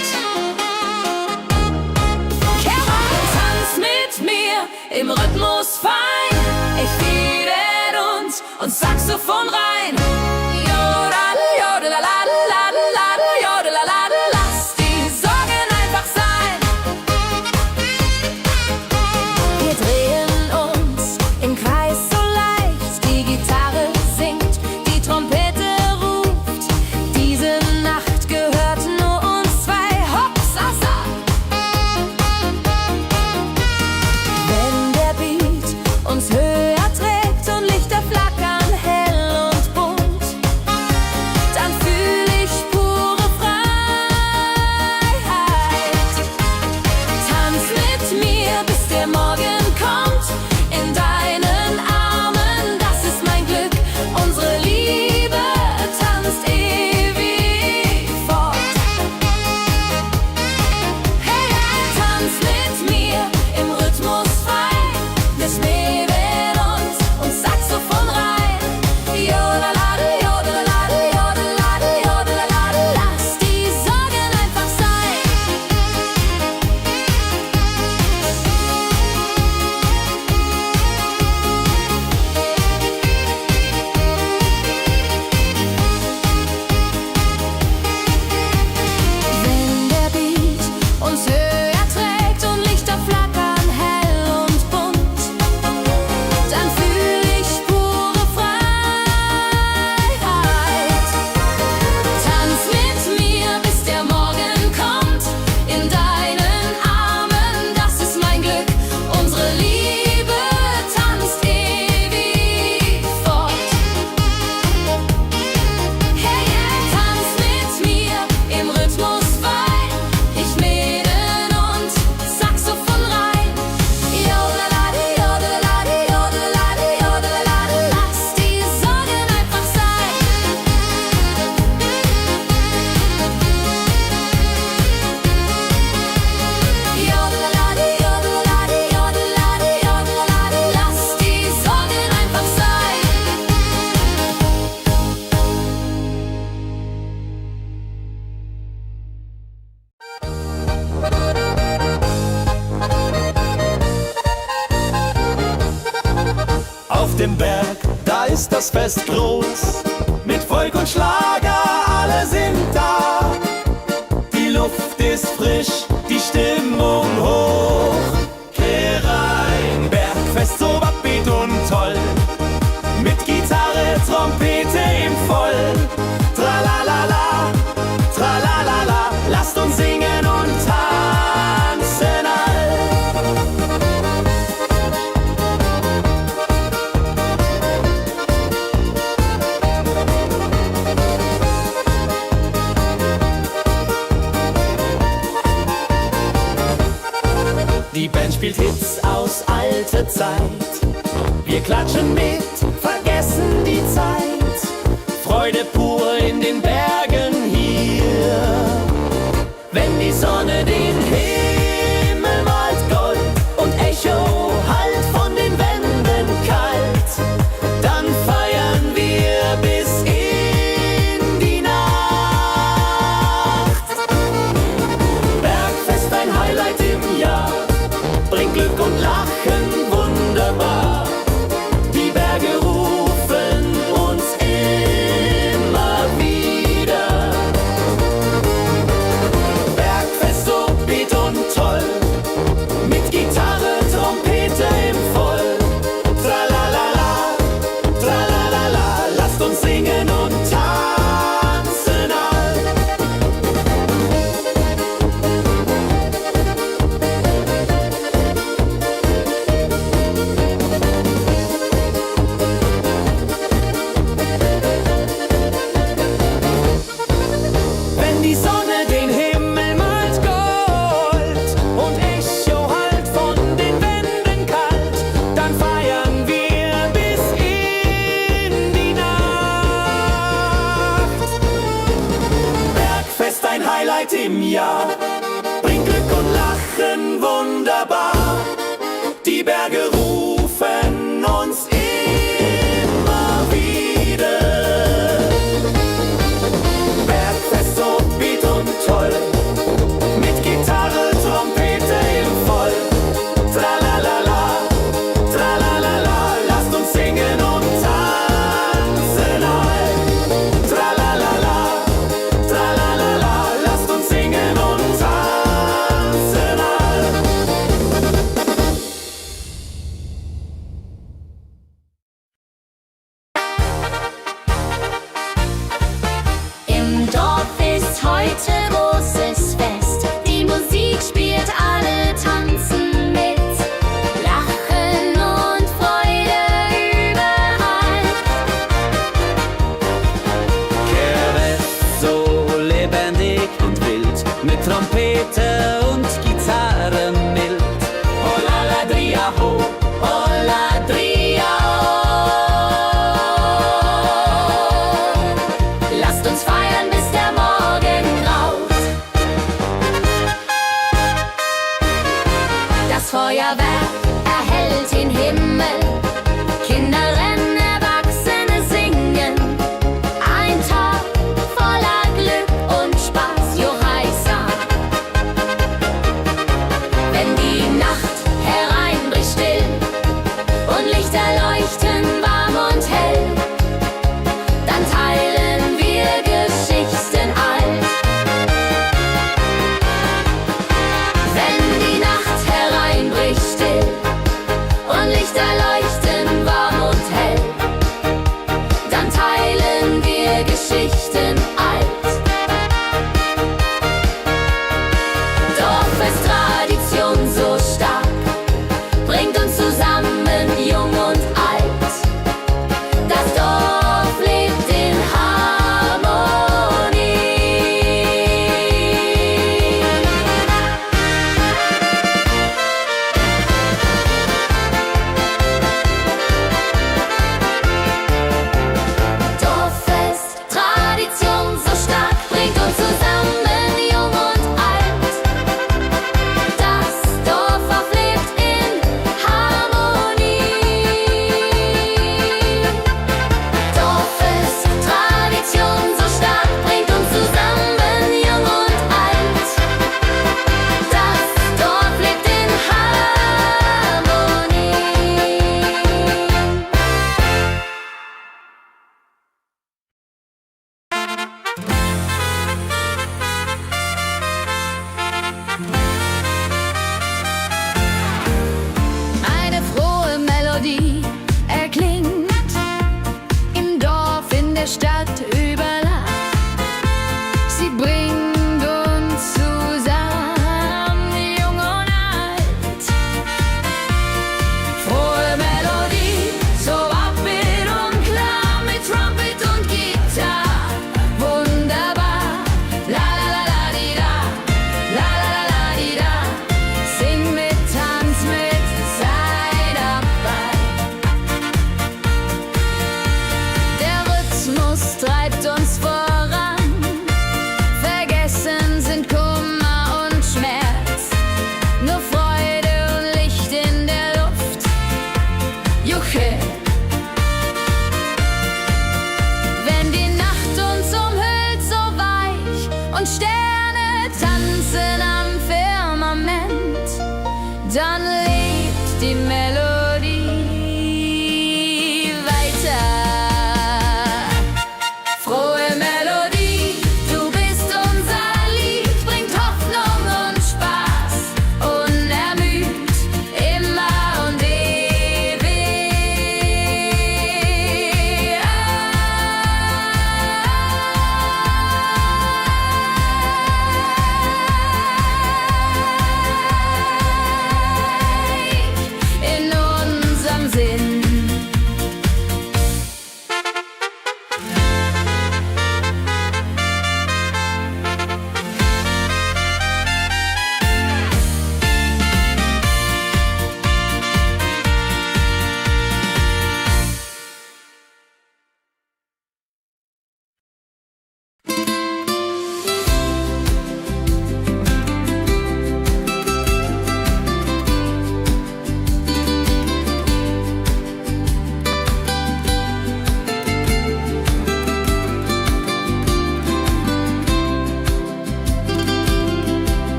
Kehr rein, tanz mit mir im Rhythmus fein. Ich fiedel und Saxophon rein. Jodel, jodelalalalalala, jodelalala, lass die Sorgen einfach sein. Wir drehen uns im Kreis so leicht, die Gitarre singt, die Trompete ruft. Diese Nacht gehört nur uns zwei, Hopsasa. Wenn der Beat uns höher trägt und Lichter flackern hell und dem Berg, da ist das Fest groß. Mit Volk und Schlager, alle sind da. Die Luft ist frisch, die Stimmung hoch. Kehr Bergfest, so upbeat und toll. Mit Gitarre, Trompete im Voll. Tralalala, tralalala, lasst uns singen und tanzen all. Die Band spielt Hits aus alter Zeit. Wir klatschen mit, vergessen die Zeit. Freude pur in den Bergen hier. Wenn die Sonne den Himmel malt Gold und Echo hallt von den Wänden kalt, dann feiern wir bis in die Nacht. Bergfest, ein Highlight im Jahr, bringt Glück und Lachen wunderbar. Die Berge rufen uns immer wieder. Bergfest, so beat und toll, mit Gitarre, Trompete im Voll. Tralalala, tralalala, lasst uns singen und tanzen all. Wenn die Sonne den Himmel malt Gold und Echo hallt von den Wänden kalt, dann feiern wir bis in die Nacht. Bergfest, ein Highlight im Jahr, bringt Glück und Lachen wunderbar. Die Berge rufen uns immer wieder. Bergfest, so beat und toll, mit Gitarre, Trompete im Voll. Tralalala, tralalala, lasst uns singen und tanzen all. Tralalala, tralalala, lasst uns singen und tanzen all.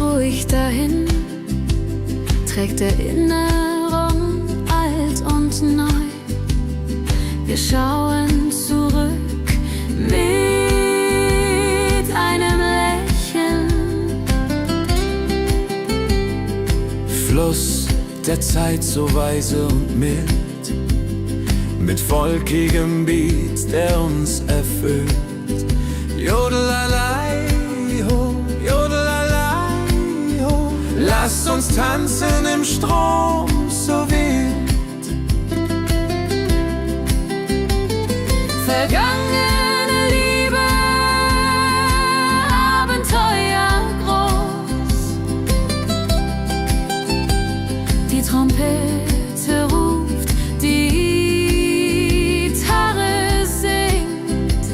ruhig dahin, trägt Erinnerung alt und neu. Wir schauen zurück mit einem Lächeln. Fluss der Zeit so weise und mild, mit volkigem Beat, der uns erfüllt. Jodelalei ho, jodelalei ho, lasst uns tanzen im Strom so wild. Vergangene Liebe, Abenteuer groß. Die Trompete ruft, die Gitarre singt.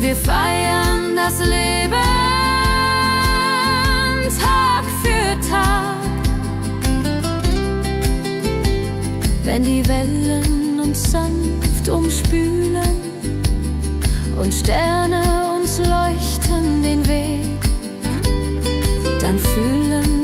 Wir feiern das Leben Tag für Tag. Wenn die Wellen uns sanft umspülen und Sterne uns leuchten den Weg, dann fühlen